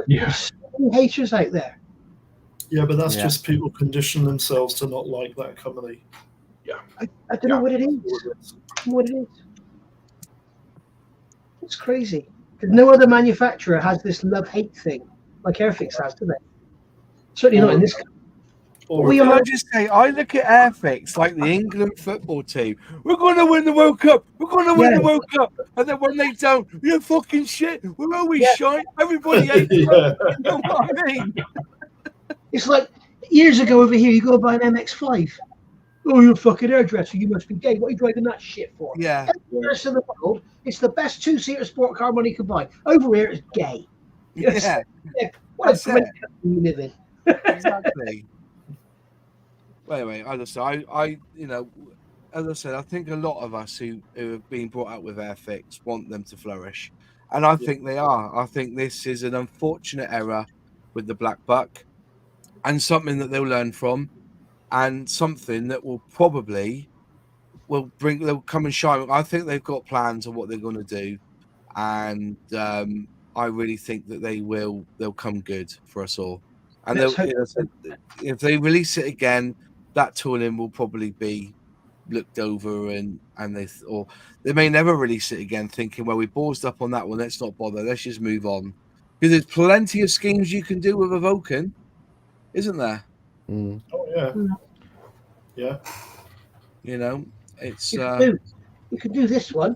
There's so many haters out there. Yeah, but that's just people condition themselves to not like that company. Yeah. I don't know what it is. It's crazy. No other manufacturer has this love-hate thing like Airfix has, do they? Certainly not in this country. Can I just say, I look at Airfix like the England football team. We're going to win the World Cup. We're going to win the World Cup. And then when they don't, you're fucking shit. We're always shy. Everybody hates them. You know what I mean? It's like years ago over here, you go buy an MX-5. Oh, you're a fucking hairdresser. You must be gay. What are you driving that shit for? Yeah. The rest of the world, it's the best 2-seater sport car money can buy. Over here, it's gay. Yeah. What a great country you live in. Exactly. Well, anyway, as I said, I think a lot of us who have been brought up with Airfix want them to flourish. And I think they are. I think this is an unfortunate error with the Black Buck, and something that they'll learn from, and something that will probably they'll come and shine. I think they've got plans on what they're going to do. and I really think that they'll come good for us all. And if they release it again, that tooling will probably be looked over, and they may never release it again, thinking, well, we ballsed up on that one, let's not bother, let's just move on. Because there's plenty of schemes you can do with a Vulcan, isn't there? Mm. Oh yeah, yeah. You know, it's you could do this one.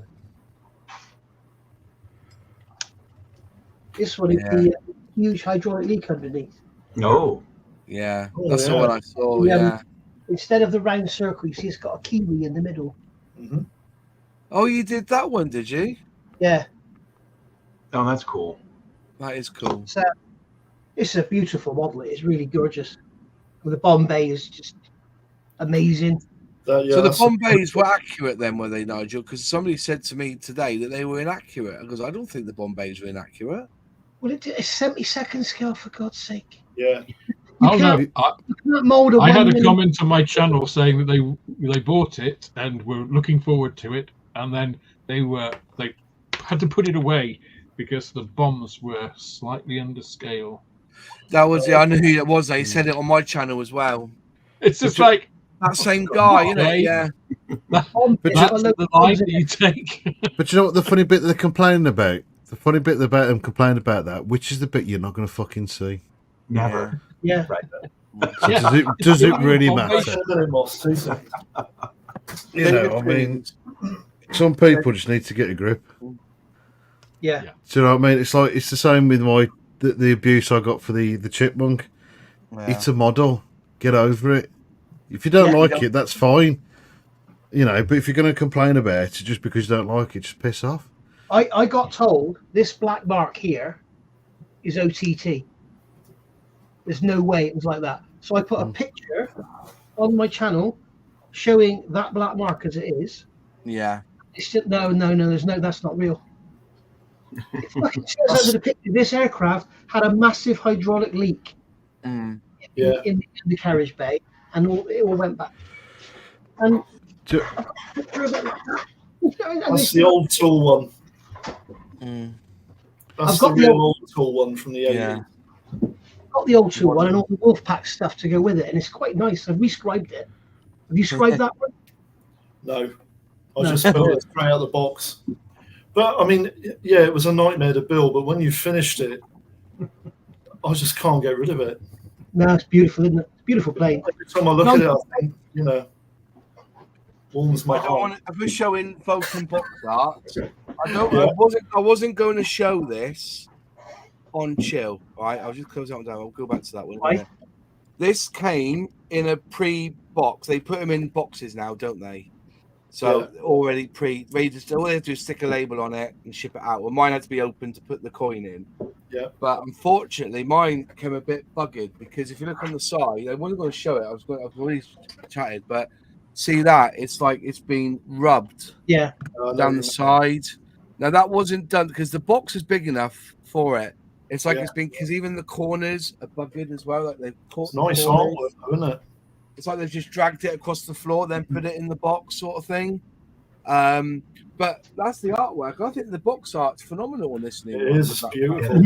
This one is the huge hydraulic leak underneath. No. Yeah, that's the one I saw. Instead of the round circle, you see it's got a kiwi in the middle. Mm-hmm. Oh, you did that one, did you? Yeah. Oh, that's cool. That is cool. So it's a beautiful model. It is really gorgeous. The Bombay is just amazing. So the Bombays were accurate then, were they, Nigel? Because somebody said to me today that they were inaccurate. Because I don't think the Bombays were inaccurate. Well, it's 72nd scale, for God's sake. Yeah. Oh no! I had a comment on my channel saying that they bought it and were looking forward to it, and then they had to put it away because the bombs were slightly under scale. That was I knew who it was. He said it on my channel as well. It's just like that same guy, isn't it? Yeah. That's the line that you take. But you know what? The funny bit that they're complaining about. The funny bit about them complaining about that, which is the bit you're not going to fucking see. Never. Yeah. Right. So does it really matter? You know, I mean, some people just need to get a grip. Yeah. Do you know what I mean? It's like it's the same with the abuse I got for the chipmunk. Yeah. It's a model. Get over it. If you don't like it, that's fine. You know, but if you're going to complain about it just because you don't like it, just piss off. I got told this black mark here is OTT. There's no way it was like that. So I put a picture on my channel showing that black mark as it is. Yeah. It's just, no, that's not real. It fucking shows over the picture. This aircraft had a massive hydraulic leak in the carriage bay, and it all went back. And that's the old tool one. That's the real old tool one from the 80s. Yeah. Got the old tool one and all the Wolfpack stuff to go with it, and it's quite nice. I've rescribed it. Have you scribed that one? No, I just built it straight out of the box. But I mean, yeah, it was a nightmare to build. But when you finished it, I just can't get rid of it. No, it's beautiful, isn't it? It's a beautiful plane. Every time I look at it, I think, you know, warms my heart. If we're showing Vulcan box art, I wasn't going to show this on Chill, right? I'll just close that one down. I'll go back to that one. Right. This came in a pre-box. They put them in boxes now, don't they? So already ready to all they have to do is stick a label on it and ship it out. Well, mine had to be open to put the coin in. Yeah. But unfortunately, mine came a bit buggered because if you look on the side, I wasn't going to show it. I've already chatted, but see that it's like it's been rubbed. Yeah. Down the side. Now that wasn't done because the box is big enough for it. It's like it's been because even the corners are buggered as well. Like they've caught nice artwork, isn't it? It's like they've just dragged it across the floor, then put it in the box, sort of thing. But that's the artwork. I think the box art's phenomenal on this new one. It is beautiful.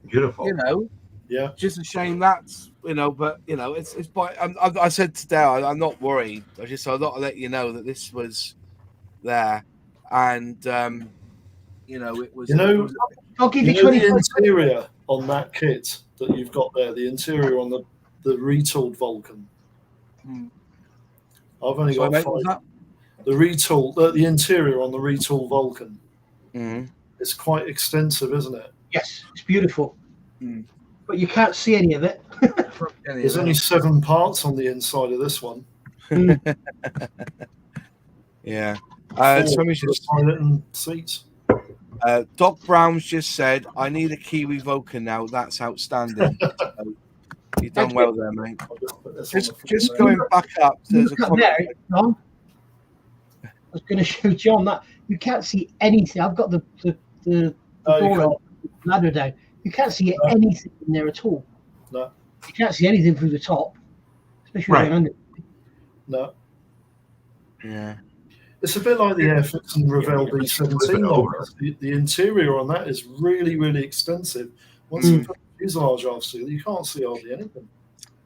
Beautiful. You know, just a shame that's but it's by. I said today I'm not worried. I thought to let you know that this was there, and it was. I'll give you the interior on that kit that you've got there. The interior on the retooled Vulcan. I've only got 5. The the interior on the retooled Vulcan. It's quite extensive, isn't it? Yes, it's beautiful. But you can't see any of it. There's only 7 parts on the inside of this one. Yeah. Somebody just pilot and seats. Doc Brown's just said, "I need a Kiwi Vulcan now. That's outstanding." You've done well there, mate. Just going back up. There's a comment. There, John. I was going to show John that you can't see anything. I've got the door ladder down. You can't see anything in there at all. No. You can't see anything through the top, especially under. No. Yeah. It's a bit like the Airfix and Revell B17. The interior on that is really, really extensive. Once you put the fuselage off seal, you can't see hardly anything.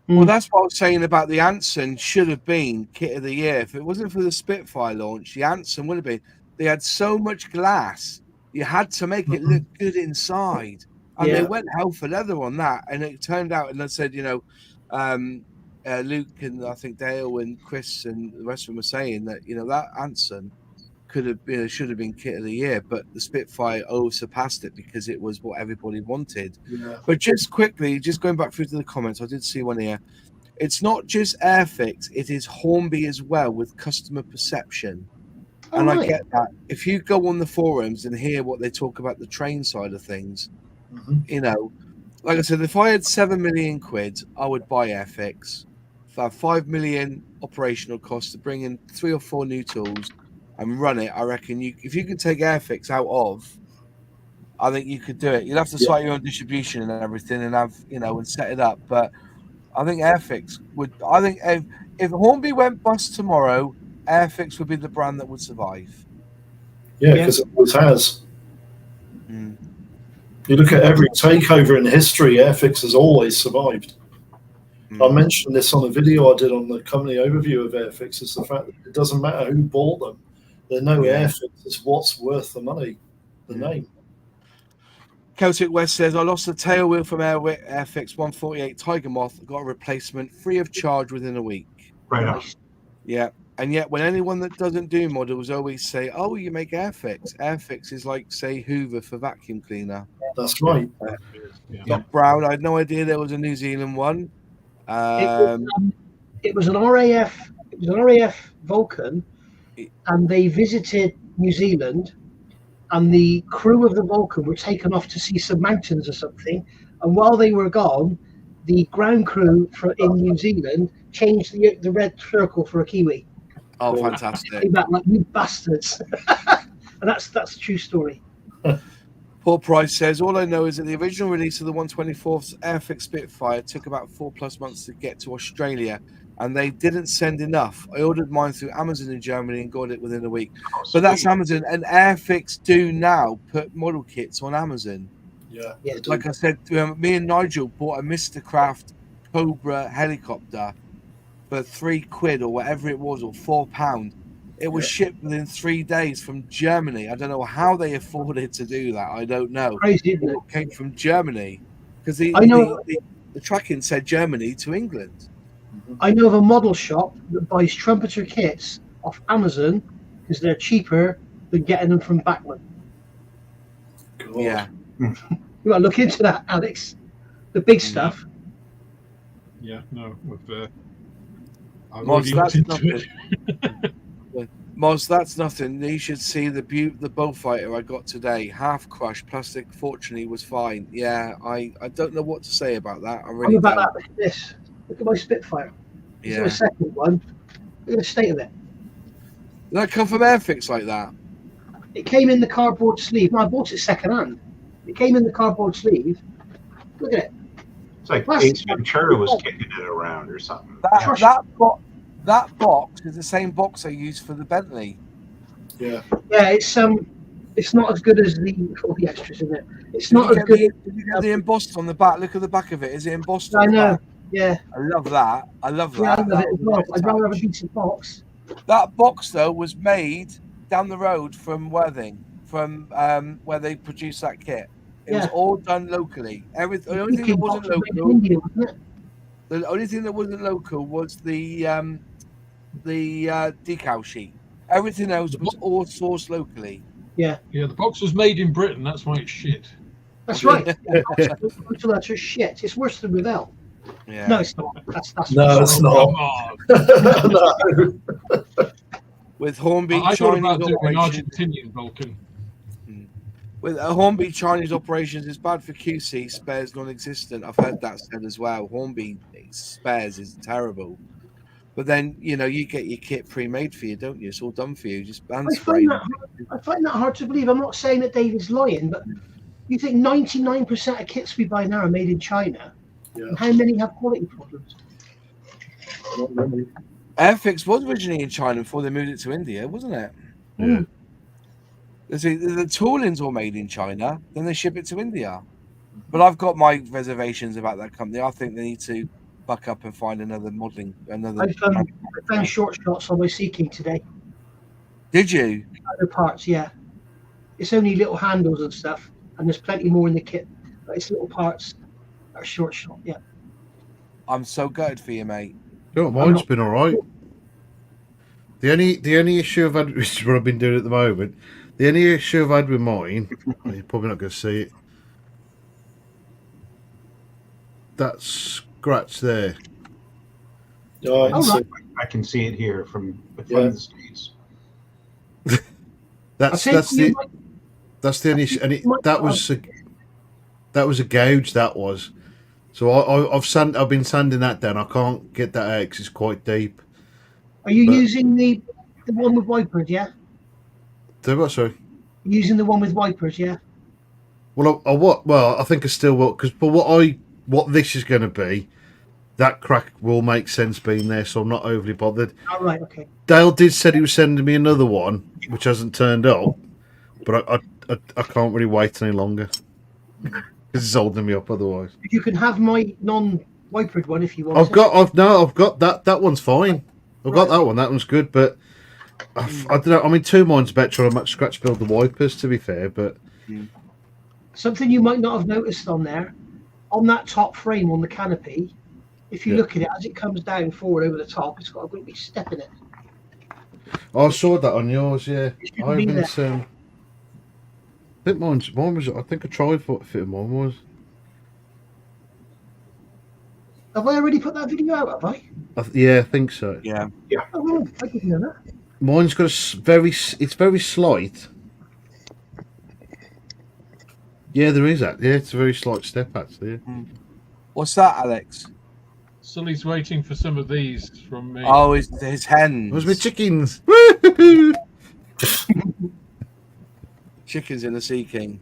Well, that's what I was saying about the Anson should have been kit of the year. If it wasn't for the Spitfire launch, the Anson would have been. They had so much glass, you had to make it look good inside. And they went hell for leather on that. And it turned out, and I said, Luke and I think Dale and Chris and the rest of them were saying that, that Anson could have been, should have been kit of the year, but the Spitfire surpassed it because it was what everybody wanted. But just quickly, just going back through to the comments, I did see one here. It's not just Airfix, it is Hornby as well with customer perception. And I get that. If you go on the forums and hear what they talk about the train side of things, like I said, if I had 7 million quid, I would buy Airfix. If I have 5 million operational costs to bring in 3 or 4 new tools and run it, I reckon if you could take Airfix out of, I think you could do it. You'd have to site your own distribution and everything and have, and set it up. But I think Airfix would, I think if Hornby went bust tomorrow, Airfix would be the brand that would survive. Yeah, because it always has. You look at every takeover in history, Airfix has always survived. I mentioned this on a video I did on the company overview of Airfix, is the fact that it doesn't matter who bought them. They're no Airfix. It's what's worth the money, the name. Celtic West says, I lost the tail wheel from Airfix 148 Tiger Moth, got a replacement free of charge within a week. Right on. Yeah. And yet when anyone that doesn't do models always say, oh, you make Airfix. Airfix is like, say, Hoover for vacuum cleaner. That's right. Doc Brown, I had no idea there was a New Zealand one. It was an RAF Vulcan, and they visited New Zealand, and the crew of the Vulcan were taken off to see some mountains or something. And while they were gone, the ground crew in New Zealand changed the red circle for a Kiwi. Oh, fantastic! Like, you bastards! And that's a true story. Paul Price says, all I know is that the original release of the 124th Airfix Spitfire took about 4+ months to get to Australia, and they didn't send enough. I ordered mine through Amazon in Germany and got it within a week. But that's Amazon, and Airfix do now put model kits on Amazon. Yeah. Like I said, me and Nigel bought a Mr. Craft Cobra helicopter for £3 or whatever it was, or £4. It was shipped within 3 days from Germany. I don't know how they afforded to do that. I don't know. Crazy, isn't it? It came from Germany because the tracking said Germany to England. I know of a model shop that buys trumpeter kits off Amazon because they're cheaper than getting them from Bachmann. God. Yeah. You got to look into that, Alex. The big stuff. Yeah, no. I've Moz, already looked into it. Moz, that's nothing. You should see the bullfighter I got today. Half crushed plastic. Fortunately, was fine. Yeah, I don't know what to say about that. I really about don't. that. Look at this. Look at my Spitfire. This is Yeah. my second one. Look at the state of it. Did that come from Airfix like that? It came in the cardboard sleeve. No, I bought it second hand. It came in the cardboard sleeve. Look at it. It's like Ace Ventura was kicking it around or something. That box is the same box I used for the Bentley. Yeah. Yeah, it's not as good as all the extras in it. It's not as good. Did you get the embossed on the back? Look at the back of it. Is it embossed on the back? Yeah. I love that. Yeah, I love it as well. I'd rather have a decent box. That box though was made down the road from Worthing, from where they produced that kit. It was all done locally. The only thing that wasn't local. The only thing that wasn't local was the decal sheet. Everything else was all sourced locally. Yeah. Yeah, the box was made in Britain. That's why it's shit. That's right. That's shit. It's worse than Revell. Yeah. No, it's not. That's No, it's not. No. With Hornby I thought Chinese about doing an operations. Argentinian Vulcan. With Hornby Chinese operations, it's bad for QC. Spares non-existent. I've heard that said as well. Hornby spares is terrible. But then, you get your kit pre-made for you, don't you? It's all done for you. Just band spray. I find that hard to believe. I'm not saying that David's lying, but you think 99% of kits we buy now are made in China. Yeah. And how many have quality problems? Airfix was originally in China before they moved it to India, wasn't it? Yeah. See, the tooling's all made in China, then they ship it to India. But I've got my reservations about that company. I think they need to buck up and find another modelling. I found short shots on my Sea King today. Did you? Other parts, yeah. It's only little handles and stuff, and there's plenty more in the kit. But it's little parts that are short shot, yeah. I'm so gutted for you, mate. You know, mine's been all right. The only issue I've had, which is what I've been doing at the moment, the only issue I've had with mine, you're probably not going to see it, that scratch there. Yeah, I can see it here from the States. That's the only issue, and that was a gouge. That was. So I've been sanding that down. I can't get that out because it's quite deep. Are you using the one with wipers? Yeah. The what? Sorry. Using the one with wipers, yeah. Well, I think I still will, because for what this is going to be, that crack will make sense being there, so I'm not overly bothered. All right, okay. Dale did said he was sending me another one, which hasn't turned up, but I can't really wait any longer because it's holding me up otherwise. You can have my non-wipered one if you want. I've got that. That one's fine. I've got that one. That one's good, but I don't know. I mean, two mine's better on a scratch build the wipers, to be fair, but something you might not have noticed on there, on that top frame on the canopy, if you look at it as it comes down forward over the top, it's got a great big step in it. I saw that on yours, yeah. I haven't. I think mine was. I think I tried what fit mine was. Have I already put that video out? Have I? Yeah, I think so. Yeah. Oh, I didn't know that. Mine's got it's very slight. Yeah, there is that. Yeah, it's a very slight step actually. Yeah. What's that, Alex? Sully's waiting for some of these from me. Oh, his hens. Those my chickens. Chickens in the Sea King.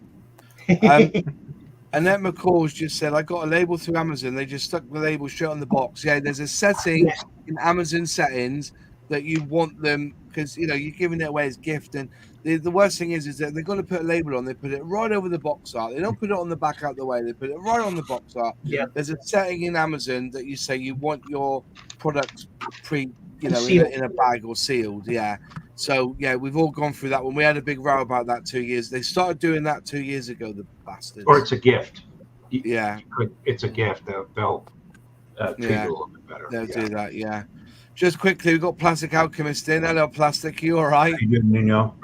Annette McCall's just said, I got a label through Amazon. They just stuck the label straight on the box. Yeah, there's a setting in Amazon settings that you want them, because you're giving it away as gift, and the worst thing is that they're going to put a label on. They put it right over the box art. They don't put it on the back out the way. They put it right on the box art. Yeah. There's a setting in Amazon that you say you want your products in a bag or sealed. Yeah. So yeah, we've all gone through that one. We had a big row about that 2 years. They started doing that 2 years ago, the bastards. Or it's a gift. Yeah. It's a gift. They'll treat you a little bit better. They'll do that. Yeah. Just quickly, we've got Plastic Alchemist in. Hello, Plastic. You all right? Good evening, all.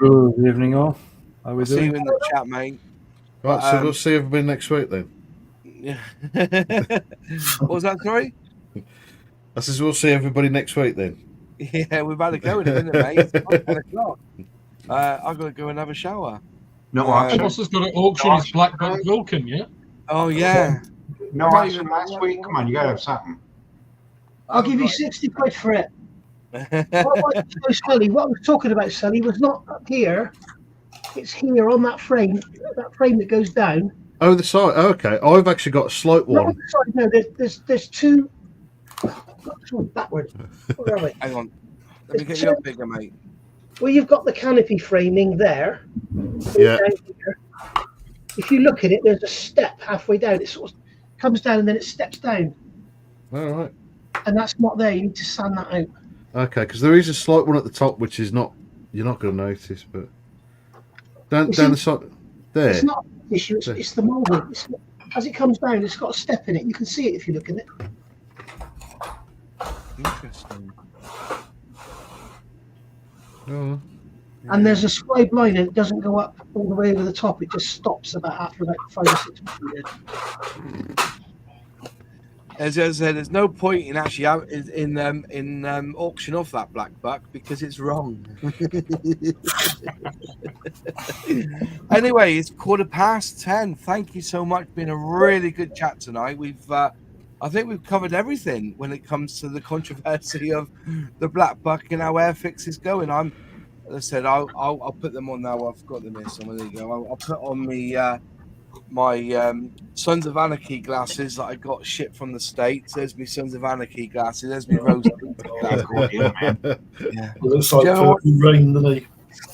How we See doing? you in the chat, mate. Right, so we'll see everybody next week then. Yeah. What was that, sorry? I says we'll see everybody next week then. Yeah, we've had to go in a minute, mate. It's 10 o'clock. I've got to go and have a shower. No Boss auction. has got to auction his BLACKBUCK Vulcan, yeah? Oh, yeah. No auction last week. Come on, you gotta have something. I'll give you 60 quid for it. Sully, what I was talking about, Sully, was not up here. It's here on that frame that goes down. Oh, the side. Oh, okay, I've actually got a slope one. No, there's two. Backward. Where are we? Hang on. Let me get you up bigger, mate. Well, you've got the canopy framing there. Yeah. If you look at it, there's a step halfway down. It sort of comes down and then it steps down. All right. And that's not there. You need to sand that out. Okay, because there is a slight one at the top, which is not. You're not going to notice, but down the side there. It's not an issue. It's the moulding. As it comes down, it's got a step in it. You can see it if you look at it. Interesting. Oh. And there's a scribe line, and it doesn't go up all the way over the top. It just stops after about 5 or 6 meters. As I said, there's no point in actually auction off that BLACKBUCK because it's wrong. Anyway, it's 10:15. Thank you so much. Been a really good chat tonight. I think we've covered everything when it comes to the controversy of the BLACKBUCK and how Airfix is going. As I said, I'll put them on now. I've got them here somewhere. There you go. I'll put on my Sons of Anarchy glasses that I got shipped from the States. There's my Sons of Anarchy glasses. There's my rose. Yeah. It looks like purple rain, doesn't he?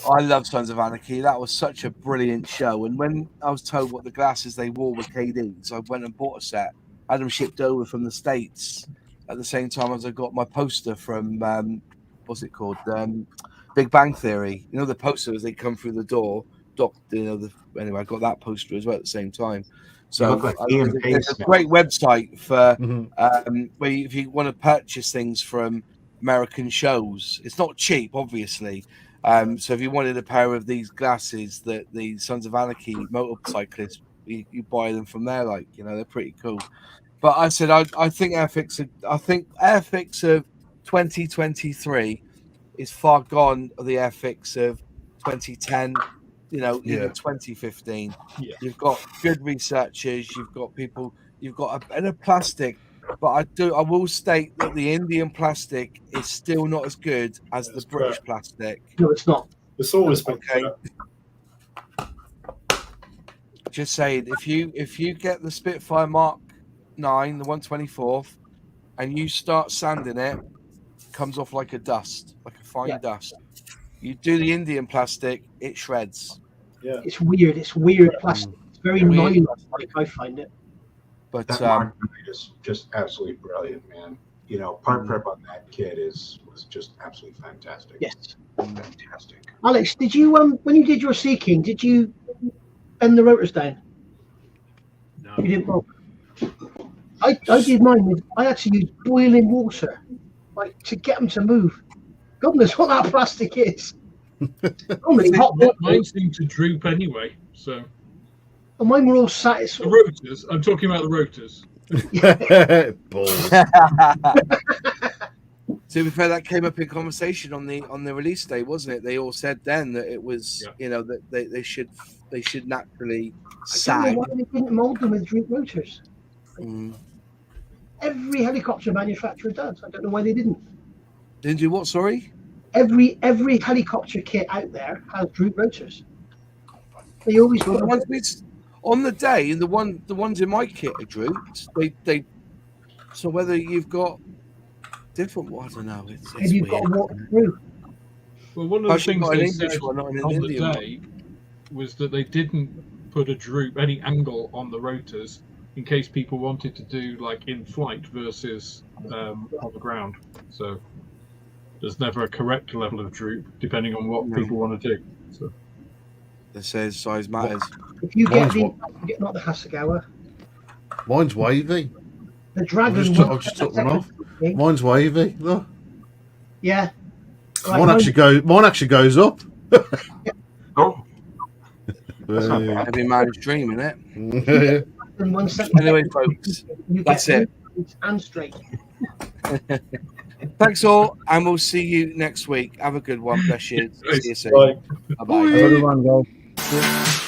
I love Sons of Anarchy. That was such a brilliant show. And when I was told what the glasses they wore were KDs, I went and bought a set. Had them shipped over from the States at the same time as I got my poster from what's it called? Big Bang Theory. You know the poster as they come through the door. Anyway, I got that poster as well at the same time. So there's a great website for where if you want to purchase things from American shows. It's not cheap, obviously. So if you wanted a pair of these glasses that the Sons of Anarchy motorcyclists, you buy them from there. Like, they're pretty cool. But I said I think Airfix of 2023 is far gone of the Airfix of 2010. Even 2015. Yeah. You've got good researchers. You've got people. You've got a better plastic. But I will state that the Indian plastic is still not as good as the British plastic. No, it's not. It's always been okay. Just saying, if you get the Spitfire Mark 9, the 124th, and you start sanding it, it comes off like a dust, like a fine dust. You do the Indian plastic, it shreds. Yeah, it's weird. It's weird plastic. It's very nylon, like I find it. But that Mark 9 is just absolutely brilliant, man. Part prep on that kit was just absolutely fantastic. Yes, fantastic. Alex, did you when you did your seeking, did you bend the rotors down? No, you didn't. Well, I did mine with. I actually used boiling water, like to get them to move. God knows what that plastic is. Mine seemed to droop anyway, so. And mine were all satisfied. The rotors. I'm talking about the rotors. Balls. To be fair, that came up in conversation on the release day, wasn't it? They all said then that it was, that they should naturally sag. I don't know why they didn't mold them with droop rotors. Every helicopter manufacturer does. I don't know why they didn't. Didn't do what? Sorry. Every helicopter kit out there has droop rotors. They always put the ones on the day, the ones in my kit are drooped. They so whether you've got different, I don't know. It's you've weird. got to walk through. Well, one of the things they said on the day was that they didn't put any angle on the rotors in case people wanted to do like in flight versus on the ground. So there's never a correct level of droop depending on what people want to do. So it says size matters. If you get not the Hasegawa. Mine's wavy. The Dragon. I've just took one off. Mine's wavy. Look. Yeah. Right, mine actually goes up. Oh. Every man's dream, isn't it? Anyway, folks, that's it. And straight. Thanks all, and we'll see you next week. Have a good one. Bless you. See you soon. Bye. Bye-bye. Everyone, guys.